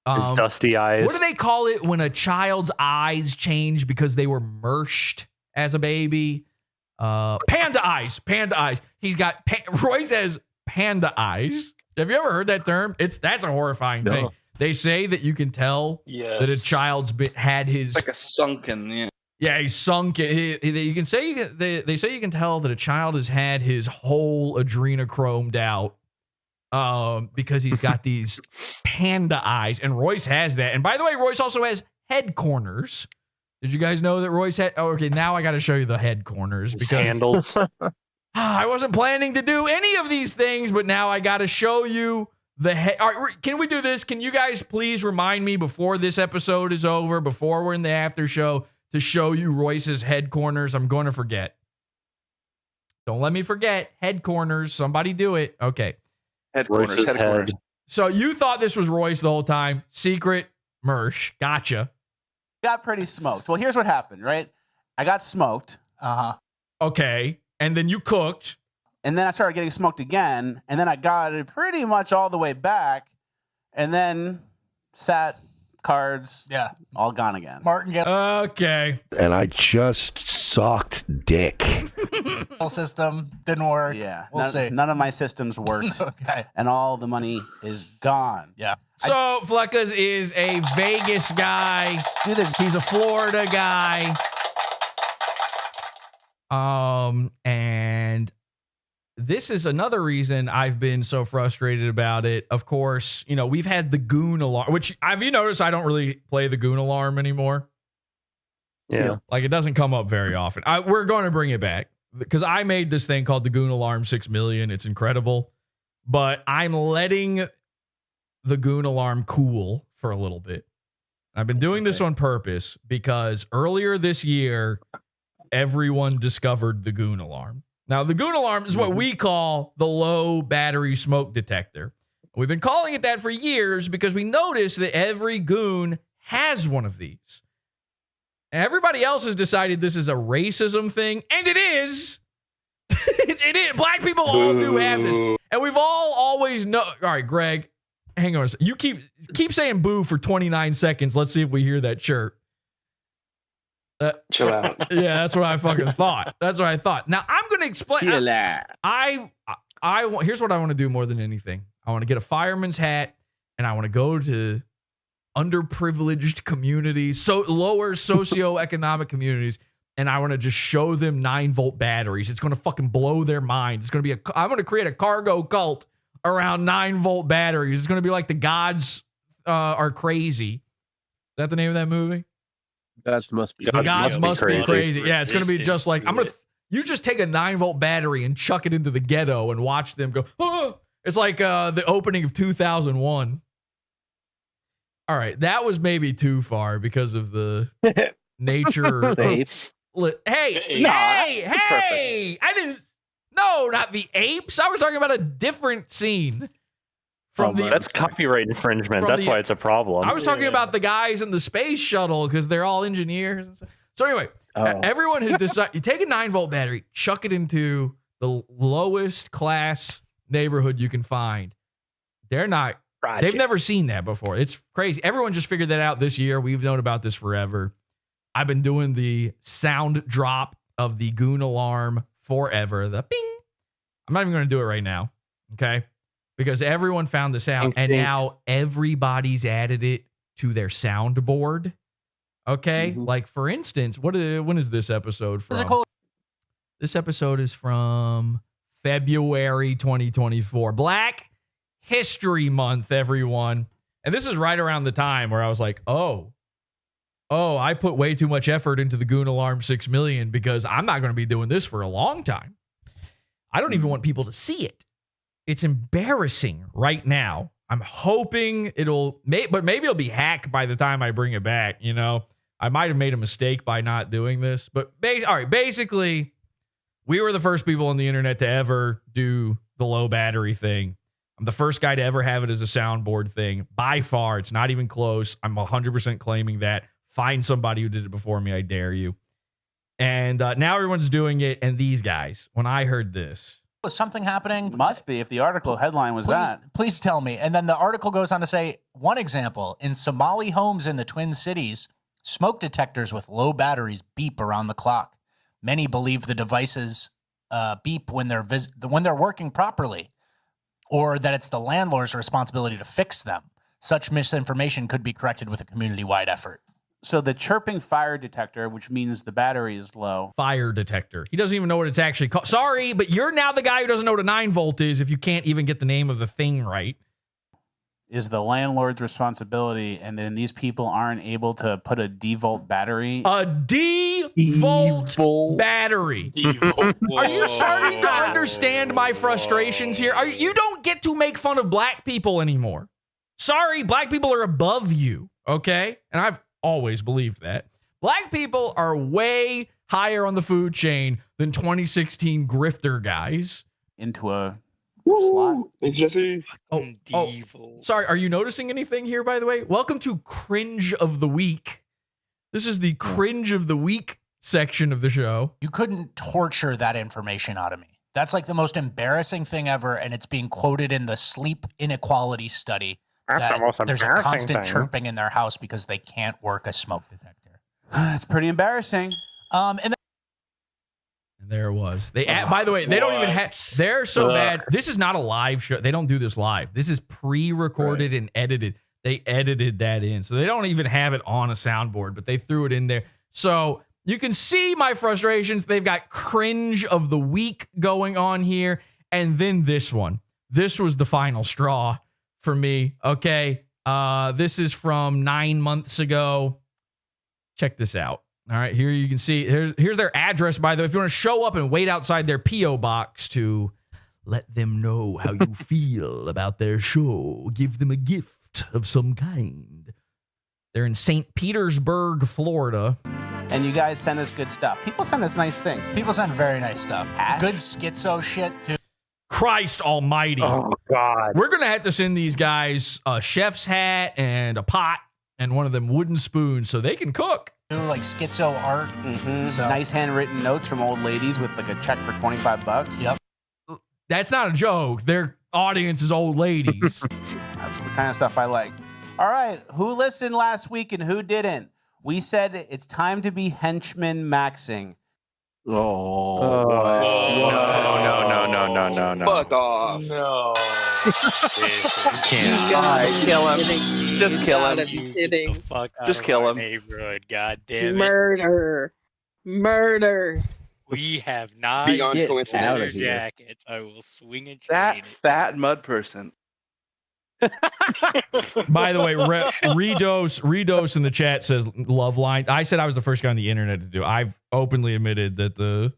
His dusty eyes. What do they call it when a child's eyes change because they were mershed as a baby? Panda eyes. Panda eyes. He's got Royce has panda eyes. Have you ever heard that term? That's a horrifying thing. They say that you can tell that a child's had his like a sunken. Yeah, he's sunken. You can say they say you can tell that a child has had his whole adrenochromed out. Because he's got these panda eyes, and Royce has that. And by the way, Royce also has head corners. Did you guys know that Royce had? Oh, okay. Now I got to show you the head corners because handles. I wasn't planning to do any of these things, but now I got to show you the head. All right, can we do this? Can you guys please remind me before this episode is over, before we're in the after show, to show you Royce's head corners? I'm going to forget. Don't let me forget. Head corners. Somebody do it. Okay. Head. So you thought this was Royce the whole time. Secret Mersh. Gotcha. Got pretty smoked. Well, here's what happened, right? I got smoked. Okay. And then you cooked. And then I started getting smoked again. And then I got it pretty much all the way back. And then sat, cards, all gone again. Martin get okay. And I just sucked dick. System didn't work. Yeah, we'll see. None of my systems worked. Okay, and all the money is gone. Yeah. So Fleccas is a Vegas guy. He's a Florida guy. And this is another reason I've been so frustrated about it. Of course, we've had the goon alarm, which have you noticed I don't really play the goon alarm anymore? Yeah. Like it doesn't come up very often. We're going to bring it back because I made this thing called the Goon Alarm 6 million. It's incredible, but I'm letting the Goon Alarm cool for a little bit. I've been doing this on purpose because earlier this year, everyone discovered the Goon Alarm. Now, the Goon Alarm is what we call the low battery smoke detector. We've been calling it that for years because we noticed that every goon has one of these. And everybody else has decided this is a racism thing, and it is. It is. Black people all do have this. And we've always know. All right, Greg, hang on a second. You keep saying boo for 29 seconds. Let's see if we hear that chirp. Chill out. Yeah, that's what I fucking thought. That's what I thought. Now, I'm going to explain. Chill out. Here's what I want to do more than anything. I want to get a fireman's hat, and I want to go to underprivileged communities, so lower socioeconomic communities, and I want to just show them 9-volt batteries. It's going to fucking blow their minds. It's going to be I'm going to create a cargo cult around 9-volt batteries. It's going to be like the gods are crazy. Is that the name of that movie? That must be. The gods must be crazy. Yeah, it's going to be just like you just take a 9-volt battery and chuck it into the ghetto and watch them go. Oh! It's like the opening of 2001. All right, that was maybe too far because of the nature of apes. Hey! I didn't. No, not the apes. I was talking about a different scene. That's copyright infringement. That's why it's a problem. I was talking about the guys in the space shuttle because they're all engineers. So anyway, everyone has decided. You take a 9-volt battery, chuck it into the lowest class neighborhood you can find. They're not. They've never seen that before. It's crazy. Everyone just figured that out this year. We've known about this forever. I've been doing the sound drop of the goon alarm forever. The ping. I'm not even going to do it right now. Okay. Because everyone found this out, and now everybody's added it to their soundboard. Okay? Like, for instance, when is this episode from? This episode is from February 2024. Black History Month, everyone. And this is right around the time where I was like, oh, I put way too much effort into the Goon Alarm 6 million because I'm not going to be doing this for a long time. I don't even want people to see it. It's embarrassing right now. I'm hoping but maybe it'll be hacked by the time I bring it back. You know, I might have made a mistake by not doing this, but all right, basically we were the first people on the internet to ever do the low battery thing. I'm the first guy to ever have it as a soundboard thing. By far, it's not even close. I'm 100% claiming that. Find somebody who did it before me, I dare you. And now everyone's doing it, and these guys, when I heard this, was something happening? Must be if the article headline was that. Please tell me. And then the article goes on to say, one example, in Somali homes in the Twin Cities, smoke detectors with low batteries beep around the clock. Many believe the devices beep when they're working properly, or that it's the landlord's responsibility to fix them. Such misinformation could be corrected with a community-wide effort. So the chirping fire detector, which means the battery is low. Fire detector. He doesn't even know what it's actually called. Sorry, but you're now the guy who doesn't know what a 9-volt is if you can't even get the name of the thing right. Is the landlord's responsibility, and then these people aren't able to put a D-volt battery. A D-volt battery. Are you starting to understand my frustrations here? You don't get to make fun of black people anymore. Sorry, black people are above you, okay? And I've always believed that. Black people are way higher on the food chain than 2016 grifter guys. Into a slot. Thanks, Jesse. Sorry, are you noticing anything here, by the way? Welcome to Cringe of the Week. This is the Cringe of the Week section of the show. You couldn't torture that information out of me. That's like the most embarrassing thing ever, and it's being quoted in the sleep inequality study. That's the most there's a embarrassing constant thing. chirping in their house because they can't work a smoke detector. It's pretty embarrassing. And there it was. By the way, they don't even have. They're so bad. This is not a live show. They don't do this live. This is pre-recorded and edited. They edited that in, so they don't even have it on a soundboard, but they threw it in there. So you can see my frustrations. They've got Cringe of the Week going on here, and then this one. This was the final straw for me. Okay, this is from 9 months ago. Check this out. All right, here you can see, here's their address, by the way. If you want to show up and wait outside their P.O. box to let them know how you feel about their show, give them a gift of some kind. They're in St. Petersburg, Florida. And you guys send us good stuff. People send us nice things. People send very nice stuff. Good schizo shit, too. Christ almighty. Oh, God. We're going to have to send these guys a chef's hat and a pot and one of them wooden spoons so they can cook. Like schizo art. So. Nice handwritten notes from old ladies with like a check for $25. Yep. That's not a joke. Their audience is old ladies. That's the kind of stuff I like. All right. Who listened last week and who didn't? We said it's time to be henchman maxing. No. Fuck off. No. Can't. All right, kill him. Just kill him. Kidding. Fuck Just kill him. Neighborhood, God damn it. Murder. We have not Beyond yet coincidence. leather Out of here. jackets. I will swing and That trade it. fat mud person. By the way, Redose in the chat says love line. I said I was the first guy on the internet to do. I've openly admitted that the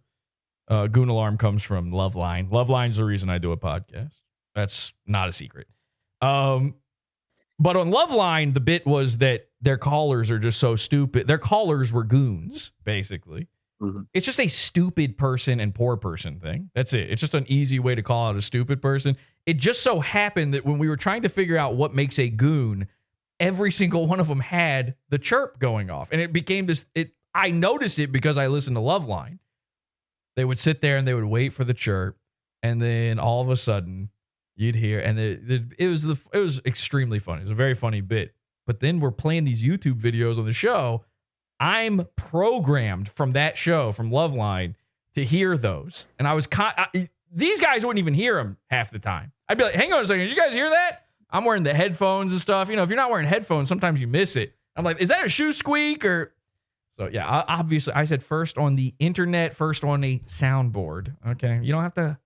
Goon Alarm comes from Loveline. Loveline's the reason I do a podcast. That's not a secret. But on Loveline, the bit was that their callers are just so stupid. Their callers were goons, basically. Mm-hmm. It's just a stupid person and poor person thing. That's it. It's just an easy way to call out a stupid person. It just so happened that when we were trying to figure out what makes a goon, every single one of them had the chirp going off. And it became this, I noticed it because I listened to Loveline. They would sit there and they would wait for the chirp. And then all of a sudden you'd hear, and it was extremely funny. It was a very funny bit. But then we're playing these YouTube videos on the show. I'm programmed from that show, from Loveline, to hear those. And I was, these guys wouldn't even hear them half the time. I'd be like, hang on a second, did you guys hear that? I'm wearing the headphones and stuff. You know, if you're not wearing headphones, sometimes you miss it. I'm like, is that a shoe squeak? Or so, yeah, obviously, I said first on the internet, first on a soundboard. Okay, you don't have to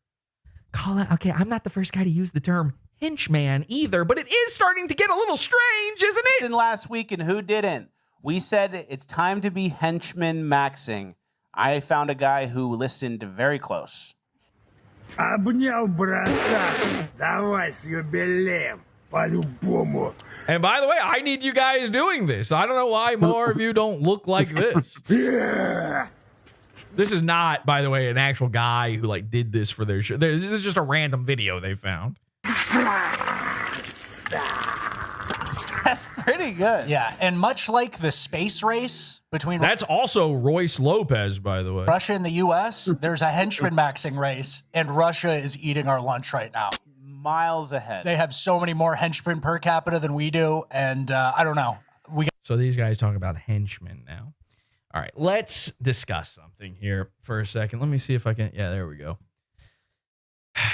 call it. Okay, I'm not the first guy to use the term henchman either, but it is starting to get a little strange, isn't it? Listen, last week, and who didn't? We said it's time to be henchman maxing. I found a guy who listened very close. Обнял брата, давай с юбилеем, по-любому. And by the way, I need you guys doing this. I don't know why more of you don't look like this. This is not, by the way, an actual guy who like did this for their show. This is just a random video they found. That's pretty good. Yeah, and much like the space race between That's also Royce Lopez, by the way. Russia and the U.S., there's a henchman maxing race, and Russia is eating our lunch right now. Miles ahead. They have so many more henchmen per capita than we do, and I don't know. So these guys talk about henchmen now. All right, let's discuss something here for a second. Let me see if I can. Yeah, there we go.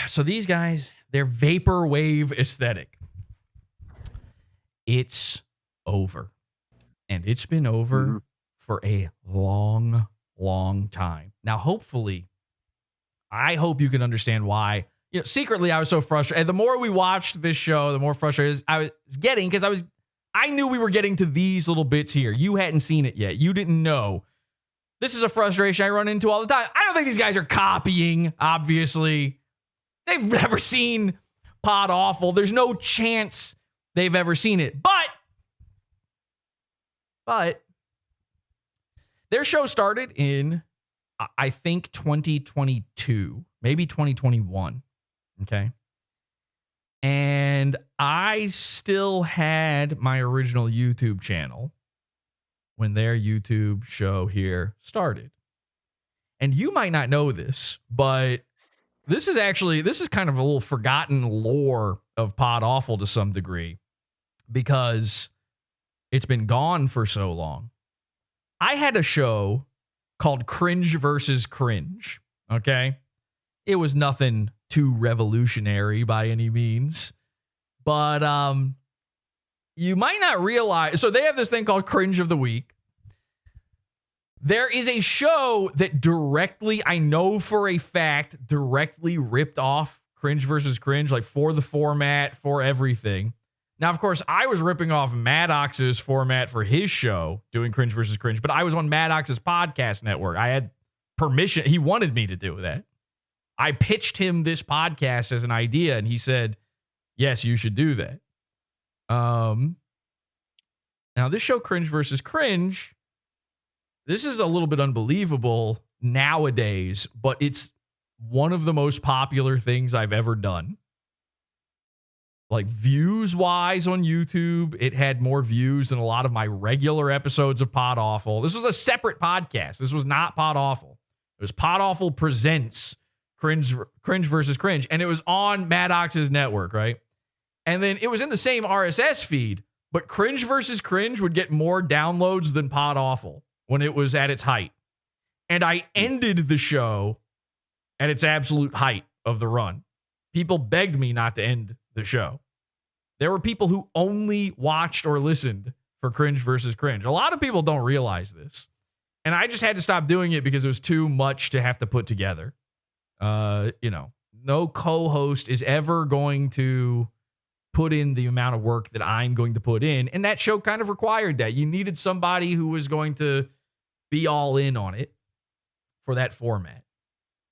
So these guys, their vaporwave aesthetic. It's over. And it's been over for a long, long time. Now, hopefully, I hope you can understand why. You know, secretly, I was so frustrated. And the more we watched this show, the more frustrated I was getting, because I knew we were getting to these little bits here. You hadn't seen it yet. You didn't know. This is a frustration I run into all the time. I don't think these guys are copying, obviously. They've never seen PodAwful. There's no chance they've ever seen it. But their show started in, I think, 2022, maybe 2021. Okay. And I still had my original YouTube channel when their YouTube show here started. And you might not know this, but this is kind of a little forgotten lore of PodAwful to some degree, because it's been gone for so long. I had a show called Cringe versus Cringe. Okay. It was nothing too revolutionary by any means, but you might not realize. So they have this thing called Cringe of the Week. There is a show that directly, I know for a fact, directly ripped off Cringe versus Cringe, like for the format, for everything. Now, of course, I was ripping off Maddox's format for his show, doing Cringe versus Cringe, but I was on Maddox's podcast network. I had permission. He wanted me to do that. I pitched him this podcast as an idea, and he said, yes, you should do that. Now, this show, Cringe versus Cringe, this is a little bit unbelievable nowadays, but it's one of the most popular things I've ever done. Like, views-wise on YouTube, it had more views than a lot of my regular episodes of PodAwful. This was a separate podcast. This was not PodAwful. It was PodAwful Presents Cringe versus Cringe, and it was on Maddox's network, right? And then it was in the same RSS feed, but Cringe versus Cringe would get more downloads than PodAwful when it was at its height. And I ended the show at its absolute height of the run. People begged me not to end the show. There were people who only watched or listened for Cringe versus Cringe. A lot of people don't realize this. And I just had to stop doing it because it was too much to have to put together. No co-host is ever going to put in the amount of work that I'm going to put in. And that show kind of required that. You needed somebody who was going to be all in on it for that format.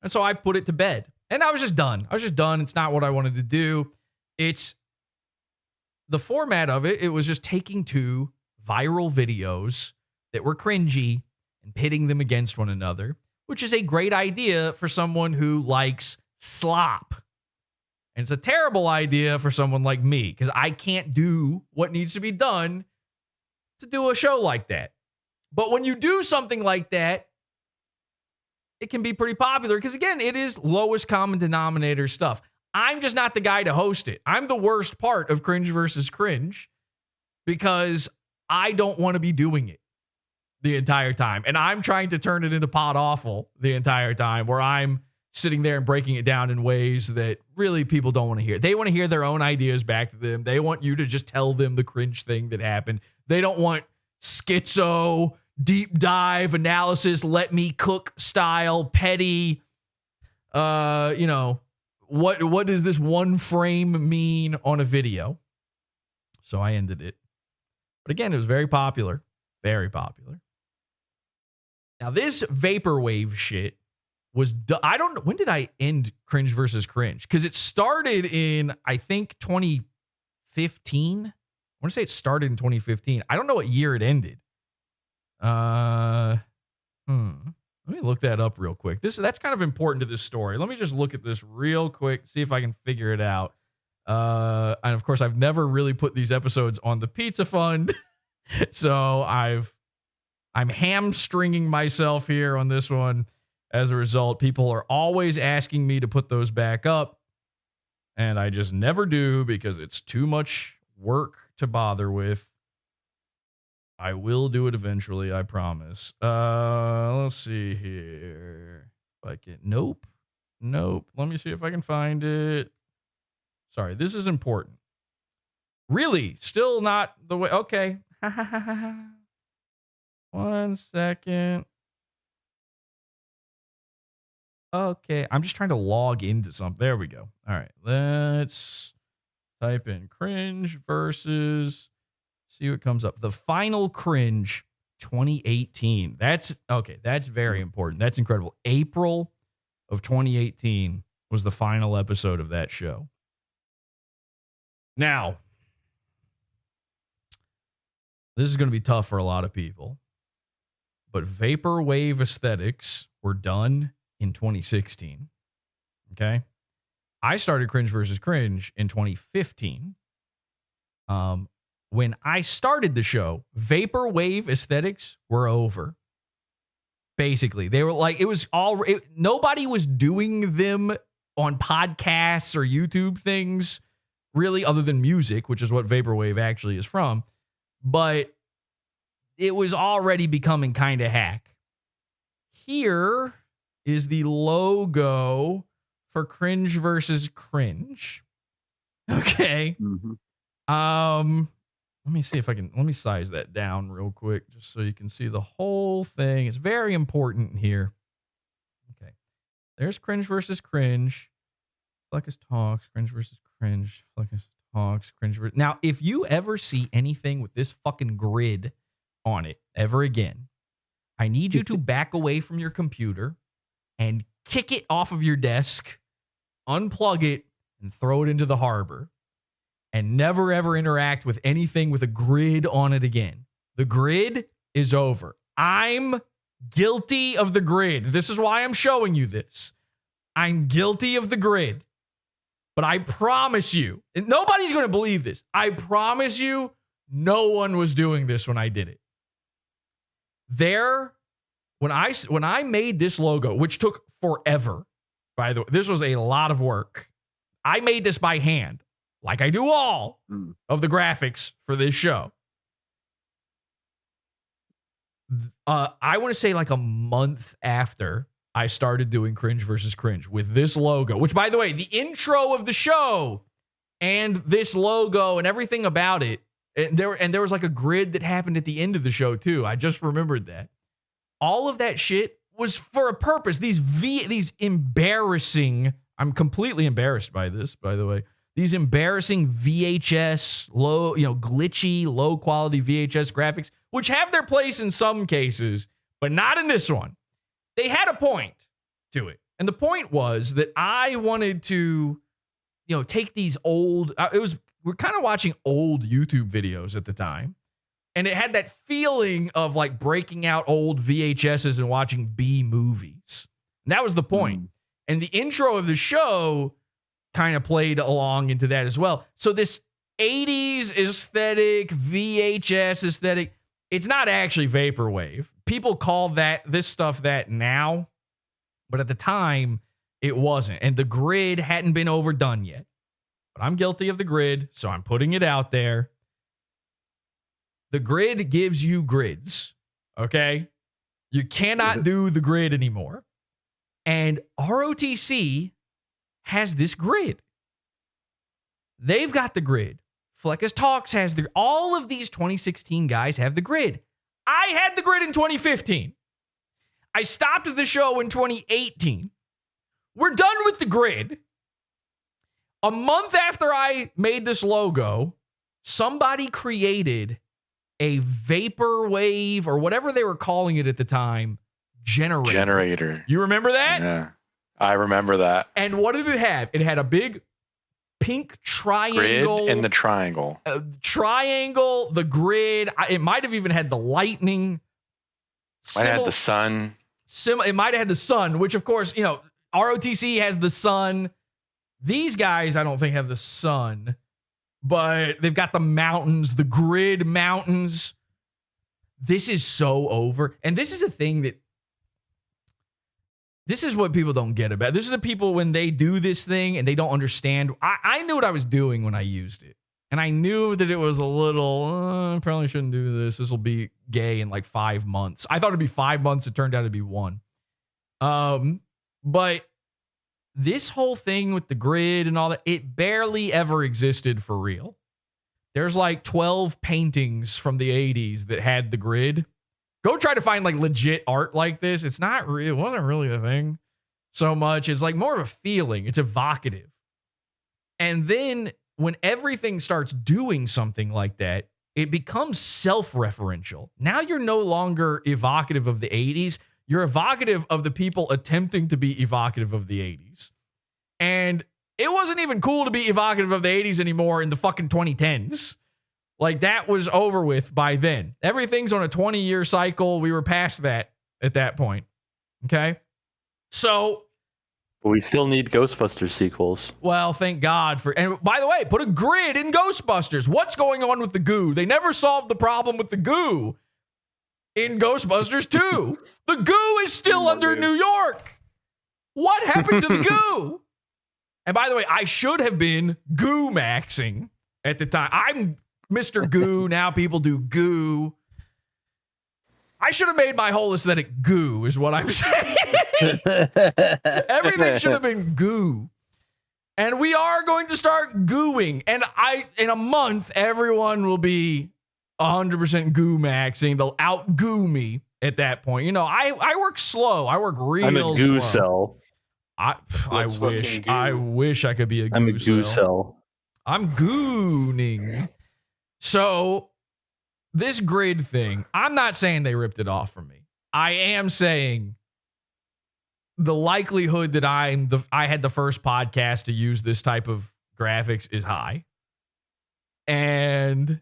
And so I put it to bed. And I was just done. It's not what I wanted to do. It's the format of it. It was just taking two viral videos that were cringy and pitting them against one another, which is a great idea for someone who likes slop. And it's a terrible idea for someone like me because I can't do what needs to be done to do a show like that. But when you do something like that, it can be pretty popular because, again, it is lowest common denominator stuff. I'm just not the guy to host it. I'm the worst part of Cringe versus Cringe because I don't want to be doing it the entire time. And I'm trying to turn it into PodAwful the entire time where I'm sitting there and breaking it down in ways that really people don't want to hear. They want to hear their own ideas back to them. They want you to just tell them the cringe thing that happened. They don't want schizo, deep dive analysis, let me cook style, petty, what does this one frame mean on a video? So I ended it. But again, it was very popular. Very popular. Now, this vaporwave shit was... I don't know. When did I end Cringe versus Cringe? Because it started in, I think, 2015. I want to say it started in 2015. I don't know what year it ended. Let me look that up real quick. That's kind of important to this story. Let me just look at this real quick, see if I can figure it out. And of course, I've never really put these episodes on the Pizza Fund, so I'm hamstringing myself here on this one. As a result, people are always asking me to put those back up, and I just never do because it's too much work to bother with. I will do it eventually, I promise. Let's see here. If I can... Nope. Let me see if I can find it. Sorry, this is important. Really? Still not the way... Okay. 1 second. Okay, I'm just trying to log into something. There we go. All right, let's type in cringe versus... See what comes up. The final cringe 2018. That's okay. That's very important. That's incredible. April of 2018 was the final episode of that show. Now, this is going to be tough for a lot of people, but vaporwave aesthetics were done in 2016. Okay. I started Cringe versus Cringe in 2015. When I started the show, vaporwave aesthetics were over. Basically, they were like, nobody was doing them on podcasts or YouTube things, really, other than music, which is what vaporwave actually is from. But it was already becoming kind of hack. Here is the logo for Cringe versus Cringe. Okay. Mm-hmm. Let me see if I can, let me size that down real quick just so you can see the whole thing. It's very important here. Okay. There's Cringe versus Cringe. Fleccas talks, Cringe versus Cringe. Fleccas talks, Cringe versus... Now, if you ever see anything with this fucking grid on it ever again, I need you to back away from your computer and kick it off of your desk, unplug it, and throw it into the harbor. And never, ever interact with anything with a grid on it again. The grid is over. I'm guilty of the grid. This is why I'm showing you this. I'm guilty of the grid. But I promise you, and nobody's going to believe this. I promise you, no one was doing this when I did it. When I made this logo, which took forever, by the way, this was a lot of work. I made this by hand. Like I do all of the graphics for this show. I want to say like a month after I started doing Cringe versus Cringe with this logo, which, by the way, the intro of the show and this logo and everything about it. And there was like a grid that happened at the end of the show too. I just remembered that. All of that shit was for a purpose. These embarrassing, I'm completely embarrassed by this, by the way. These embarrassing VHS, glitchy, low quality VHS graphics, which have their place in some cases, but not in this one. They had a point to it. And the point was that I wanted to, take these old, we're kind of watching old YouTube videos at the time. And it had that feeling of like breaking out old VHSs and watching B movies. And that was the point. And the intro of the show kind of played along into that as well. So this 80s aesthetic, VHS aesthetic, it's not actually vaporwave. People call this stuff that now, but at the time it wasn't. And the grid hadn't been overdone yet. But I'm guilty of the grid, so I'm putting it out there. The grid gives you grids, okay? You cannot do the grid anymore. And ROTC has this grid. They've got the grid. Fleccas Talks has all of these 2016 guys have the grid. I had the grid in 2015. I stopped the show in 2018. We're done with the grid. A month after I made this logo, somebody created a vaporwave or whatever they were calling it at the time, generator. You remember that? Yeah, I remember that. And what did it have? It had a big pink triangle. Grid in the triangle. Triangle, the grid. It might have even had the lightning. Might have had the sun. It might have had the sun, which of course, ROTC has the sun. These guys, I don't think, have the sun, but they've got the mountains, the grid mountains. This is so over. And this is a thing that, this is what people don't get about. This is the people when they do this thing and they don't understand. I knew what I was doing when I used it. And I knew that it was a little, I probably shouldn't do this. This will be gay in like 5 months. I thought it'd be 5 months. It turned out to be 1. But this whole thing with the grid and all that, it barely ever existed for real. There's like 12 paintings from the 80s that had the grid. Go try to find like legit art like this. It's not real. It wasn't really a thing so much. It's like more of a feeling. It's evocative. And then when everything starts doing something like that, it becomes self-referential. Now you're no longer evocative of the 80s. You're evocative of the people attempting to be evocative of the 80s. And it wasn't even cool to be evocative of the 80s anymore in the fucking 2010s. Like, that was over with by then. Everything's on a 20-year cycle. We were past that at that point. Okay? So, but we still need Ghostbusters sequels. Well, thank God for... And by the way, put a grid in Ghostbusters. What's going on with the goo? They never solved the problem with the goo in Ghostbusters 2. The goo is still under New York. What happened to the goo? And by the way, I should have been goo maxing at the time. I'm Mr. Goo. Now people do goo. I should have made my whole aesthetic goo, is what I'm saying. Everything should have been goo. And we are going to start gooing. And in a month, everyone will be 100% goo maxing. They'll out goo me at that point. I work slow. I work real slow. I'm a goo cell. I wish I could be a goo I'm a goo cell. I'm gooning. So this grid thing, I'm not saying they ripped it off from me. I am saying the likelihood that I had the first podcast to use this type of graphics is high. And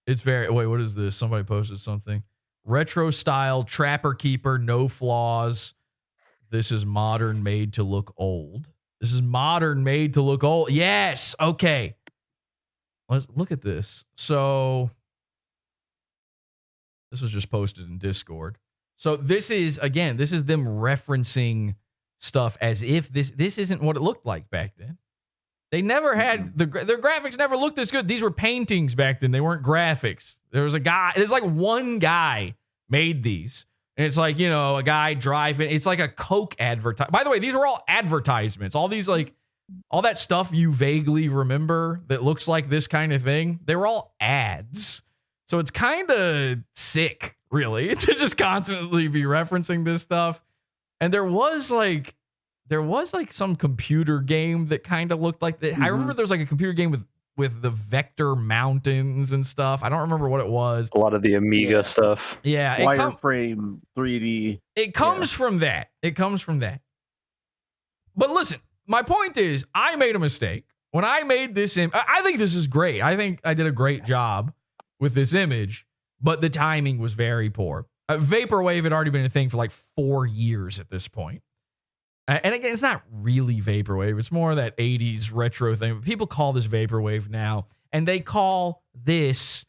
it's very, wait, what is this? Somebody posted something. Retro style, Trapper Keeper, no flaws. This is modern, made to look old. This is modern, made to look old. Yes. Okay. Let's look at this. So this was just posted in Discord. So this is them referencing stuff as if this isn't what it looked like back then. They never had their graphics never looked this good. These were paintings back then. They weren't graphics. There's like one guy made these. And it's like, a guy driving. It's like a Coke advertisement. By the way, these are all advertisements. All these like all that stuff you vaguely remember that looks like this kind of thing, they were all ads. So it's kind of sick, really, to just constantly be referencing this stuff. And there was like some computer game that kind of looked like that. I remember there was like a computer game with the vector mountains and stuff. I don't remember what it was. A lot of the Amiga stuff. Yeah. Wireframe 3D. It comes from that. It comes from that. But listen, my point is, I made a mistake. When I made this I think this is great. I think I did a great job with this image, but the timing was very poor. Vaporwave had already been a thing for like 4 years at this point. And again, it's not really Vaporwave. It's more of that 80s retro thing. People call this Vaporwave now, and they call this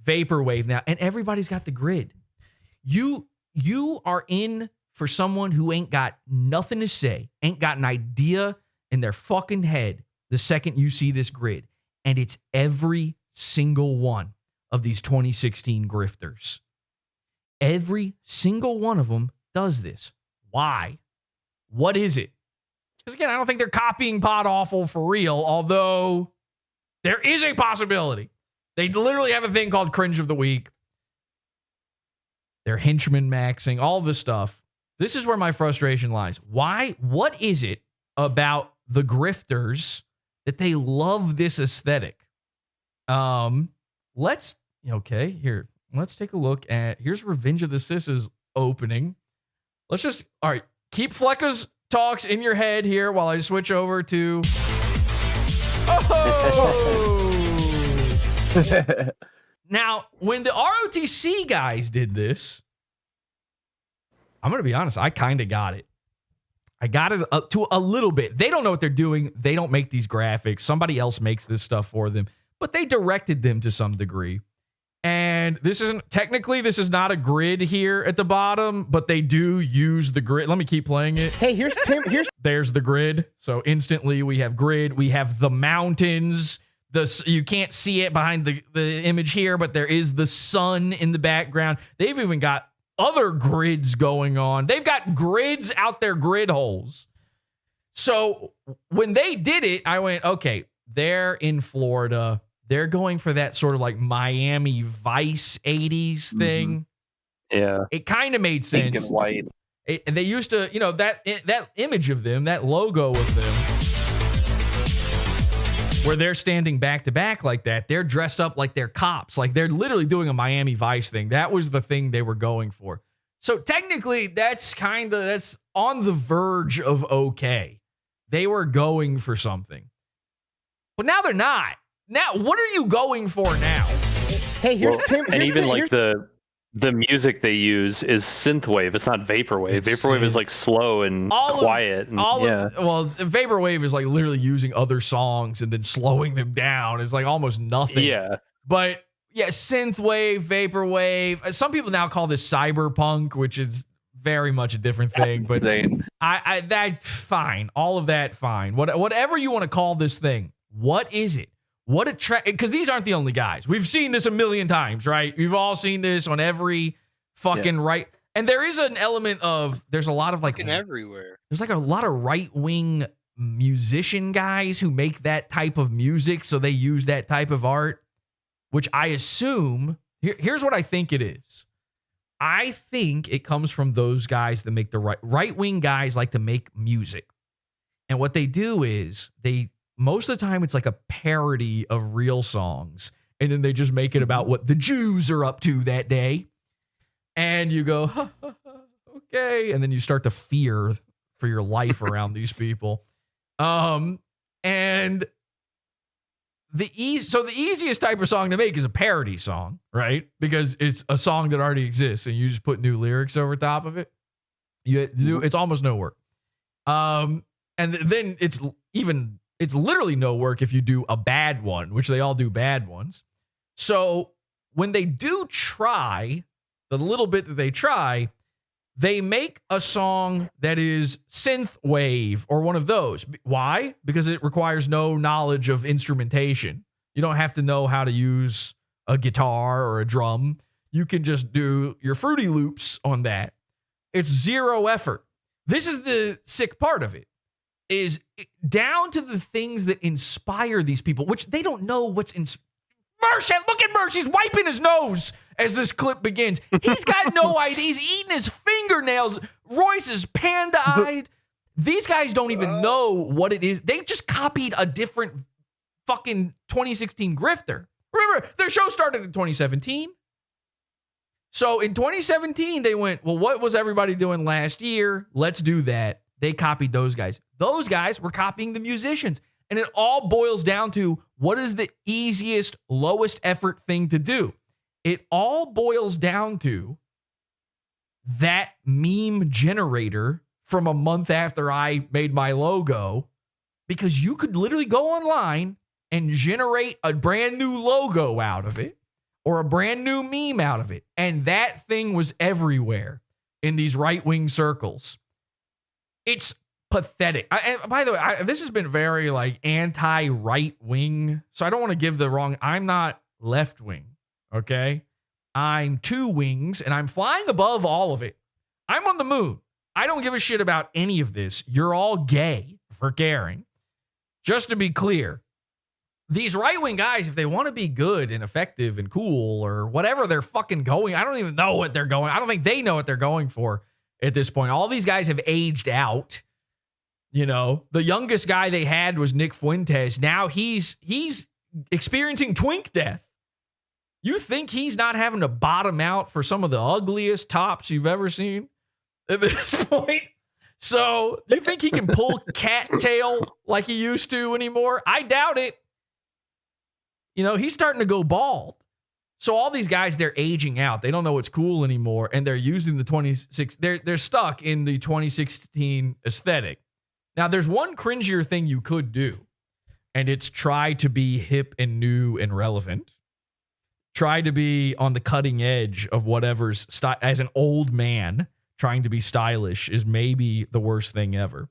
Vaporwave now, and everybody's got the grid. You are in for someone who ain't got nothing to say, ain't got an idea in their fucking head the second you see this grid. And it's every single one of these 2016 grifters. Every single one of them does this. Why? What is it? Because again, I don't think they're copying PodAwful for real, although there is a possibility. They literally have a thing called Cringe of the Week. They're henchman maxing, all this stuff. This is where my frustration lies. Why? What is it about the grifters that they love this aesthetic? Let's take a look at, here's Revenge of the Sis's opening. All right, keep Fleccas talks in your head here while I switch over to... Now, when the ROTC guys did this, I'm going to be honest, I kind of got it. I got it to a little bit. They don't know what they're doing. They don't make these graphics. Somebody else makes this stuff for them, but they directed them to some degree. And this is not a grid here at the bottom, but they do use the grid. Let me keep playing it. Hey, here's Tim. There's the grid. So instantly we have grid. We have the mountains. You can't see it behind the image here, but there is the sun in the background. They've even got other grids going on. They've got grids out their grid holes. So when they did it, I went, okay, they're in Florida. They're going for that sort of like Miami Vice 80s thing. Yeah. It kind of made sense. Pink and white. And they used to, that image of them, that logo of them, where they're standing back to back like that. They're dressed up like they're cops. Like they're literally doing a Miami Vice thing. That was the thing they were going for. So technically that's on the verge of okay. They were going for something. But now they're not. Now, what are you going for now? Hey, here's Tim. And even like the music they use is synthwave. It's not vaporwave. Vaporwave is like slow and quiet. Vaporwave is like literally using other songs and then slowing them down. It's like almost nothing. Yeah. But yeah, synthwave, vaporwave. Some people now call this cyberpunk, which is very much a different thing. But that's fine. All of that, fine. Whatever you want to call this thing, what is it? Because these aren't the only guys. We've seen this a million times, right? We've all seen this on every fucking right. And there is an element of, there's a lot of like everywhere. There's like a lot of right-wing musician guys who make that type of music. So they use that type of art, which I assume, here's what I think it is. I think it comes from those guys that make the right-wing guys like to make music. And what they do is most of the time, it's like a parody of real songs. And then they just make it about what the Jews are up to that day. And you go, okay. And then you start to fear for your life around these people. And the easiest type of song to make is a parody song, right? Because it's a song that already exists and you just put new lyrics over top of it. It's almost no work. And then it's literally no work if you do a bad one, which they all do bad ones. So when they do try, the little bit that they try, they make a song that is synth wave or one of those. Why? Because it requires no knowledge of instrumentation. You don't have to know how to use a guitar or a drum. You can just do your Fruity Loops on that. It's zero effort. This is the sick part of it. is down to the things that inspire these people, which they don't know what's Mersh, look at Mersh. He's wiping his nose as this clip begins. He's got no idea. He's eating his fingernails. Royce is panda-eyed. These guys don't even know what it is. They just copied a different fucking 2016 grifter. Remember, their show started in 2017. So in 2017, they went, well, what was everybody doing last year? Let's do that. They copied those guys. Those guys were copying the musicians. And it all boils down to what is the easiest, lowest effort thing to do? It all boils down to that meme generator from a month after I made my logo, because you could literally go online and generate a brand new logo out of it or a brand new meme out of it. And that thing was everywhere in these right-wing circles. It's pathetic. And by the way, this has been very like anti-right wing. So I don't want to give the wrong. I'm not left wing. Okay. I'm two wings and I'm flying above all of it. I'm on the moon. I don't give a shit about any of this. You're all gay for caring. Just to be clear, these right wing guys, if they want to be good and effective and cool or whatever they're fucking going, I don't even know what they're going. I don't think they know what they're going for at this point. All these guys have aged out. You know, the youngest guy they had was Nick Fuentes. Now he's experiencing twink death. You think he's not having to bottom out for some of the ugliest tops you've ever seen at this point? So you think he can pull cattail like he used to anymore? I doubt it. You know, he's starting to go bald. So all these guys, they're aging out. They don't know what's cool anymore, and they're using the 26. They're stuck in the 2016 aesthetic. Now, there's one cringier thing you could do, and it's try to be hip and new and relevant. Try to be on the cutting edge of whatever's as an old man trying to be stylish is maybe the worst thing ever.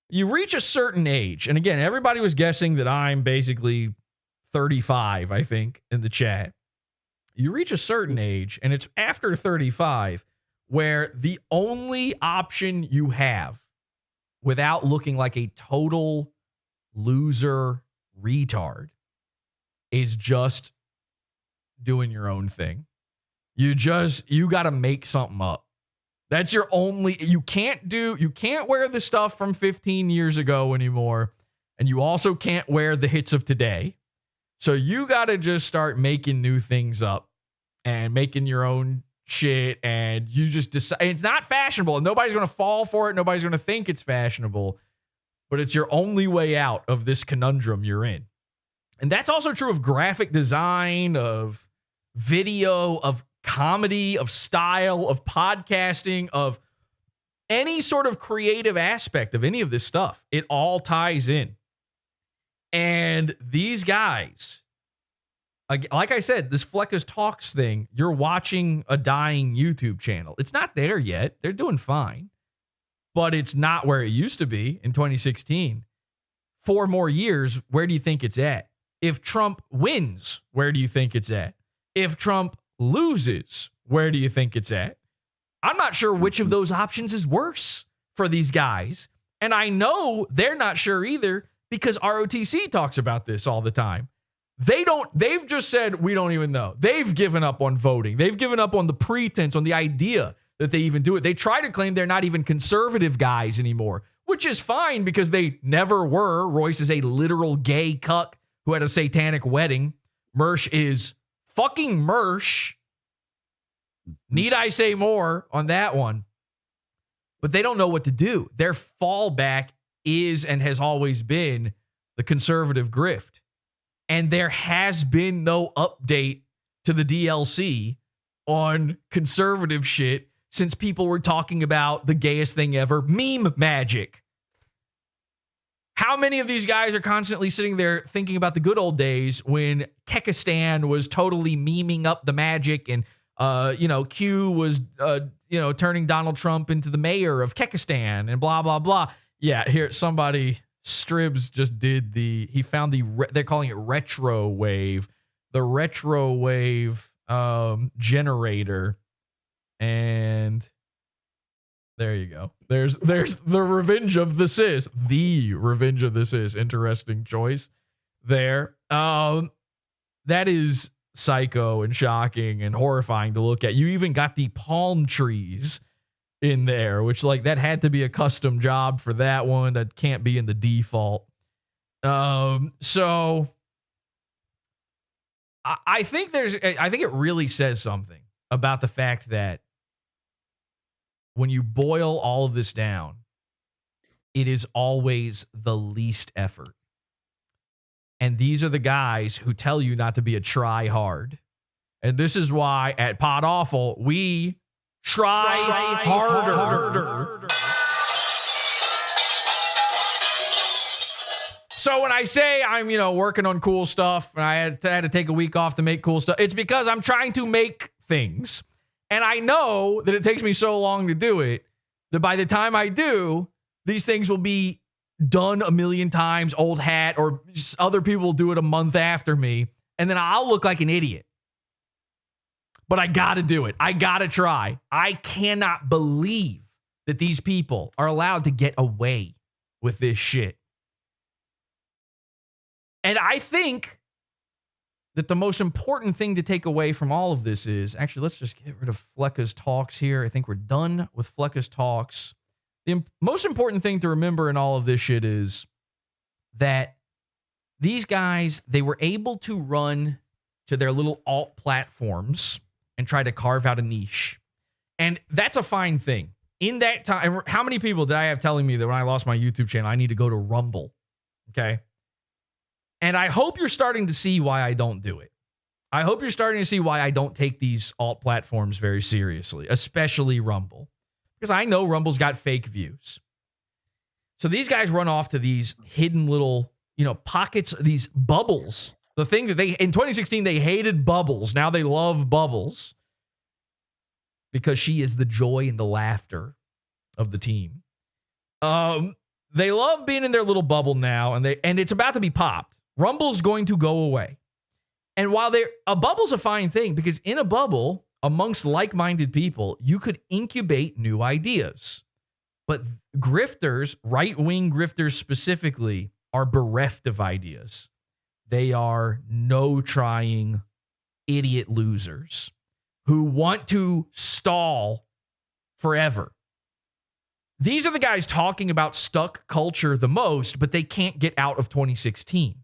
You reach a certain age, and again, everybody was guessing that I'm basically 35, I think, in the chat. You reach a certain age, and it's after 35, where the only option you have without looking like a total loser retard is just doing your own thing. You got to make something up. That's your only, you can't wear the stuff from 15 years ago anymore. And you also can't wear the hits of today. So you got to just start making new things up and making your own shit, and you just decide it's not fashionable and nobody's going to fall for it. Nobody's going to think it's fashionable, but it's your only way out of this conundrum you're in. And that's also true of graphic design, of video, of comedy, of style, of podcasting, of any sort of creative aspect of any of this stuff. It all ties in. And these guys, like I said, this Fleccas Talks thing, you're watching a dying YouTube channel. It's not there yet. They're doing fine. But it's not where it used to be in 2016. 4 more years, where do you think it's at? If Trump wins, where do you think it's at? If Trump loses, where do you think it's at? I'm not sure which of those options is worse for these guys. And I know they're not sure either, because ROTC talks about this all the time. They've just said, we don't even know. They've given up on voting. They've given up on the pretense, on the idea that they even do it. They try to claim they're not even conservative guys anymore, which is fine because they never were. Royce is a literal gay cuck who had a satanic wedding. Mersh is fucking Mersh. Need I say more on that one? But they don't know what to do. Their fallback is and has always been the conservative grift. And there has been no update to the DLC on conservative shit since people were talking about the gayest thing ever, meme magic. How many of these guys are constantly sitting there thinking about the good old days when Kekistan was totally memeing up the magic and, Q was, turning Donald Trump into the mayor of Kekistan and blah, blah, blah. Yeah, here, Stribs just did he found they're calling it retro wave, the retro wave generator. And There you go. There's the Revenge of the Sis. The Revenge of the Sis. Interesting choice there. That is psycho and shocking and horrifying to look at. You even got the palm trees in there, which like that had to be a custom job for that one. That can't be in the default. So I think it really says something about the fact that when you boil all of this down, it is always the least effort. And these are the guys who tell you not to be a try hard. And this is why at PodAwful, we try harder. So when I say I'm, working on cool stuff and I had to take a week off to make cool stuff, it's because I'm trying to make things. And I know that it takes me so long to do it that by the time I do, these things will be done a million times, old hat, or just other people will do it a month after me. And then I'll look like an idiot. But I got to do it. I got to try. I cannot believe that these people are allowed to get away with this shit. And I think that the most important thing to take away from all of this is, actually, let's just get rid of Fleccas Talks here. I think we're done with Fleccas Talks. The most important thing to remember in all of this shit is that these guys, they were able to run to their little alt platforms and try to carve out a niche. And that's a fine thing. In that time, how many people did I have telling me that when I lost my YouTube channel, I need to go to Rumble? Okay. And I hope you're starting to see why I don't do it. I hope you're starting to see why I don't take these alt platforms very seriously, especially Rumble. Because I know Rumble's got fake views. So these guys run off to these hidden little, pockets, these bubbles. The thing that in 2016, they hated bubbles. Now they love bubbles. Because she is the joy and the laughter of the team. They love being in their little bubble now, and it's about to be popped. Rumble's going to go away. And while a bubble's a fine thing, because in a bubble, amongst like-minded people, you could incubate new ideas. But grifters, right-wing grifters specifically, are bereft of ideas. They are no-trying idiot losers who want to stall forever. These are the guys talking about stuck culture the most, but they can't get out of 2016.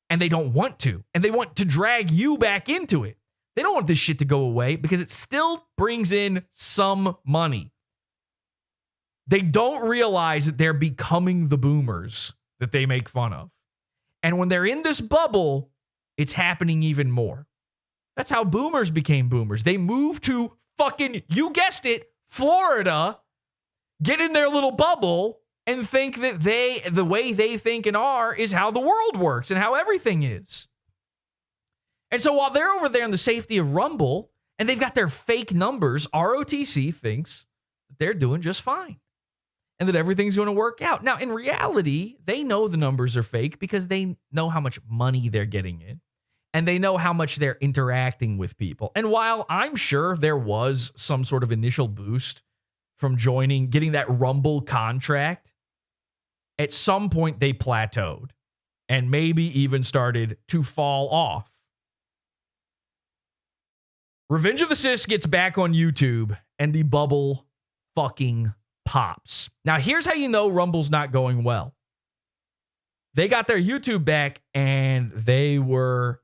And they don't want to. And they want to drag you back into it. They don't want this shit to go away because it still brings in some money. They don't realize that they're becoming the boomers that they make fun of. And when they're in this bubble, it's happening even more. That's how boomers became boomers. They moved to fucking, you guessed it, Florida, get in their little bubble and think that the way they think and are is how the world works and how everything is. And so while they're over there in the safety of Rumble and they've got their fake numbers, ROTC thinks that they're doing just fine and that everything's going to work out. Now, in reality, they know the numbers are fake because they know how much money they're getting in and they know how much they're interacting with people. And while I'm sure there was some sort of initial boost from getting that Rumble contract, at some point they plateaued and maybe even started to fall off. Revenge of the Sis gets back on YouTube and the bubble fucking pops. Now, here's how you know Rumble's not going well. They got their YouTube back and they were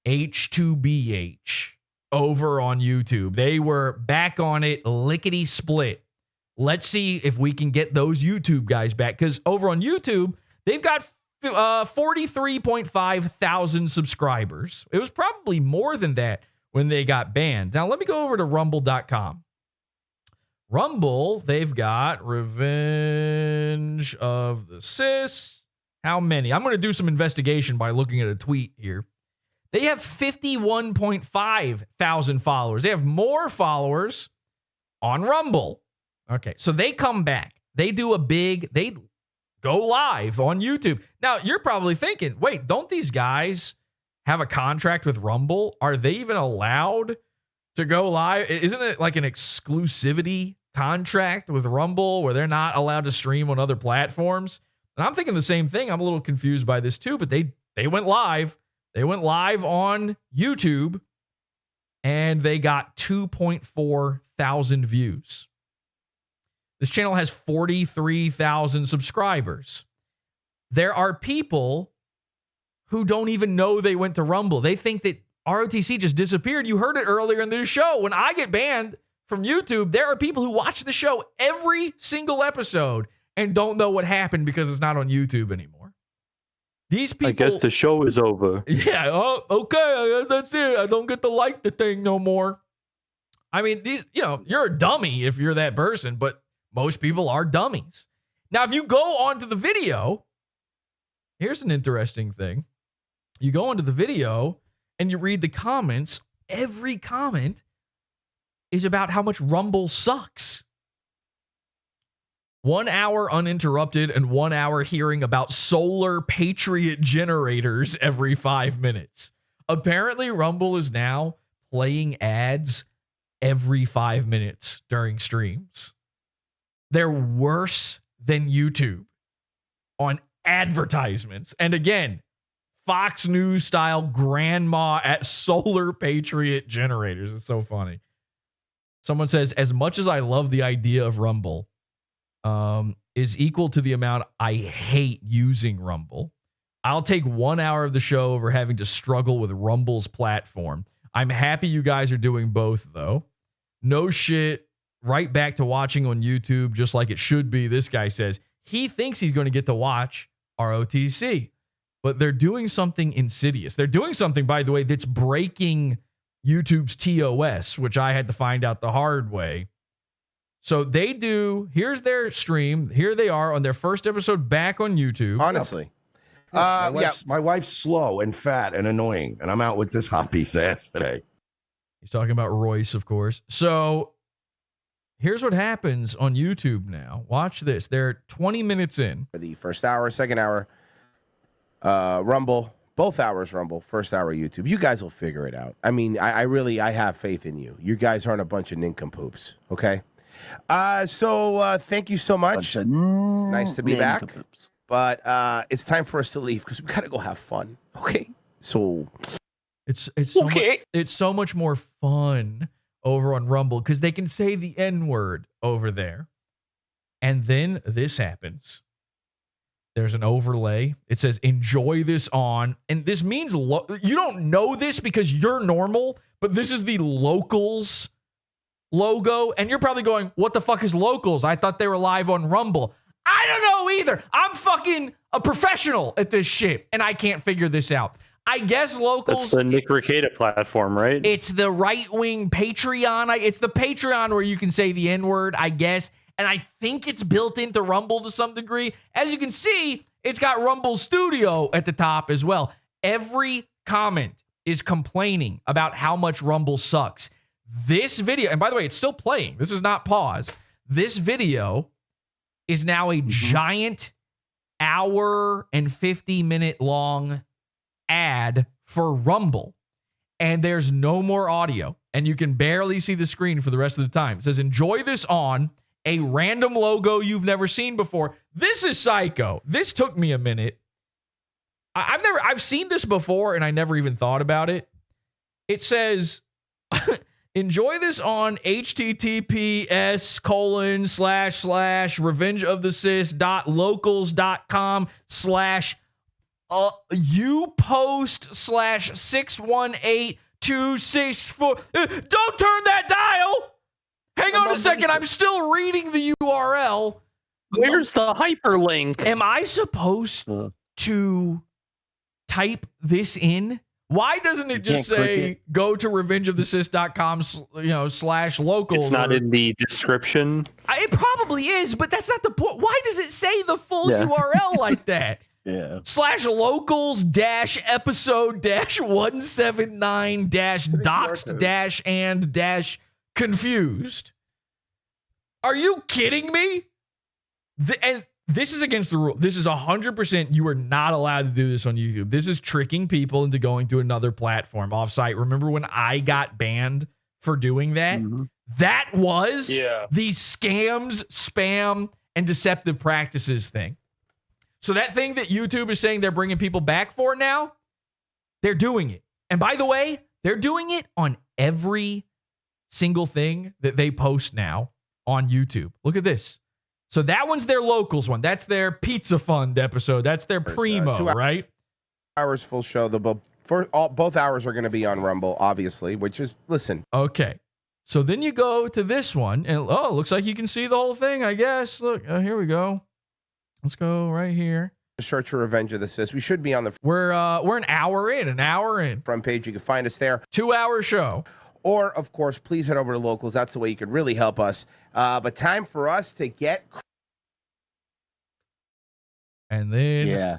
H2BH over on YouTube. They were back on it lickety split. Let's see if we can get those YouTube guys back. Because over on YouTube, they've got 43.5 thousand subscribers. It was probably more than that when they got banned. Now, let me go over to rumble.com. Rumble, they've got Revenge of the Sis. How many? I'm going to do some investigation by looking at a tweet here. They have 51.5 thousand followers. They have more followers on Rumble. Okay, so they come back. They do they go live on YouTube. Now, you're probably thinking, wait, don't these guys have a contract with Rumble? Are they even allowed to go live? Isn't it like an exclusivity contract with Rumble where they're not allowed to stream on other platforms. And I'm thinking the same thing. I'm a little confused by this too, but they went live. They went live on YouTube and they got 2.4 thousand views. This channel has 43,000 subscribers. There are people who don't even know they went to Rumble. They think that ROTC just disappeared. You heard it earlier in this show. When I get banned from YouTube, there are people who watch the show every single episode and don't know what happened because it's not on YouTube anymore. These people, I guess the show is over. Yeah, oh, okay, I guess that's it. I don't get to like the thing no more. I mean, you're a dummy if you're that person, but most people are dummies. Now, if you go onto the video, here's an interesting thing. You go onto the video and you read the comments. Every comment is about how much Rumble sucks. 1 hour uninterrupted and 1 hour hearing about solar Patriot generators every 5 minutes. Apparently, Rumble is now playing ads every 5 minutes during streams. They're worse than YouTube on advertisements. And again, Fox News style grandma at solar Patriot generators. It's so funny. Someone says, as much as I love the idea of Rumble, is equal to the amount I hate using Rumble. I'll take 1 hour of the show over having to struggle with Rumble's platform. I'm happy you guys are doing both, though. No shit. Right back to watching on YouTube, just like it should be. This guy says he thinks he's going to get to watch ROTC, but they're doing something insidious. They're doing something, by the way, that's breaking YouTube's TOS, which I had to find out the hard way. So they do, here's their stream. Here they are on their first episode back on YouTube. Honestly. My wife's slow and fat and annoying, and I'm out with this hot piece of ass today. He's talking about Royce, of course. So here's what happens on YouTube now. Watch this. They're 20 minutes in. For the first hour, second hour, Rumble, both hours Rumble, first hour YouTube. You guys will figure it out. I mean, I have faith in you. You guys aren't a bunch of nincompoops, okay? So thank you so much. Nice to be back. But it's time for us to leave because we gotta go have fun. Okay. So it's so much more fun over on Rumble because they can say the N-word over there. And then this happens. There's an overlay. It says enjoy this on. And this means you don't know this because you're normal, but this is the locals logo, and you're probably going, what the fuck is locals? I thought they were live on Rumble. I don't know either. I'm fucking a professional at this shit, and I can't figure this out. I guess locals... That's the Nick Rekieta platform, right? It's the right-wing Patreon. It's the Patreon where you can say the N-word, I guess, and I think it's built into Rumble to some degree. As you can see, it's got Rumble Studio at the top as well. Every comment is complaining about how much Rumble sucks. This video, and by the way, it's still playing. This is not paused. This video is now a giant hour and 50-minute long ad for Rumble. And there's no more audio. And you can barely see the screen for the rest of the time. It says, enjoy this on a random logo you've never seen before. This is psycho. This took me a minute. I've seen this before and I never even thought about it. It says... Enjoy this on https://revengeofthesys.locals.com/upost/618264. Don't turn that dial. Hang on a second. I'm still reading the URL. Where's the hyperlink? Am I supposed to type this in? Why doesn't it just say go to revengeofthesys.com /local? It's not in the description. It probably is, but that's not the point. Why does it say the full URL like that? Yeah. /locals-episode-179-doxed-and-confused. Are you kidding me? And this is against the rule. This is 100%. You are not allowed to do this on YouTube. This is tricking people into going to another platform offsite. Remember when I got banned for doing that? That was the scams, spam, and deceptive practices thing. So that thing that YouTube is saying they're bringing people back for now, they're doing it. And by the way, they're doing it on every single thing that they post now on YouTube. Look at this. So that one's their locals one. That's their Pizza Fund episode. That's their Primo, 2 right? Hours full show. Both hours are going to be on Rumble, obviously, which is, listen. Okay. So then you go to this one, and it looks like you can see the whole thing, I guess. Look, here we go. Let's go right here. Search for Revenge of the Sis. We should be on the... We're an hour in. Front page. You can find us there. 2-hour show. Or, of course, please head over to Locals. That's the way you could really help us. But time for us to get... And then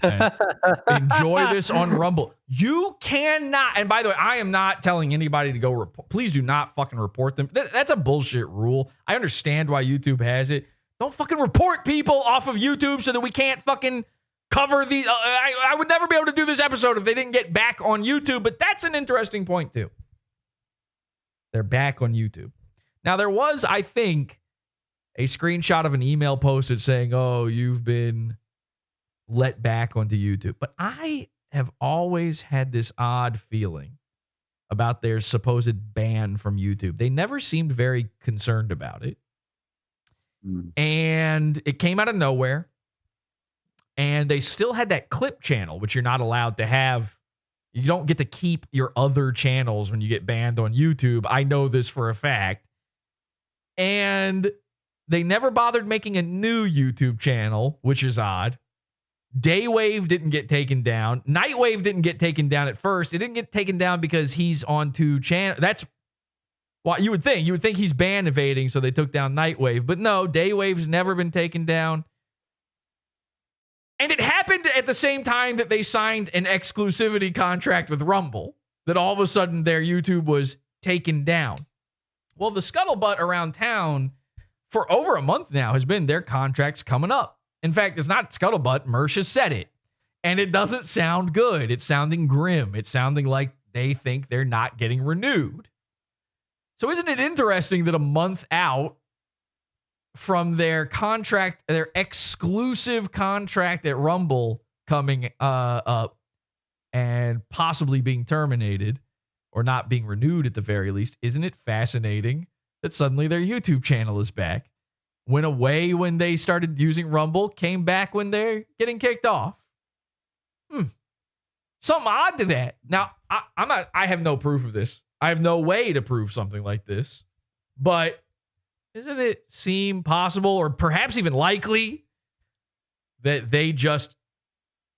enjoy this on Rumble. You cannot, and by the way, I am not telling anybody to go report. Please do not fucking report them. That's a bullshit rule. I understand why YouTube has it. Don't fucking report people off of YouTube so that we can't fucking cover these. I would never be able to do this episode if they didn't get back on YouTube, but that's an interesting point too. They're back on YouTube. Now, there was, I think, a screenshot of an email posted saying, oh, you've been let back onto YouTube. But I have always had this odd feeling about their supposed ban from YouTube. They never seemed very concerned about it. And it came out of nowhere. And they still had that clip channel, which you're not allowed to have. You don't get to keep your other channels when you get banned on YouTube. I know this for a fact. And they never bothered making a new YouTube channel, which is odd. Daywave didn't get taken down. Nightwave didn't get taken down at first. It didn't get taken down because he's on 2 channels. That's what you would think. You would think he's ban evading, so they took down Nightwave. But no, Daywave's never been taken down. And it happened at the same time that they signed an exclusivity contract with Rumble, that all of a sudden their YouTube was taken down. Well, the scuttlebutt around town for over a month now has been their contract's coming up. In fact, it's not scuttlebutt. Mersh has said it. And it doesn't sound good. It's sounding grim. It's sounding like they think they're not getting renewed. So isn't it interesting that a month out from their contract, their exclusive contract at Rumble coming up and possibly being terminated or not being renewed at the very least, isn't it fascinating that suddenly their YouTube channel is back? Went away when they started using Rumble, came back when they're getting kicked off. Something odd to that. Now, I have no proof of this. I have no way to prove something like this. But doesn't it seem possible or perhaps even likely that they just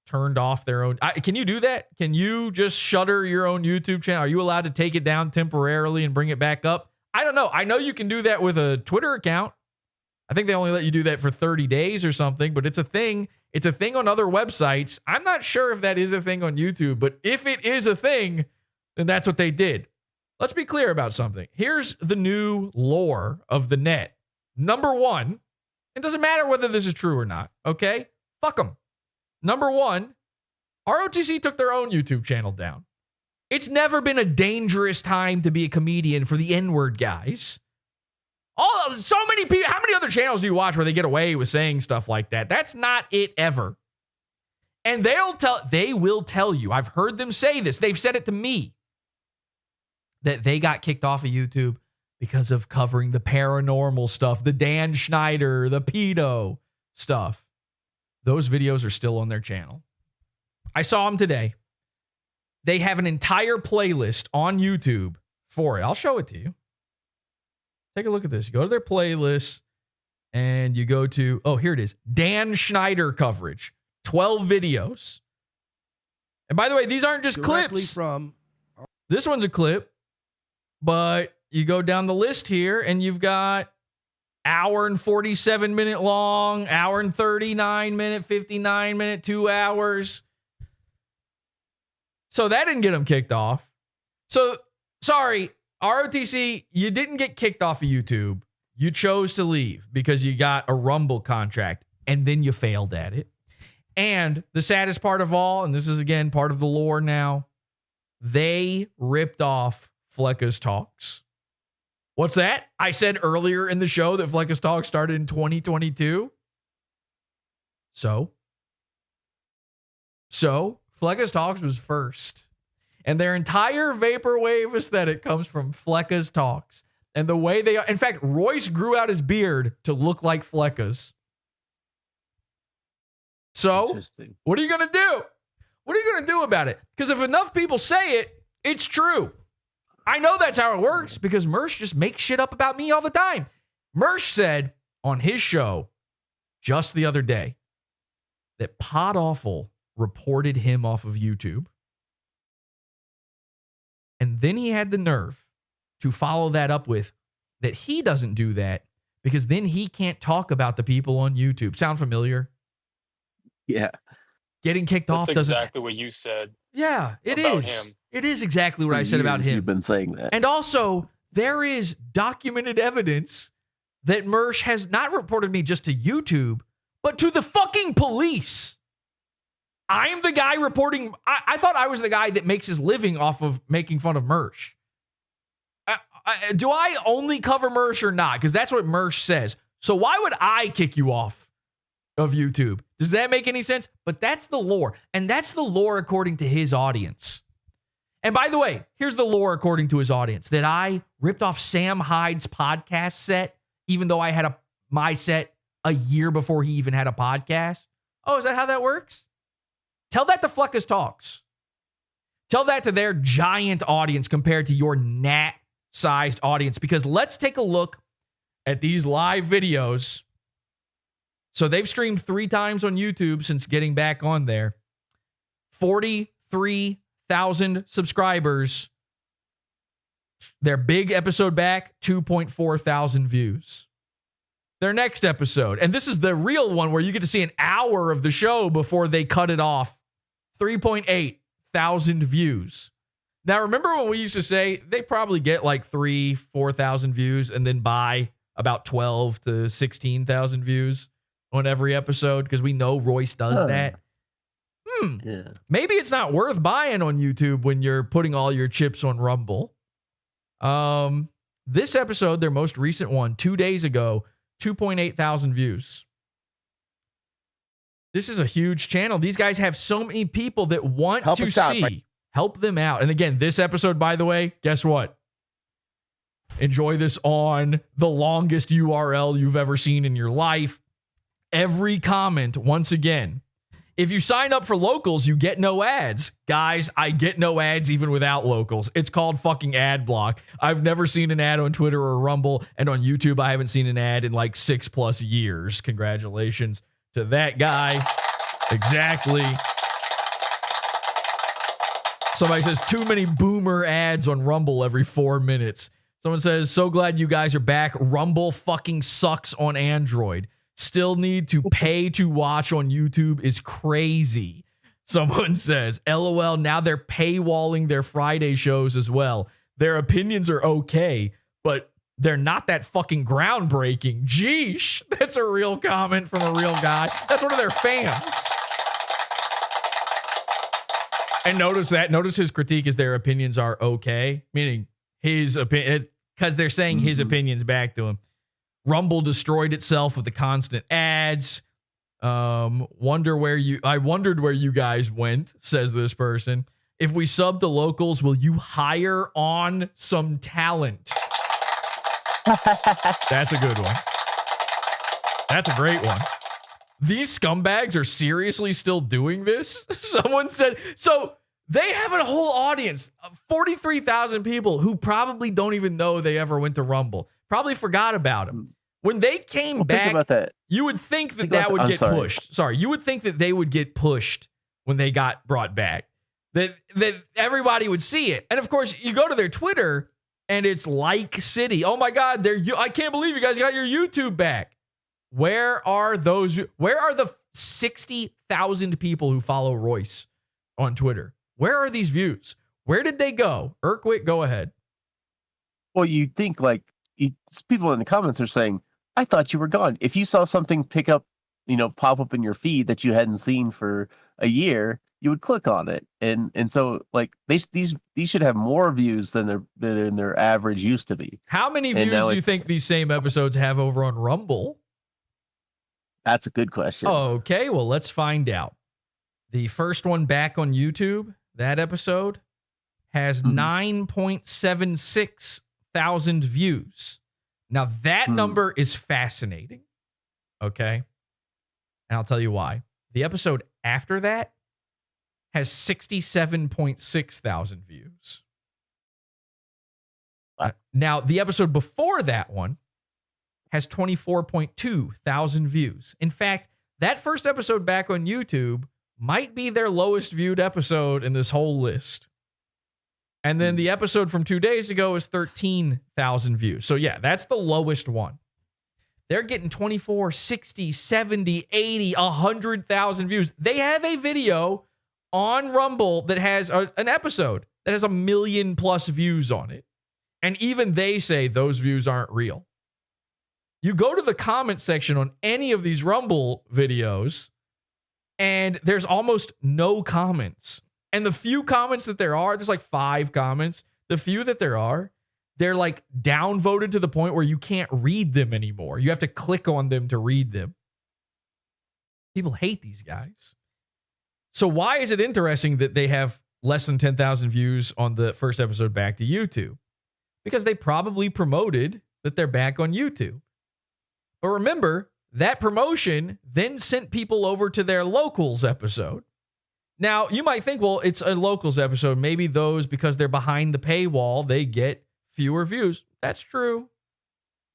turned off their own? Can you do that? Can you just shutter your own YouTube channel? Are you allowed to take it down temporarily and bring it back up? I don't know. I know you can do that with a Twitter account. I think they only let you do that for 30 days or something, but it's a thing. It's a thing on other websites. I'm not sure if that is a thing on YouTube, but if it is a thing, then that's what they did. Let's be clear about something. Here's the new lore of the net. Number one, it doesn't matter whether this is true or not, okay? Fuck them. Number one, ROTC took their own YouTube channel down. It's never been a dangerous time to be a comedian for the N-word guys. So many people, how many other channels do you watch where they get away with saying stuff like that? That's not it ever. And they will tell you, I've heard them say this, they've said it to me, that they got kicked off of YouTube because of covering the paranormal stuff, the Dan Schneider, the pedo stuff. Those videos are still on their channel. I saw them today. They have an entire playlist on YouTube for it. I'll show it to you. Take a look at this. You go to their playlist and you go to, here it is. Dan Schneider coverage. 12 videos. And by the way, these aren't just clips. This one's a clip, but you go down the list here and you've got hour and 47 minute long, hour and 39 minute, 59 minute, 2 hours. So that didn't get them kicked off. So, sorry, ROTC, you didn't get kicked off of YouTube. You chose to leave because you got a Rumble contract, and then you failed at it. And the saddest part of all, and this is, again, part of the lore now, they ripped off Fleccas Talks. What's that? I said earlier in the show that Fleccas Talk started in 2022. So Fleccas Talks was first. And their entire vaporwave aesthetic comes from Fleccas Talks. And the way they are, in fact, Royce grew out his beard to look like Fleccas. So, what are you going to do? What are you going to do about it? Because if enough people say it, it's true. I know that's how it works because Mersh just makes shit up about me all the time. Mersh said on his show just the other day that PodAwful reported him off of YouTube. And then he had the nerve to follow that up with that he doesn't do that because then he can't talk about the people on YouTube. Sound familiar? Yeah. Getting kicked off That's doesn't... exactly what you said. Yeah, it about is. him. It is exactly what I said about him. You've been saying that. And also, there is documented evidence that Mersh has not reported me just to YouTube, but to the fucking police. I'm the guy reporting. I thought I was the guy that makes his living off of making fun of Mersh. Do I only cover Mersh or not? Because that's what Mersh says. So why would I kick you off of YouTube? Does that make any sense? But that's the lore. And that's the lore according to his audience. And by the way, here's the lore according to his audience. That I ripped off Sam Hyde's podcast set, even though I had my set a year before he even had a podcast. Oh, is that how that works? Tell that to Fleccas Talks. Tell that to their giant audience compared to your gnat-sized audience. Because let's take a look at these live videos. So they've streamed 3 times on YouTube since getting back on there. 43,000 subscribers. Their big episode back, 2.4 thousand views. Their next episode, and this is the real one where you get to see an hour of the show before they cut it off, 3.8 thousand views. Now, remember when we used to say they probably get like 4,000 views and then buy about 12 to 16,000 views on every episode because we know Royce does that. Yeah. Maybe it's not worth buying on YouTube when you're putting all your chips on Rumble. This episode, their most recent one, 2 days ago, 2.8 thousand views. This is a huge channel. These guys have so many people that want to see. Help them out. And again, this episode, by the way, guess what? Enjoy this on the longest URL you've ever seen in your life. Every comment, once again, if you sign up for locals, you get no ads. Guys, I get no ads even without locals. It's called fucking ad block. I've never seen an ad on Twitter or Rumble, and on YouTube, I haven't seen an ad in like 6+ years. Congratulations to that guy. Exactly. Somebody says too many boomer ads on Rumble every 4 minutes. Someone says, so glad you guys are back. Rumble fucking sucks on Android. Still need to pay to watch on YouTube is crazy. Someone says, LOL, now they're paywalling their Friday shows as well. Their opinions are okay, but they're not that fucking groundbreaking. Jeesh, that's a real comment from a real guy. That's one of their fans. And notice his critique is their opinions are okay, meaning his opinion, because they're saying his opinions back to him. Rumble destroyed itself with the constant ads. I wondered where you guys went, says this person. If we sub to locals, will you hire on some talent? That's a good one. That's a great one. These scumbags are seriously still doing this? Someone said, so they have a whole audience of 43,000 people who probably don't even know they ever went to Rumble. Probably forgot about them. When they came back, think about that. You would think that would get pushed. Sorry, you would think that they would get pushed when they got brought back. That everybody would see it. And of course, you go to their Twitter and it's like City. Oh my God, I can't believe you guys got your YouTube back. Where are the 60,000 people who follow Royce on Twitter? Where are these views? Where did they go? Urquit, go ahead. Well, you think like people in the comments are saying, I thought you were gone. If you saw something pop up in your feed that you hadn't seen for a year, you would click on it, and so like these should have more views than their average used to be. How many views do you think these same episodes have over on Rumble? That's a good question. Okay, well, let's find out. The first one back on YouTube, that episode, has 9.76 thousand views. Now, that number is fascinating. Okay? And I'll tell you why. The episode after that has 67.6 thousand views. Now, the episode before that one has 24.2 thousand views. In fact, that first episode back on YouTube might be their lowest viewed episode in this whole list. And then the episode from 2 days ago is 13,000 views. So yeah, that's the lowest one. They're getting 24, 60, 70, 80, 100,000 views. They have a video on Rumble that has an episode that has 1 million plus views on it. And even they say those views aren't real. You go to the comment section on any of these Rumble videos, and there's almost no comments. And the few comments that there are, there's like 5 comments. The few that there are, they're like downvoted to the point where you can't read them anymore. You have to click on them to read them. People hate these guys. So why is it interesting that they have less than 10,000 views on the first episode back to YouTube? Because they probably promoted that they're back on YouTube. But remember, that promotion then sent people over to their Locals episode. Now, you might think, well, it's a Locals episode. Maybe those, because they're behind the paywall, they get fewer views. That's true.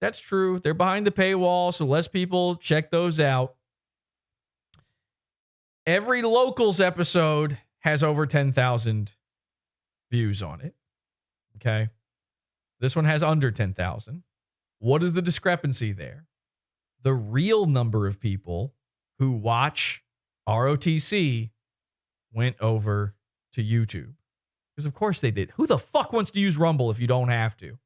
That's true. They're behind the paywall, so less people check those out. Every Locals episode has over 10,000 views on it. Okay? This one has under 10,000. What is the discrepancy there? The real number of people who watch ROTC went over to YouTube. Because of course they did. Who the fuck wants to use Rumble if you don't have to?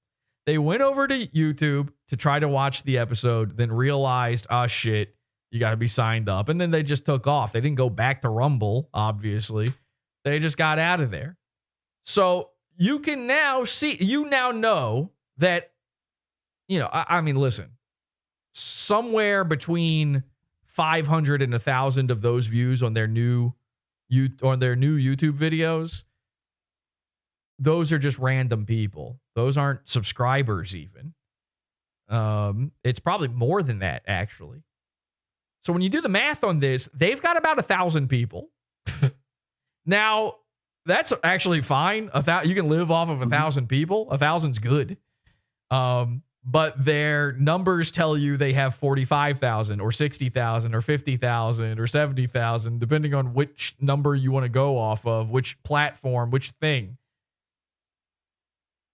They went over to YouTube to try to watch the episode, then realized, oh shit, you got to be signed up. And then they just took off. They didn't go back to Rumble, obviously. They just got out of there. So you can now see, you now know that, I mean, listen, somewhere between 500 and 1,000 of those views on their new YouTube videos, those are just random people. Those aren't subscribers even. It's probably more than that, actually. So when you do the math on this, they've got about 1,000 people. Now, that's actually fine. You can live off of 1,000 people. 1,000's good. But their numbers tell you they have 45,000 or 60,000 or 50,000 or 70,000, depending on which number you want to go off of, which platform, which thing.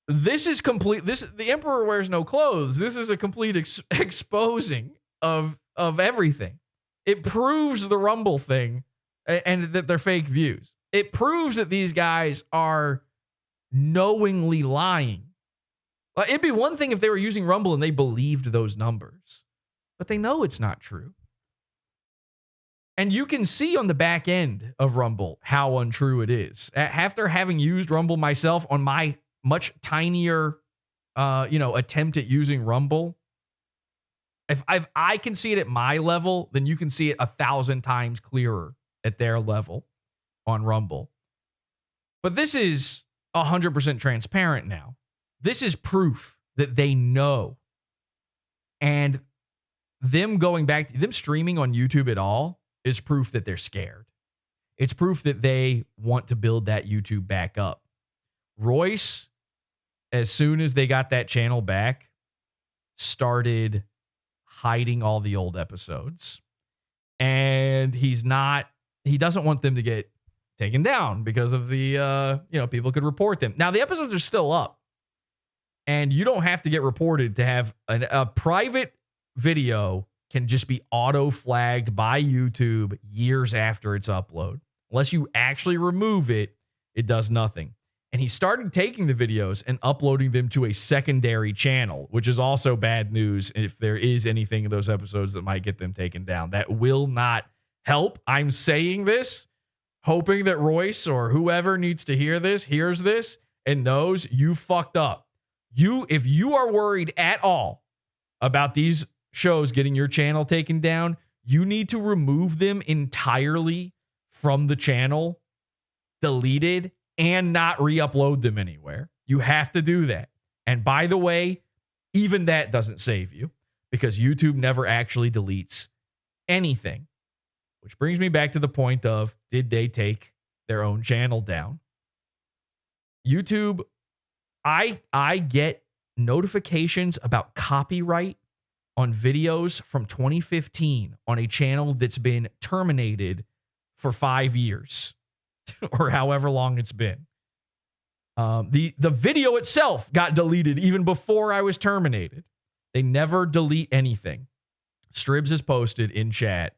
This is complete. The Emperor wears no clothes. This is a complete exposing of everything. It proves the Rumble thing and that they're fake views. It proves that these guys are knowingly lying. It'd be one thing if they were using Rumble and they believed those numbers, but they know it's not true. And you can see on the back end of Rumble how untrue it is. After having used Rumble myself on my much tinier, attempt at using Rumble, if I can see it at my level, then you can see it 1,000 times clearer at their level on Rumble. But this is 100% transparent now. This is proof that they know. And them streaming on YouTube at all is proof that they're scared. It's proof that they want to build that YouTube back up. Royce, as soon as they got that channel back, started hiding all the old episodes. And he doesn't want them to get taken down because of the, people could report them. Now, the episodes are still up. And you don't have to get reported to have a private video can just be auto-flagged by YouTube years after its upload. Unless you actually remove it, it does nothing. And he started taking the videos and uploading them to a secondary channel, which is also bad news if there is anything in those episodes that might get them taken down. That will not help. I'm saying this hoping that Royce or whoever needs to hears this and knows you fucked up. If you are worried at all about these shows getting your channel taken down, you need to remove them entirely from the channel, deleted, and not re-upload them anywhere. You have to do that. And by the way, even that doesn't save you because YouTube never actually deletes anything. Which brings me back to the point of, did they take their own channel down? YouTube, I get notifications about copyright on videos from 2015 on a channel that's been terminated for 5 years or however long it's been. The video itself got deleted even before I was terminated. They never delete anything. Stribs has posted in chat,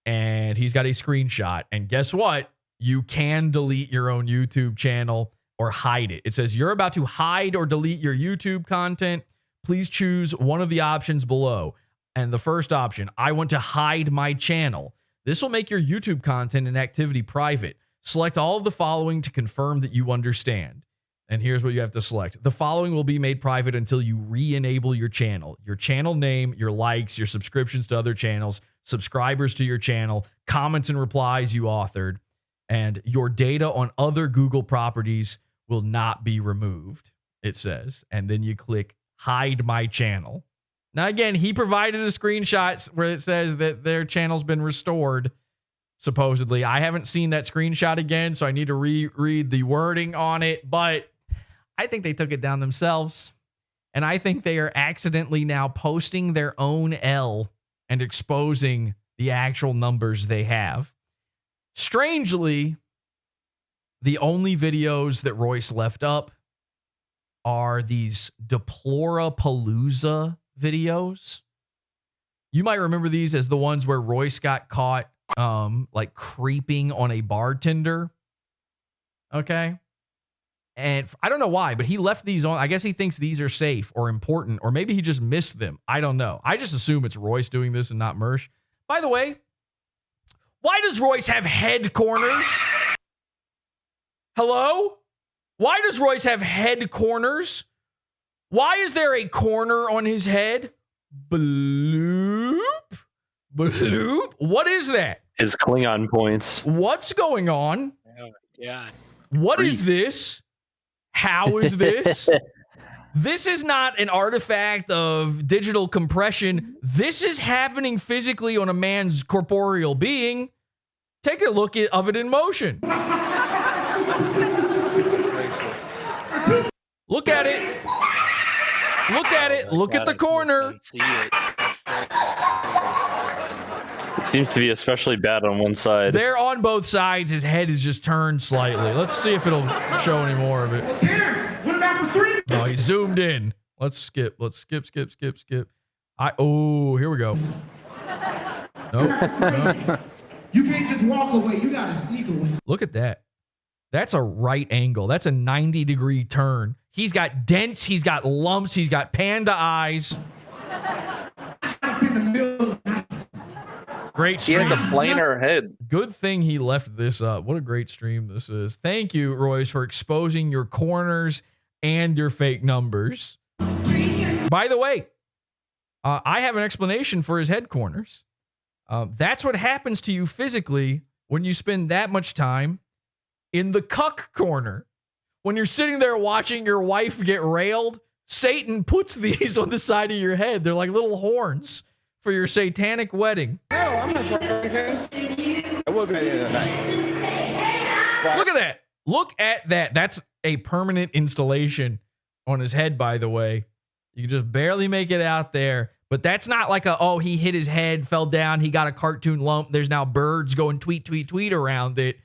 and he's got a screenshot. And guess what? You can delete your own YouTube channel or hide it. It says you're about to hide or delete your YouTube content. Please choose one of the options below. And the first option, I want to hide my channel. This will make your YouTube content and activity private. Select all of the following to confirm that you understand. And here's what you have to select. The following will be made private until you re-enable your channel. Your channel name, your likes, your subscriptions to other channels, subscribers to your channel, comments and replies you authored, and your data on other Google properties will not be removed, it says. And then you click hide my channel. Now, again, he provided a screenshot where it says that their channel's been restored, supposedly. I haven't seen that screenshot again, so I need to reread the wording on it, but I think they took it down themselves. And I think they are accidentally now posting their own L and exposing the actual numbers they have. Strangely, the only videos that Royce left up are these Deplorapalooza videos. You might remember these as the ones where Royce got caught like creeping on a bartender. Okay. And I don't know why, but he left these on. I guess he thinks these are safe or important, or maybe he just missed them. I don't know. I just assume it's Royce doing this and not Mersh. By the way, why does Royce have head corners? Hello? Why does Royce have head corners? Why is there a corner on his head? Bloop. Bloop. What is that? His Klingon points. What's going on? Oh, my God. What is this? How is this? This is not an artifact of digital compression. This is happening physically on a man's corporeal being. Take a look of it in motion. Look at it. Look at it. Look at the corner. It seems to be especially bad on one side. They're on both sides. His head is just turned slightly. Let's see if it'll show any more of it. What about for 3? Oh, he zoomed in. Let's skip. Let's skip. Oh, here we go. Nope. You can't just walk away. You gotta sneak away. Look at that. That's a right angle. That's a 90-degree turn. He's got dents. He's got lumps. He's got panda eyes. Great stream. He had the planar head. Good thing he left this up. What a great stream this is. Thank you, Royce, for exposing your corners and your fake numbers. By the way, I have an explanation for his head corners. That's what happens to you physically when you spend that much time in the cuck corner. When you're sitting there watching your wife get railed, Satan puts these on the side of your head. They're like little horns for your satanic wedding. No, I'm not doing anything. I will be at the end of the night. Look at that. Look at that. That's a permanent installation on his head, by the way. You can just barely make it out there. But that's not like he hit his head, fell down, he got a cartoon lump. There's now birds going tweet, tweet, tweet around it.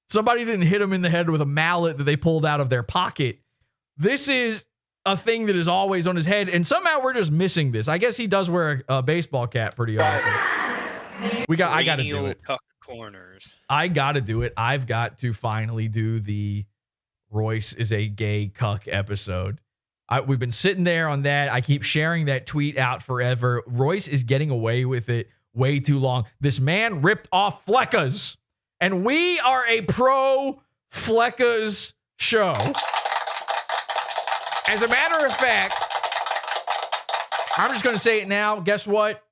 Somebody didn't hit him in the head with a mallet that they pulled out of their pocket. This is a thing that is always on his head, and somehow we're just missing this. I guess he does wear a baseball cap pretty often. I got to do it. Corners. I got to do it. I've got to finally do the Royce is a gay cuck episode. We've been sitting there on that. I keep sharing that tweet out forever. Royce is getting away with it way too long. This man ripped off Fleccas. And we are a pro Fleccas show. As a matter of fact, I'm just going to say it now. Guess what?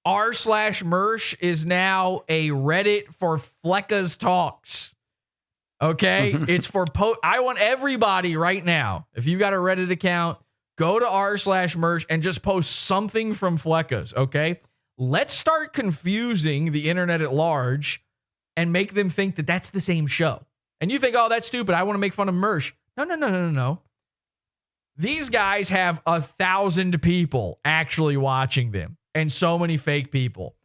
r/Mersh is now a Reddit for Fleccas Talks. Okay? It's for I want everybody right now, if you got a Reddit account, go to r/Mersh and just post something from Fleccas, okay? Let's start confusing the internet at large and make them think that that's the same show. And you think, oh, that's stupid. I want to make fun of Mersh. No. These guys have 1,000 people actually watching them and so many fake people.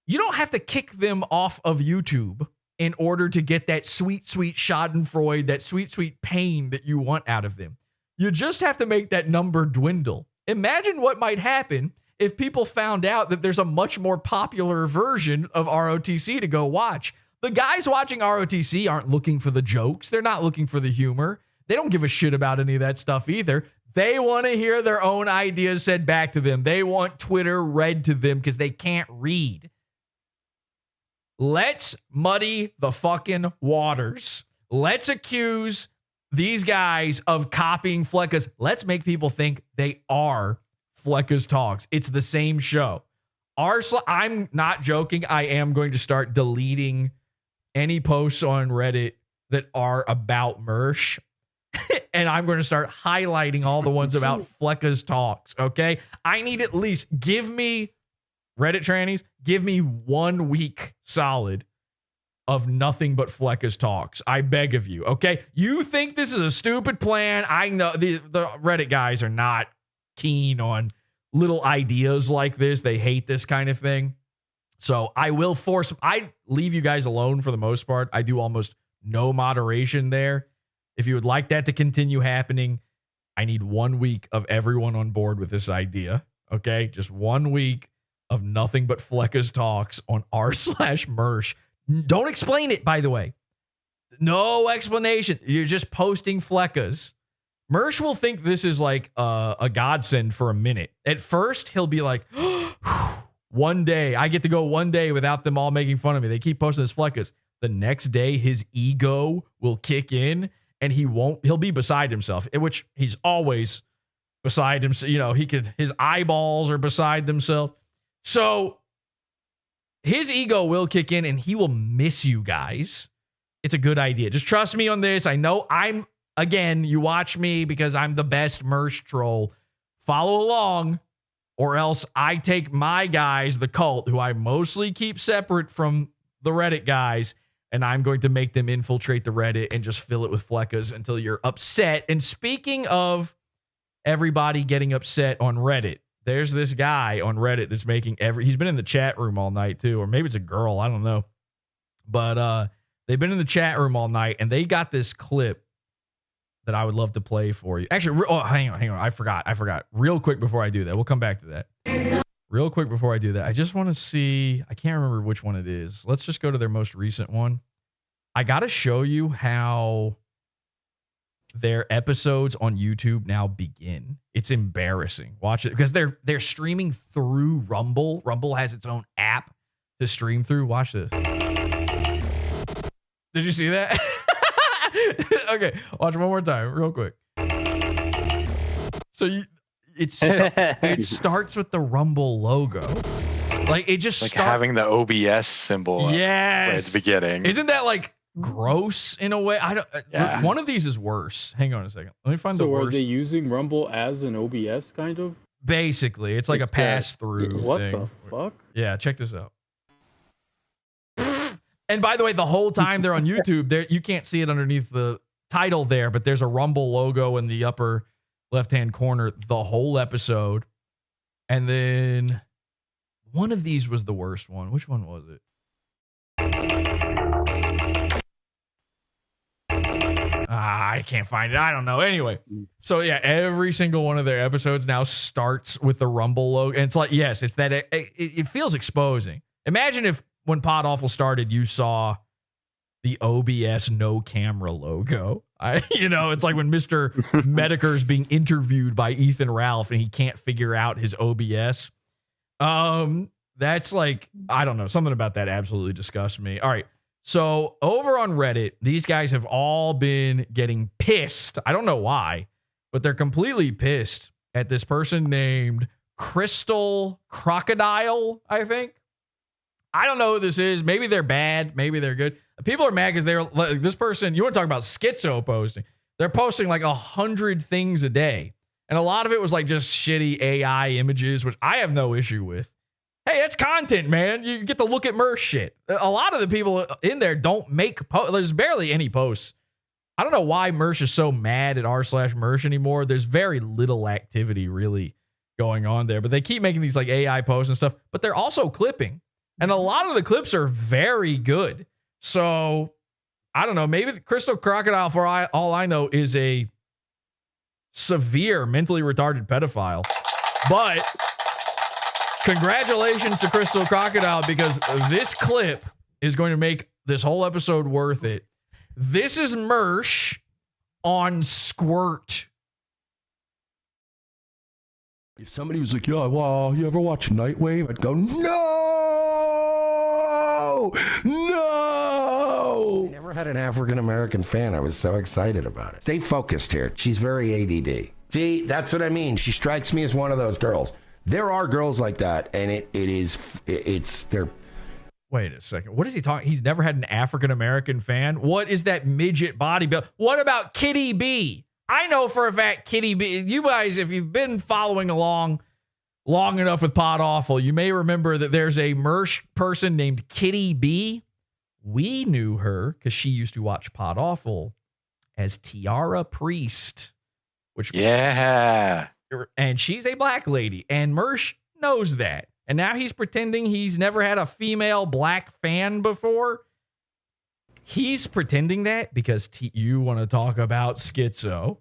You don't have to kick them off of YouTube in order to get that sweet, sweet schadenfreude, that sweet, sweet pain that you want out of them. You just have to make that number dwindle. Imagine what might happen if people found out that there's a much more popular version of ROTC to go watch. The guys watching ROTC aren't looking for the jokes. They're not looking for the humor. They don't give a shit about any of that stuff either. They want to hear their own ideas said back to them. They want Twitter read to them because they can't read. Let's muddy the fucking waters. Let's accuse these guys of copying Fleccas. Let's make people think they are Fleccas Talks. It's the same show. I'm not joking. I am going to start deleting any posts on Reddit that are about Mersh. And I'm going to start highlighting all the ones about Fleccas Talks, okay? I need at least, give me, Reddit trannies, give me 1 week solid of nothing but Fleccas Talks. I beg of you, okay? You think this is a stupid plan. I know the Reddit guys are not keen on little ideas like this. They hate this kind of thing. So I leave you guys alone for the most part. I do almost no moderation there. If you would like that to continue happening, I need 1 week of everyone on board with this idea. Okay? Just 1 week of nothing but Fleccas Talks on r/Mersh. Don't explain it, by the way. No explanation. You're just posting Fleccas. Mersh will think this is like a godsend for a minute. At first, he'll be like, one day, I get to go 1 day without them all making fun of me. They keep posting this Fleccas. The next day, his ego will kick in. And he'll be beside himself, which he's always beside himself. You know, his eyeballs are beside themselves. So his ego will kick in and he will miss you guys. It's a good idea. Just trust me on this. I know you watch me because I'm the best Mersh troll. Follow along or else I take my guys, the cult, who I mostly keep separate from the Reddit guys, and I'm going to make them infiltrate the Reddit and just fill it with Fleccas until you're upset. And speaking of everybody getting upset on Reddit, there's this guy on Reddit that's making he's been in the chat room all night too, or maybe it's a girl, I don't know. But they've been in the chat room all night and they got this clip that I would love to play for you. Actually, hang on. I forgot. Real quick before I do that. We'll come back to that. Real quick before I do that, I just want to see, I can't remember which one it is. Let's just go to their most recent one. I got to show you how their episodes on YouTube now begin. It's embarrassing. Watch it because they're streaming through Rumble. Rumble has its own app to stream through. Watch this. Did you see that? Okay, watch one more time real quick. So it starts with the Rumble logo. Like it just like having the OBS symbol right at the beginning. Isn't that like gross in a way? I don't. Yeah. One of these is worse. Hang on a second. Let me find the worst. So are they using Rumble as an OBS kind of? Basically, it's like a pass through. What thing. the fuck? Yeah, check this out. And by the way, the whole time they're on YouTube, you can't see it underneath the title there, but there's a Rumble logo in the upper left-hand corner the whole episode. And then one of these was the worst one. Which one was it? I can't find it. I don't know. Anyway, so yeah, every single one of their episodes now starts with the Rumble logo. And it's like, yes, it's that it feels exposing. Imagine if when PodAwful started, you saw the OBS no camera logo. It's like when Mr. Medicare is being interviewed by Ethan Ralph and he can't figure out his OBS. That's like, I don't know. Something about that absolutely disgusts me. All right. So over on Reddit, these guys have all been getting pissed. I don't know why, but they're completely pissed at this person named Crystal Crocodile, I think. I don't know who this is. Maybe they're bad. Maybe they're good. People are mad because they're like, this person, you want to talk about schizo posting. They're posting like 100 things a day. And a lot of it was like just shitty AI images, which I have no issue with. Hey, that's content, man. You get to look at Mersh shit. A lot of the people in there don't make posts. There's barely any posts. I don't know why Mersh is so mad at r/Mersh anymore. There's very little activity really going on there. But they keep making these like AI posts and stuff. But they're also clipping. And a lot of the clips are very good. So, I don't know. Maybe the Crystal Crocodile, for all I know, is a severe mentally retarded pedophile. But congratulations to Crystal Crocodile, because this clip is going to make this whole episode worth it. This is Mersh on Squirt. If somebody was like, "Yeah, well, you ever watch Nightwave?" I'd go, "No, no." I never had an African American fan. I was so excited about it. Stay focused here. She's very ADD. See, that's what I mean. She strikes me as one of those girls. There are girls like that, and they're. Wait a second. What is he talking? He's never had an African American fan. What is that midget bodybuilder? What about Kitty B? I know for a fact Kitty B. You guys, if you've been following along long enough with PodAwful, you may remember that there's a Mersh person named Kitty B. We knew her because she used to watch PodAwful as Tiara Priest, which yeah, and she's a black lady, and Mersh knows that. And now he's pretending he's never had a female black fan before. He's pretending that because you want to talk about schizo.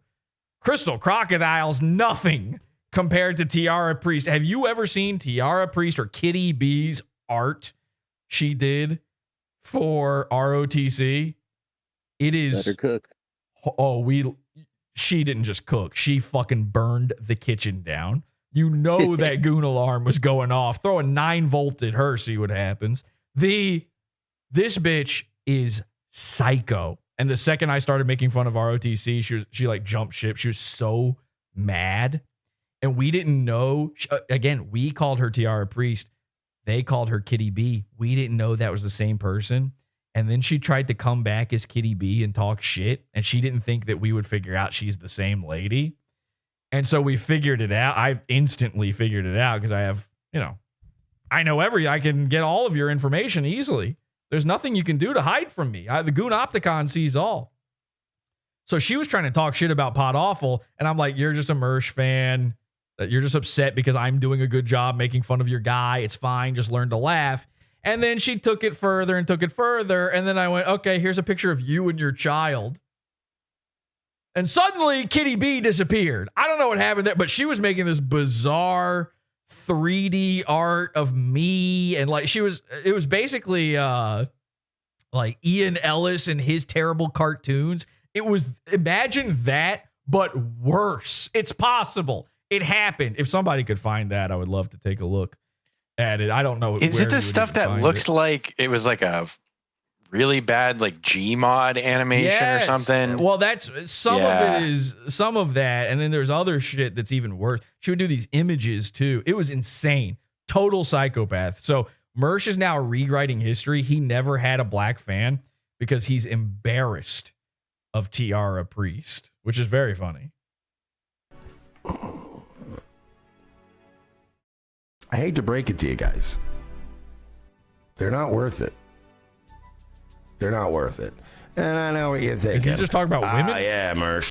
Crystal Crocodile's nothing compared to Tiara Priest. Have you ever seen Tiara Priest or Kitty B's art she did for ROTC? It is better cook. She didn't just cook. She fucking burned the kitchen down. You know that goon alarm was going off. Throw a 9-volt at her, see what happens. This bitch is psycho. And the second I started making fun of ROTC, she like jumped ship. She was so mad. And we didn't know. Again, we called her Tiara Priest. They called her Kitty B. We didn't know that was the same person. And then she tried to come back as Kitty B and talk shit. And she didn't think that we would figure out she's the same lady. And so we figured it out. I instantly figured it out because I have, I know I can get all of your information easily. There's nothing you can do to hide from me. The Goon Opticon sees all. So she was trying to talk shit about PodAwful, and I'm like, you're just a Mersh fan. You're just upset because I'm doing a good job making fun of your guy. It's fine. Just learn to laugh. And then she took it further and took it further. And then I went, okay, here's a picture of you and your child. And suddenly Kitty B disappeared. I don't know what happened there, but she was making this bizarre 3D art of me. And like it was basically like Ian Ellis and his terrible cartoons. Imagine that, but worse. It's possible. It happened. If somebody could find that, I would love to take a look at it. I don't know. Is it the stuff that looks like it was like a really bad like Gmod animation or something? Well, that's some of it is some of that, and then there's other shit that's even worse. She would do these images too. It was insane. Total psychopath. So Mersh is now rewriting history. He never had a black fan because he's embarrassed of Tiara Priest, which is very funny. I hate to break it to you guys. They're not worth it. They're not worth it. And I know what you're thinking. Is he just talking about women? Yeah, Mersh.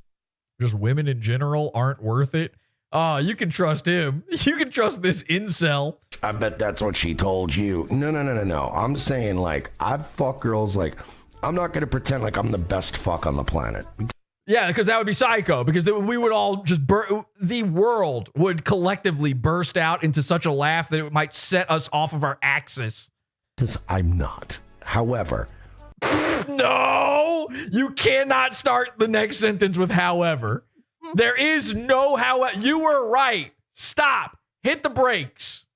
Just women in general aren't worth it. You can trust him. You can trust this incel. I bet that's what she told you. No. I'm saying, like, I've fucked girls, like, I'm not going to pretend like I'm the best fuck on the planet. Yeah, because that would be psycho. Because we would all just the world would collectively burst out into such a laugh that it might set us off of our axis. Because I'm not. However. No, you cannot start the next sentence with however. There is no however. You were right. Stop. Hit the brakes.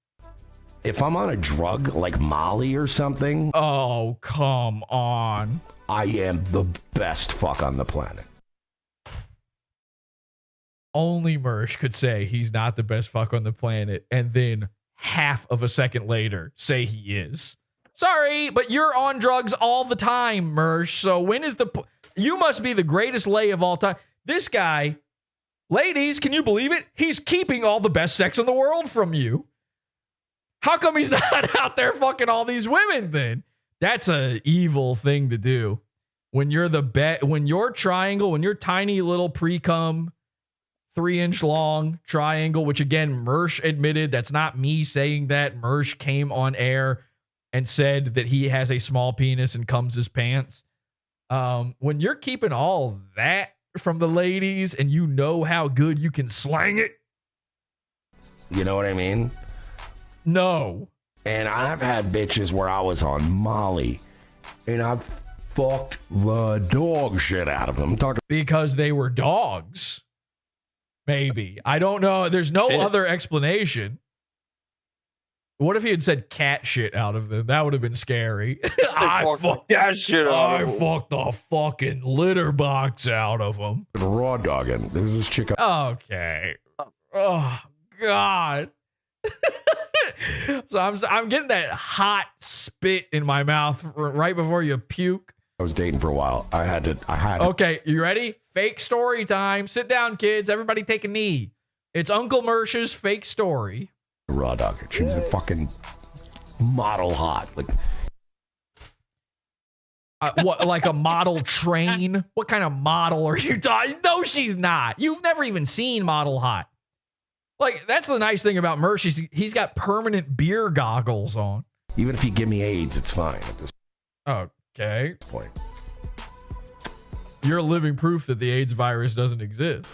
If I'm on a drug like Molly or something, oh, come on. I am the best fuck on the planet. Only Mersh could say he's not the best fuck on the planet, and then half of a second later say he is. Sorry, but you're on drugs all the time, Mersh. So when is you must be the greatest lay of all time. This guy, ladies, can you believe it? He's keeping all the best sex in the world from you. How come he's not out there fucking all these women then? That's an evil thing to do. When you're when your triangle, when your tiny little pre-cum 3-inch long triangle, which again, Mersh admitted, that's not me saying that. Mersh came on air and said that he has a small penis and comes his pants. When you're keeping all that from the ladies and you know how good you can slang it. You know what I mean? No. And I've had bitches where I was on Molly and I've fucked the dog shit out of them. Because they were dogs. Maybe. I don't know. There's no other explanation. What if he had said cat shit out of them? That would have been scary. I fucked the fucking litter box out of them. Raw dogging. There was this chick. Okay. Oh, God. So I'm getting that hot spit in my mouth right before you puke. I was dating for a while. I had Okay, you ready? Fake story time. Sit down, kids. Everybody take a knee. It's Uncle Mersh's fake story. Raw dog. She was a fucking model hot. Like what, like a model train? What kind of model are you talking? No, she's not. You've never even seen model hot. Like, that's the nice thing about Mersh. He's got permanent beer goggles on. Even if you give me AIDS, it's fine at this Okay. point. You're living proof that the AIDS virus doesn't exist.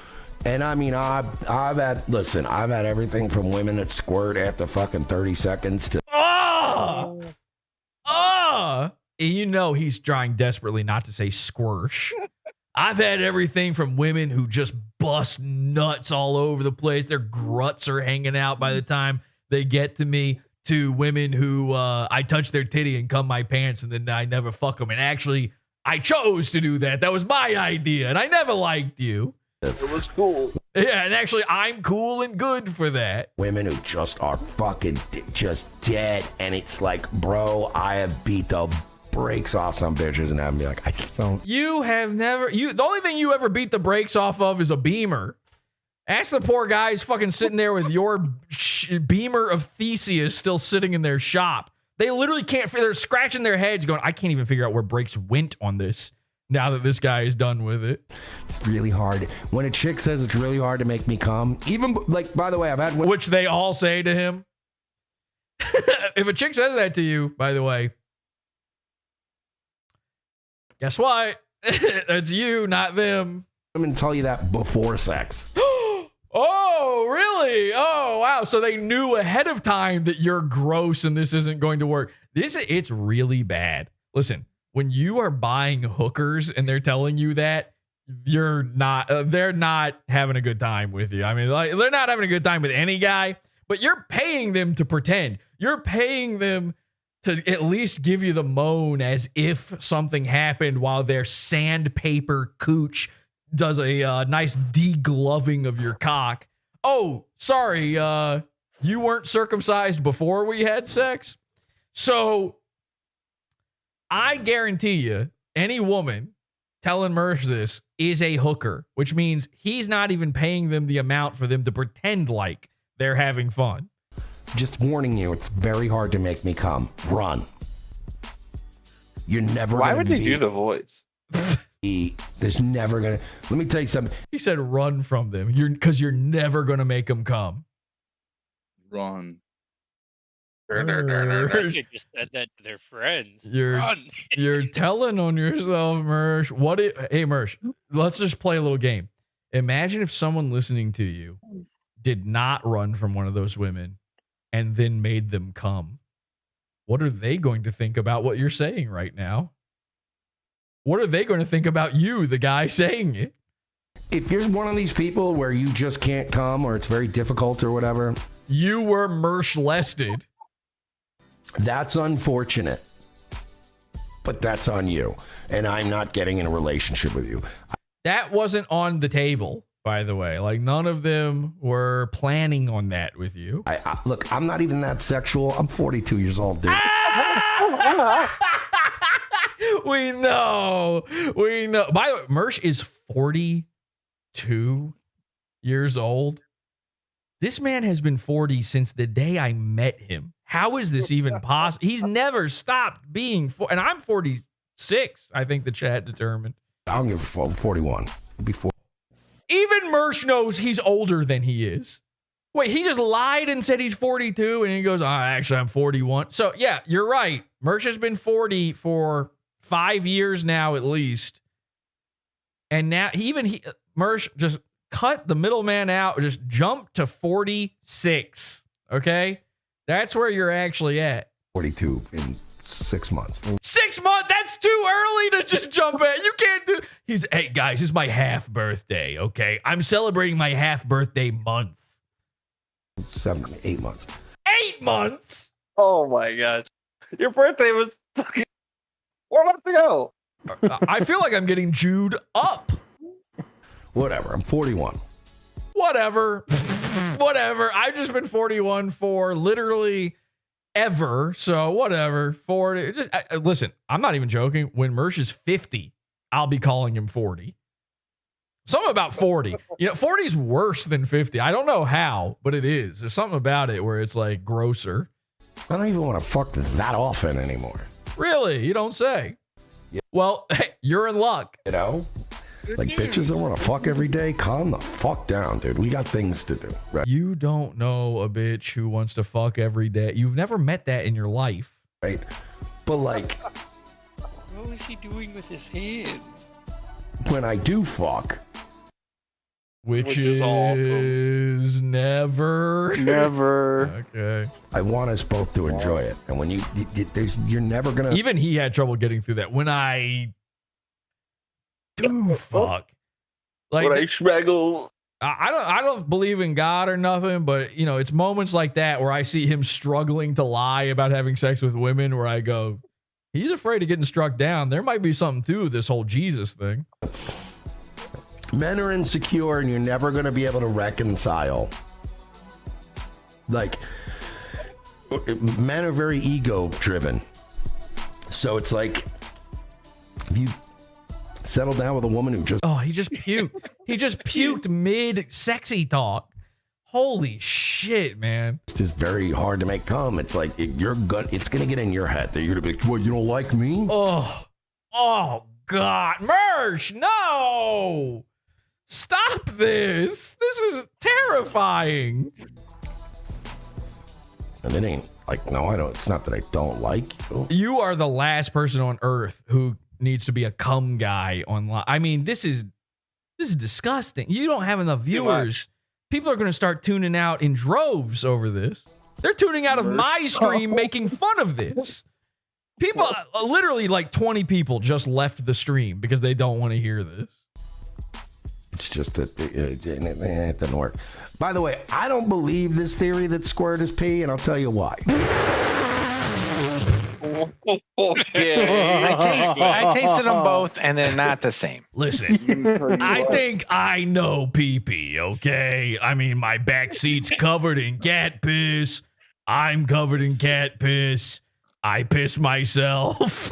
And I mean, I've had everything from women that squirt after fucking 30 seconds to. You know he's trying desperately not to say squirsh. I've had everything from women who just bust nuts all over the place. Their gruts are hanging out by the time they get to me, to women who I touch their titty and cum my pants and then I never fuck them. And actually, I chose to do that. That was my idea, and I never liked you. It was cool. Yeah, and actually, I'm cool and good for that. Women who just are fucking just dead, and it's like, bro, I have beat the brakes off some bitches and have them be like, I just don't. You have never. The only thing you ever beat the brakes off of is a Beamer. Ask the poor guys fucking sitting there with your Beamer of Theseus still sitting in their shop. They literally can't. They're scratching their heads, going, I can't even figure out where brakes went on this. Now that this guy is done with it. It's really hard. When a chick says it's really hard to make me come, even like, by the way, I've had which they all say to him. If a chick says that to you, by the way, guess what? That's you, not them. Women tell you that before sex. Oh, really? Oh, wow. So they knew ahead of time that you're gross and this isn't going to work. It's really bad. Listen, when you are buying hookers and they're telling you that, they're not having a good time with you. I mean, like, they're not having a good time with any guy, but you're paying them to pretend. You're paying them to at least give you the moan as if something happened while their sandpaper cooch does a nice degloving of your cock. Oh, sorry, you weren't circumcised before we had sex? So I guarantee you, any woman telling Mersh this is a hooker, which means he's not even paying them the amount for them to pretend like they're having fun. Just warning you, it's very hard to make me come. Run. You're never. Why would they do the voice? There's never gonna. Let me tell you something. He said, "Run from them." Because you're never gonna make them come. Run. They just said that to their friends. Run. You're telling on yourself, Mersh. Hey, Mersh, let's just play a little game. Imagine if someone listening to you did not run from one of those women and then made them come. What are they going to think about what you're saying right now? What are they going to think about you, the guy saying it? If you're one of these people where you just can't come or it's very difficult or whatever. You were Mersh-lested. That's unfortunate. But that's on you. And I'm not getting in a relationship with you. That wasn't on the table, by the way. Like, none of them were planning on that with you. Look, I'm not even that sexual. I'm 42 years old, dude. We know. By the way, Mersh is 42 years old. This man has been 40 since the day I met him. How is this even possible? He's never stopped being 40. And I'm 46, I think the chat determined. I don't give a fuck. I'm 41. Before. Even Mersh knows he's older than he is. Wait, he just lied and said he's 42, and he goes, actually, I'm 41. So, yeah, you're right. Mersh has been 40 for 5 years now, at least. And now, Mersh just cut the middleman out, just jumped to 46. Okay? That's where you're actually at. 42 in 6 months. 6 months? That's too early to just jump at. You can't do. Hey, guys, it's my half birthday, okay? I'm celebrating my half birthday month. 8 months. 8 months? Oh my gosh. Your birthday was fucking 4 months ago. I feel like I'm getting Jewed up. Whatever. I'm 41. Whatever. I've just been 41 for literally ever. So whatever. 40. Just listen, I'm not even joking. When Mersh is 50, I'll be calling him 40. Something about 40. 40 is worse than 50. I don't know how, but it is. There's something about it where it's like grosser. I don't even want to fuck that often anymore. Really? You don't say. Yeah. Well, hey, you're in luck. Like bitches that want to fuck every day, calm the fuck down, dude. We got things to do. Right? You don't know a bitch who wants to fuck every day. You've never met that in your life. Right. But like, what was he doing with his hands? When I do fuck. Which is awesome. Never. Okay. I want us both to enjoy it. And when you're never going to. Even he had trouble getting through that. When I do fuck. Like, when I struggle. I don't believe in God or nothing, but it's moments like that where I see him struggling to lie about having sex with women where I go, he's afraid of getting struck down. There might be something to this whole Jesus thing. Men are insecure and you're never going to be able to reconcile. Like, men are very ego driven. So it's like, if you settle down with a woman who just... Oh, he just puked. He just puked mid sexy talk. Holy shit, man. It's just very hard to make cum. It's like, it's going to get in your head that you're going to be like, well, you don't like me? Oh, God. Mersh, no! Stop this. This is terrifying. And it ain't like, no, I don't. It's not that I don't like you. You are the last person on earth who needs to be a cum guy online. I mean, this is disgusting. You don't have enough viewers. People are going to start tuning out in droves over this. They're tuning out of my stream making fun of this. People, literally like 20 people just left the stream because they don't want to hear this. It's just that it didn't work. By the way, I don't believe this theory that squirt is pee, and I'll tell you why. I tasted them both, and they're not the same. Listen, I think I know pee-pee, okay? I mean, my back seat's covered in cat piss. I'm covered in cat piss. I piss myself.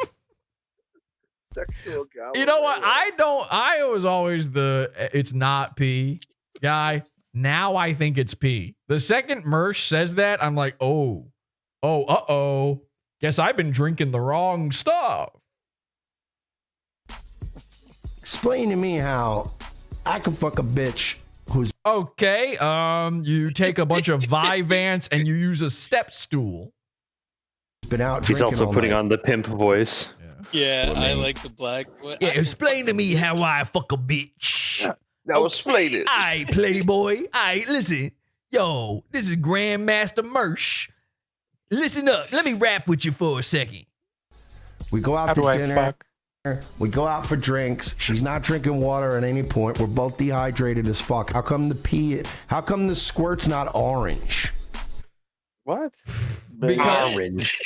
Sexual gout. You know what? I was always it's not pee guy. Now I think it's pee. The second Mersh says that, I'm like, uh-oh. Guess I've been drinking the wrong stuff. Explain to me how I can fuck a bitch who's... Okay, you take a bunch of Vyvanse and you use a step stool. Been out He's also putting night. on the pimp voice. Yeah, I like the black. Yeah, explain to me how I fuck a bitch. Now explain it. Aight, Playboy. Aight, listen. Yo, this is Grandmaster Mersh. Listen up. Let me rap with you for a second. We go out to dinner. We go out for drinks. She's not drinking water at any point. We're both dehydrated as fuck. How come the squirt's not orange? What? Because orange.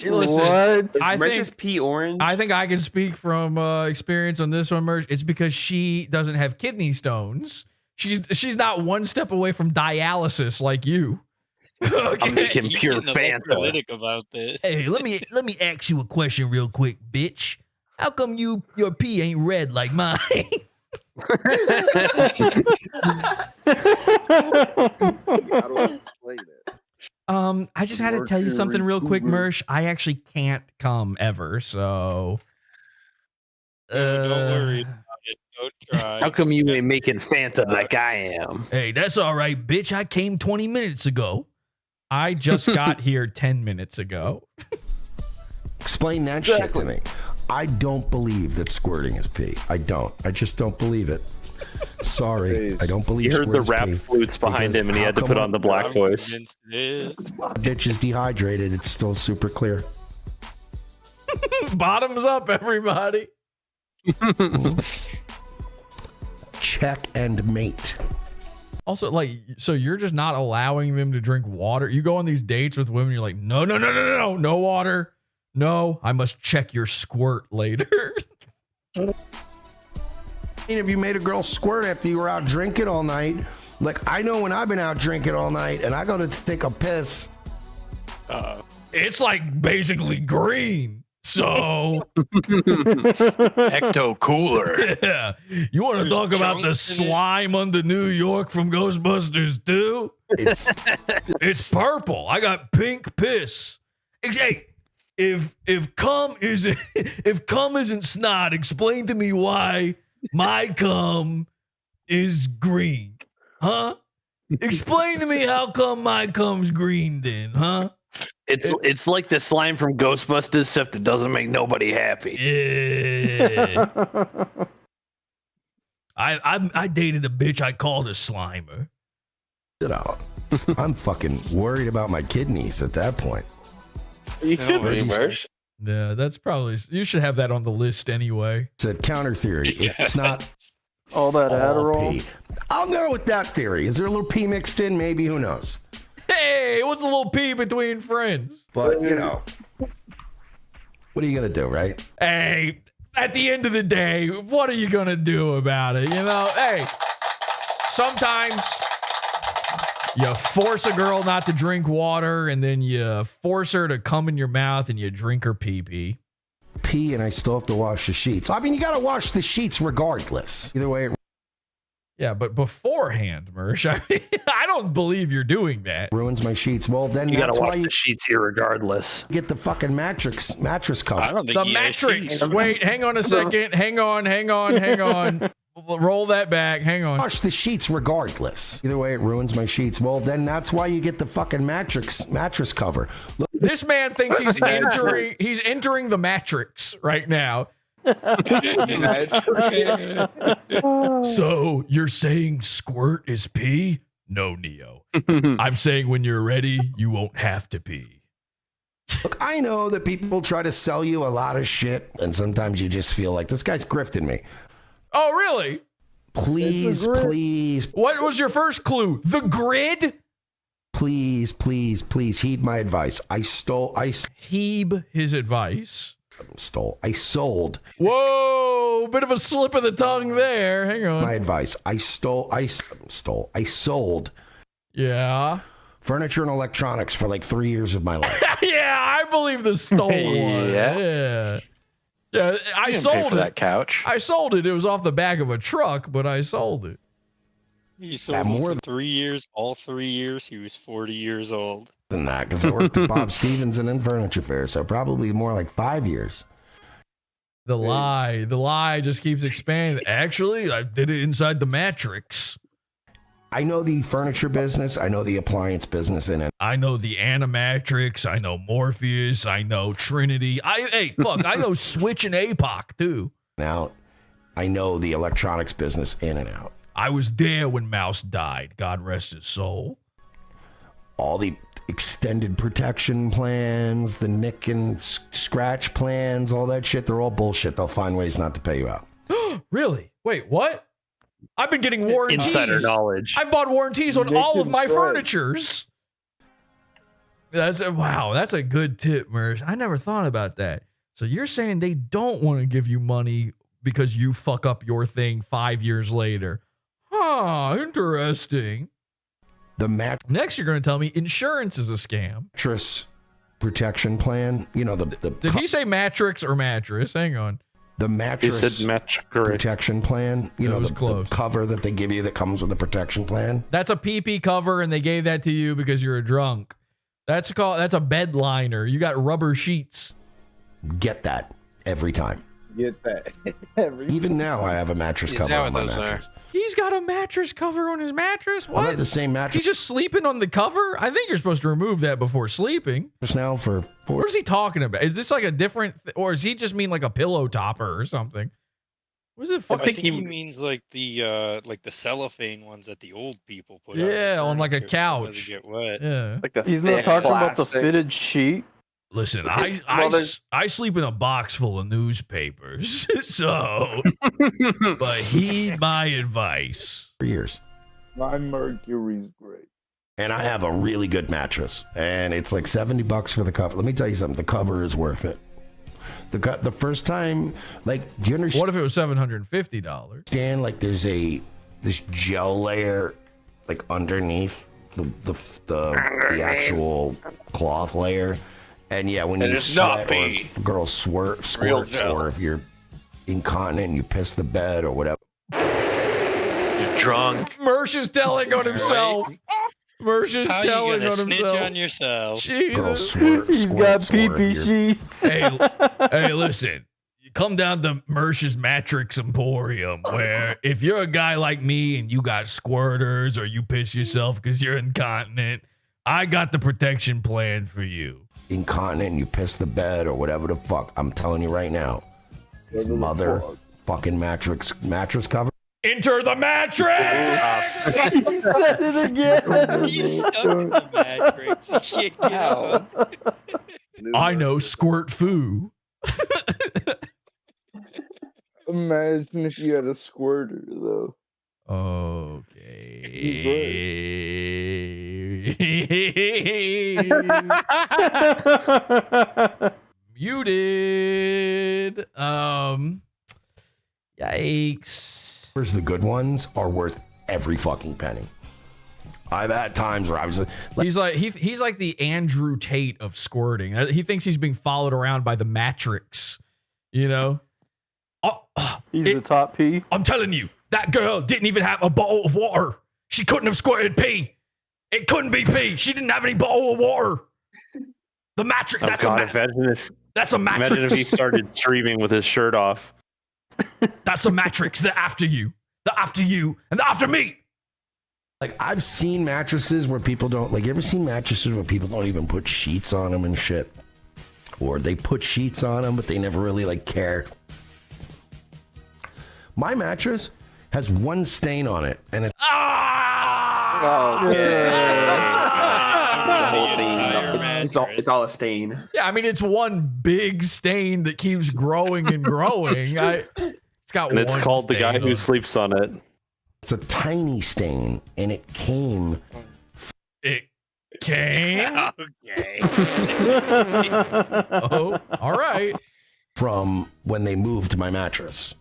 Listen, What? I Merch think is pea orange. I think I can speak from experience on this one, Merch. It's because she doesn't have kidney stones. She's not one step away from dialysis like you. Okay. I'm making You pure getting Fanta. electrolytic about this. Hey, let me ask you a question real quick, bitch. How come your pee ain't red like mine? How do I explain it? I just had to tell you something real quick, Mersh. I actually can't come ever, so. No, don't worry about it. Don't try. How come you ain't making Fanta like I am? Hey, that's all right, bitch. I came 20 minutes ago. I just got here 10 minutes ago. Explain that shit to me. I don't believe that squirting is pee. I don't. I just don't believe it. Sorry, I don't believe. You heard the squirting's rap pee flutes behind because him, and he how had to come put when on the black voice. bitch is dehydrated? It's still super clear. Bottoms up, everybody. Check and mate. Also, like, so you're just not allowing them to drink water. You go on these dates with women, you're like, no water. No, I must check your squirt later. I mean, if you made a girl squirt after you were out drinking all night, like I know when I've been out drinking all night and I go to take a piss. It's like basically green. So Ecto cooler. Yeah. You want to talk about the slime under New York from Ghostbusters 2? It's purple. I got pink piss. Hey, if cum isn't snot, explain to me why my cum is green. Huh? Explain to me how come my cum's green then, huh? It's like the slime from Ghostbusters, except it doesn't make nobody happy. Yeah. I dated a bitch I called a Slimer. Get out. I'm fucking worried about my kidneys at that point. You should be, Mersh. Yeah, that's probably, you should have that on the list anyway. It's a counter theory. It's not all that Adderall. Pee. I'll go with that theory. Is there a little pee mixed in? Maybe. Who knows? Hey, what's a little pee between friends? But, you know, what are you going to do, right? Hey, at the end of the day, what are you going to do about it? You know, hey, sometimes you force a girl not to drink water and then you force her to come in your mouth and you drink her pee-pee. Pee and I still have to wash the sheets. I mean, you got to wash the sheets regardless. Either way. Yeah, but beforehand, Mersh, I don't believe you're doing that. Ruins my sheets. Well, then you that's gotta why wash the sheets here regardless. Get the fucking mattress cover. I don't think the mattress. Wait, hang on a second. Hang on. Roll that back. Hang on. Wash the sheets regardless. Either way, it ruins my sheets. Well, then that's why you get the fucking mattress cover. Look. This man thinks he's entering the matrix right now. So you're saying squirt is pee? No, Neo. I'm saying when you're ready, you won't have to pee. Look, I know that people try to sell you a lot of shit, and sometimes you just feel like this guy's grifting me. Oh, really? Please. What was your first clue? The grid? Please heed my advice. Heed his advice. I sold. Whoa, bit of a slip of the tongue there. Hang on. My advice. I sold. Yeah. Furniture and electronics for like 3 years of my life. Yeah, I believe the stole one. Yeah. I sold that couch. I sold it. It was off the back of a truck, but I sold it. You sold it for 3 years. All 3 years, he was 40 years old. Than that, because I worked at Bob Stevens and in Furniture Fair, so probably more like 5 years. The lie just keeps expanding. Actually, I did it inside the matrix. I know the furniture business. I know the appliance business in it. I know the Animatrix. I know Morpheus. I know Trinity. I know Switch and APOC too. Now, I know the electronics business in and out. I was there when Mouse died. God rest his soul. All the extended protection plans, the nick and scratch plans, all that shit, they're all bullshit. They'll find ways not to pay you out. Really? Wait, what? I've been getting warranties. Insider knowledge. I've bought warranties on all of my furnitures. Wow. That's a good tip, Mersh. I never thought about that. So you're saying they don't want to give you money because you fuck up your thing 5 years later. Huh, interesting. Next, you're going to tell me insurance is a scam. Mattress protection plan. You know, Did he say matrix or mattress? Hang on. The mattress protection plan. You know, the cover that they give you that comes with the protection plan. That's a PP cover, and they gave that to you because you're a drunk. That's a bed liner. You got rubber sheets. Get that every time. Get that. Even now, I have a mattress cover on my mattress. He's got a mattress cover on his mattress? What? I have the same mattress. He's just sleeping on the cover? I think you're supposed to remove that before sleeping. Just now for what is he talking about? Is this like a different, or does he just mean like a pillow topper or something? What is it? I think he means like the cellophane ones that the old people put. Yeah, on like a couch. Doesn't get wet. Yeah. He's not talking about the fitted sheet. Listen, I sleep in a box full of newspapers, so but heed my advice. For years. My Mercury's great. And I have a really good mattress, and it's like $70 for the cover. Let me tell you something. The cover is worth it. The first time, like, do you understand? What if it was $750? Dan, like, there's this gel layer, like underneath the actual cloth layer. And yeah, when you sweat, or if a girl squirts, or if you're incontinent and you piss the bed or whatever. You're drunk. Mersh is telling on himself. Mersh is telling on snitch himself. on yourself. Jesus. He's got pee-pee sheets. Hey, listen. You come down to Mersh's Matrix Emporium, where if you're a guy like me and you got squirters or you piss yourself because you're incontinent, I got the protection plan for you. Incontinent and you piss the bed or whatever the fuck. I'm telling you right now. Mother fucking mattress cover. Enter the mattress! He said it again. He's stuck in the matrix. He can't get out. I know squirt foo. Imagine if you had a squirter, though. Okay. Muted. Yikes. Where's the good ones are worth every fucking penny. I've had times where I was like he's like the Andrew Tate of squirting. He thinks he's being followed around by the Matrix, you know? He's the top P. I'm telling you, that girl didn't even have a bottle of water. She couldn't have squirted pee. It couldn't be pee. She didn't have any bottle of water. The Matrix. That's a Matrix. Imagine if he started streaming with his shirt off. That's a Matrix. They're after you. They're after you. And they're after me. Like, I've seen mattresses where people don't, like, you ever seen mattresses where people don't even put sheets on them and shit? Or they put sheets on them, but they never really, like, care. My mattress has one stain on it, and it's... It's all a stain. Yeah, I mean, it's one big stain that keeps growing and growing. It's got and it's one called the guy stain who on sleeps on it. It's a tiny stain, and it came... It came? Okay. Oh, all right. From when they moved my mattress.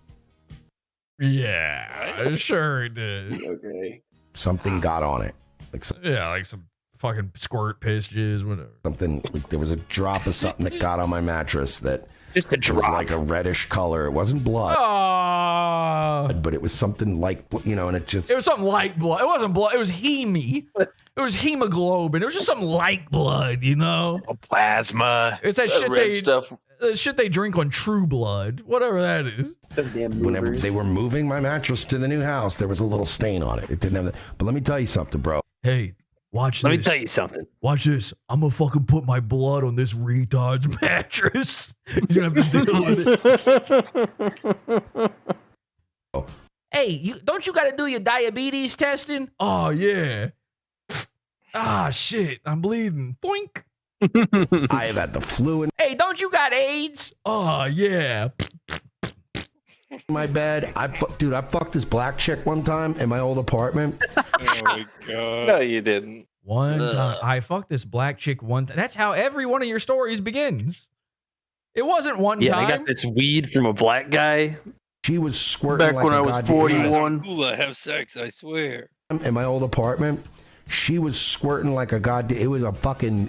Yeah, sure it did. Okay. Something got on it. Like some fucking squirt piss jizz, whatever. Something, like there was a drop of something that got on my mattress that just a drop. Was like a reddish color. It wasn't blood. But it was something like, you know, and it just... It was something like blood. It wasn't blood. It was heme. It was hemoglobin. It was just something like blood, you know? Plasma. It's that shit they drink on True Blood. Whatever that is. Whenever they were moving my mattress to the new house, there was a little stain on it. It didn't have that. But let me tell you something, bro. Hey, watch Let this. me tell you something. Watch this. I'm gonna fucking put my blood on this retard's mattress. He's gonna have to deal with it. Hey, don't you gotta do your diabetes testing? Oh yeah. Shit, I'm bleeding. Boink. I have had the flu in Hey, don't you got AIDS? Oh yeah. my bed. I fucked this black chick one time in my old apartment. Oh my god. No, you didn't. One time. I fucked this black chick one time. That's how every one of your stories begins. It wasn't one Yeah, time. I got this weed from a black guy. She was squirting Back like when a I was goddamn- 41. Cool, I have sex, I swear. in my old apartment. She was squirting like a goddamn. It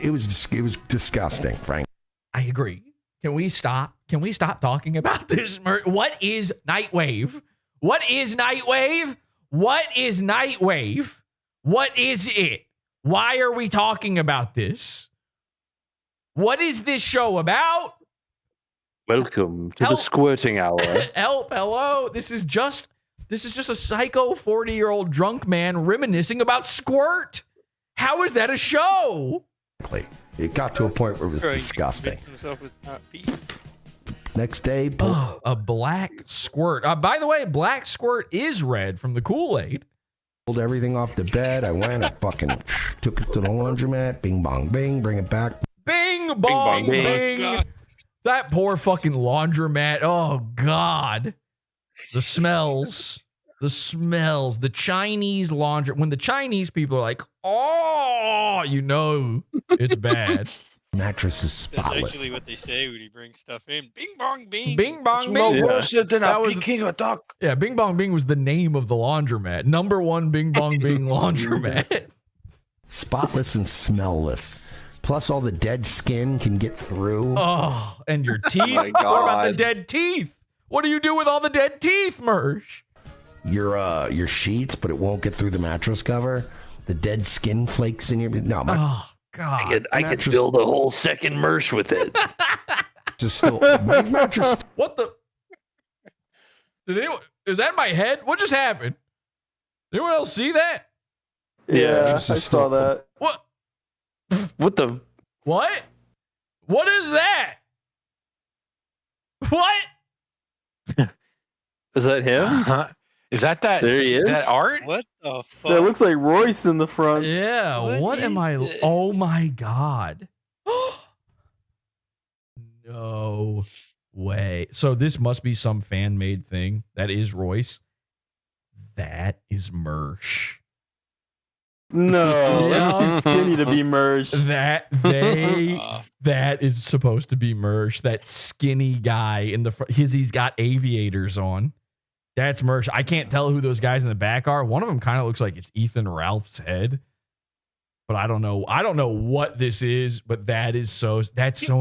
was disgusting, Frank. I agree. Can we stop? Can we stop talking about this? What is Nightwave? What is Nightwave? What is Nightwave? What is it? Why are we talking about this? What is this show about? Welcome to the squirting hour. Help, hello. This is just a psycho 40-year-old drunk man reminiscing about squirt. How is that a show? It got to a point where it was disgusting. Next day, a black squirt. By the way, black squirt is red from the Kool-Aid. Pulled everything off the bed. I went, I fucking took it to the laundromat. Bing, bong, bing. Bring it back. Bing, bong, bing. That poor fucking laundromat. Oh, God. The smells. The Chinese laundry. When the Chinese people are like, oh, you know it's bad. Mattress is spotless. That's actually what they say when you bring stuff in. Bing bong bing. Bing bong bing. No bullshit than a Peking or duck. Yeah, Bing Bong Bing was the name of the laundromat. Number 1 Bing Bong Bing laundromat. Spotless and smellless. Plus, all the dead skin can get through. Oh, and your teeth. my What about the God. dead teeth? What do you do with all the dead teeth, Mersh? Your sheets, but it won't get through the mattress cover. The dead skin flakes in your. No, my. Oh God! I could build a whole second Mersh with it. Just still. My mattress. What the? Did anyone? Is that my head? What just happened? Anyone else see that? Yeah, I saw that. What? What the? What? What is that? What? Is that him? Is that There he is. that art? What the fuck? That looks like Royce in the front. Yeah. What am I? Oh my God. No way. So this must be some fan made thing. That is Royce. That is Mersh. No, that's too skinny to be merged. That is supposed to be Mersh. That skinny guy in the front. He's got aviators on. That's Mersh. I can't tell who those guys in the back are. One of them kind of looks like it's Ethan Ralph's head. But I don't know. I don't know what this is, but that's so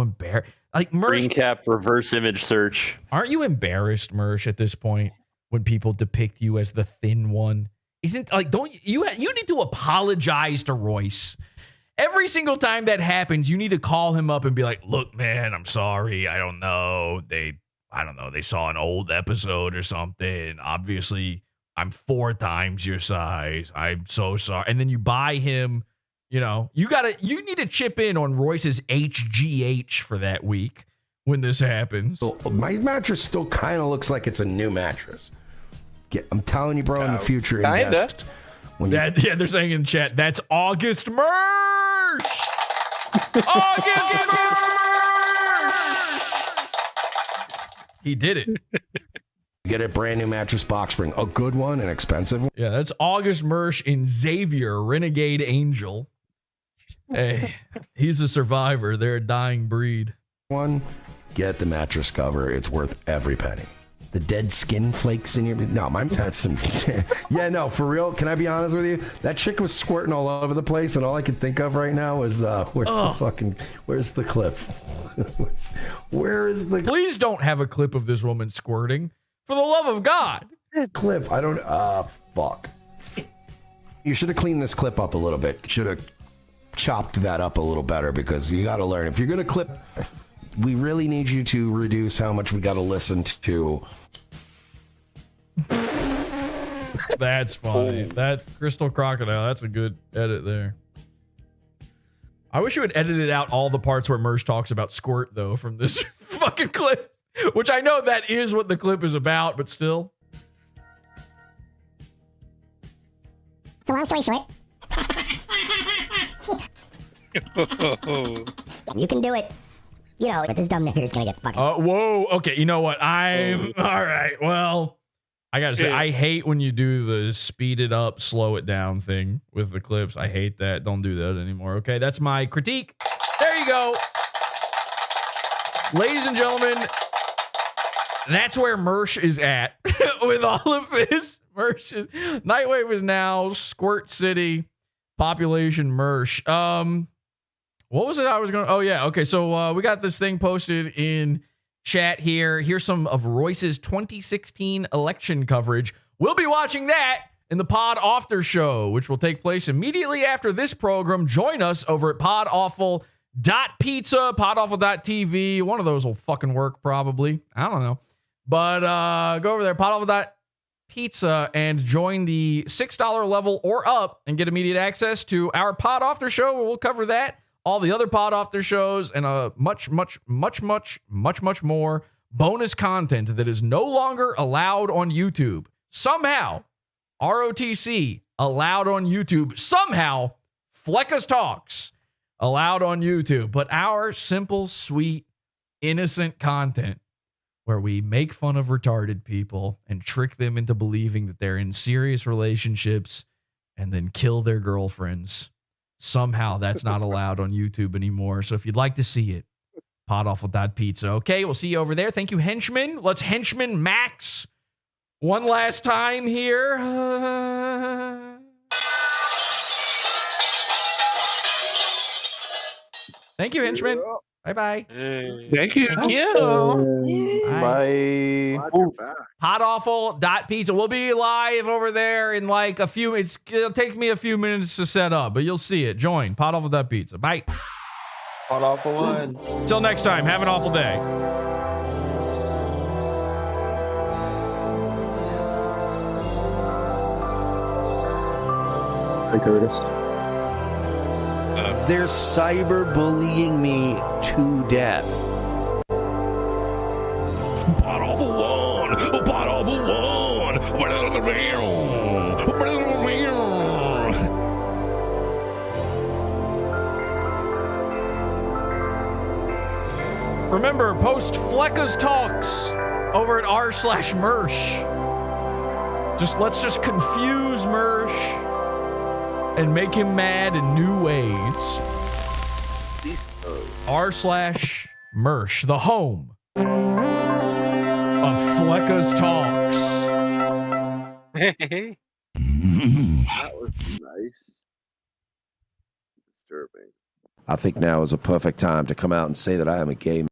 embarrassing. Like Mersh. Green cap reverse image search. Aren't you embarrassed, Mersh, at this point when people depict you as the thin one? Isn't like don't you need to apologize to Royce. Every single time that happens, you need to call him up and be like, "Look, man, I'm sorry. I don't know. They saw an old episode or something. Obviously, I'm 4 times your size. I'm so sorry." And then you buy him, you need to chip in on Royce's HGH for that week when this happens. So my mattress still kind of looks like it's a new mattress. I'm telling you, bro, in the future, invest. Yeah, they're saying in chat, that's August Mersh! August Mersh! He did it. Get a brand new mattress box spring. A good one, an expensive one. Yeah, that's August Mersh in Xavier, Renegade Angel. Hey, he's a survivor. They're a dying breed. Get the mattress cover. It's worth every penny. The dead skin flakes in your. No, that's some. Yeah, no, for real. Can I be honest with you? That chick was squirting all over the place, and all I can think of right now is where's the clip? Where is the? Please don't have a clip of this woman squirting. For the love of God. Clip. I don't. Fuck. You should have cleaned this clip up a little bit. Should have chopped that up a little better because you got to learn. If you're gonna clip. We really need you to reduce how much we got to listen to. That's funny. That Crystal Crocodile, that's a good edit there. I wish you had edited out all the parts where Mersh talks about squirt, though, from this fucking clip. Which I know that is what the clip is about, but still. So long story short. You can do it. You know, but this dumb nigger's gonna get fucking. Whoa. Okay, you know what? All right. Well, I gotta say, I hate when you do the speed it up, slow it down thing with the clips. I hate that. Don't do that anymore. Okay, that's my critique. There you go. Ladies and gentlemen, that's where Mersh is at with all of this. Nightwave is now Squirt City population Mersh. What was it I was going to... Oh, yeah. Okay, so we got this thing posted in chat here. Here's some of Royce's 2016 election coverage. We'll be watching that in the PodAwful show, which will take place immediately after this program. Join us over at PodAwful.pizza, PodAwful.tv. One of those will fucking work, probably. I don't know. But go over there, PodAwful.pizza, and join the $6 level or up and get immediate access to our PodAwful show, where we'll cover that, all the other PodAwful shows, and much more bonus content that is no longer allowed on YouTube. Somehow, ROTC allowed on YouTube. Somehow, Fleccas Talks allowed on YouTube. But our simple, sweet, innocent content where we make fun of retarded people and trick them into believing that they're in serious relationships and then kill their girlfriends. Somehow that's not allowed on YouTube anymore. So if you'd like to see it, PodAwful.pizza. Okay, we'll see you over there. Thank you, Henchman. Let's Henchman Max one last time here. Thank you, Henchman. Bye-bye. Thank you. Thank you. Bye. PodAwful.pizza. We'll be live over there in like a few minutes. It'll take me a few minutes to set up, but you'll see it. Join PodAwful.pizza. Bye. PodAwful 1. Till next time, have an awful day. Hey, Curtis. They're cyberbullying me to death. PodAwful 1! PodAwful 1! Remember, post Fleccas Talks over at r/Mersh. Let's just confuse Mersh and make him mad in new ways. r/Mersh, the home of Fleccas Talks. That was nice. Disturbing. I think now is a perfect time to come out and say that I am a gay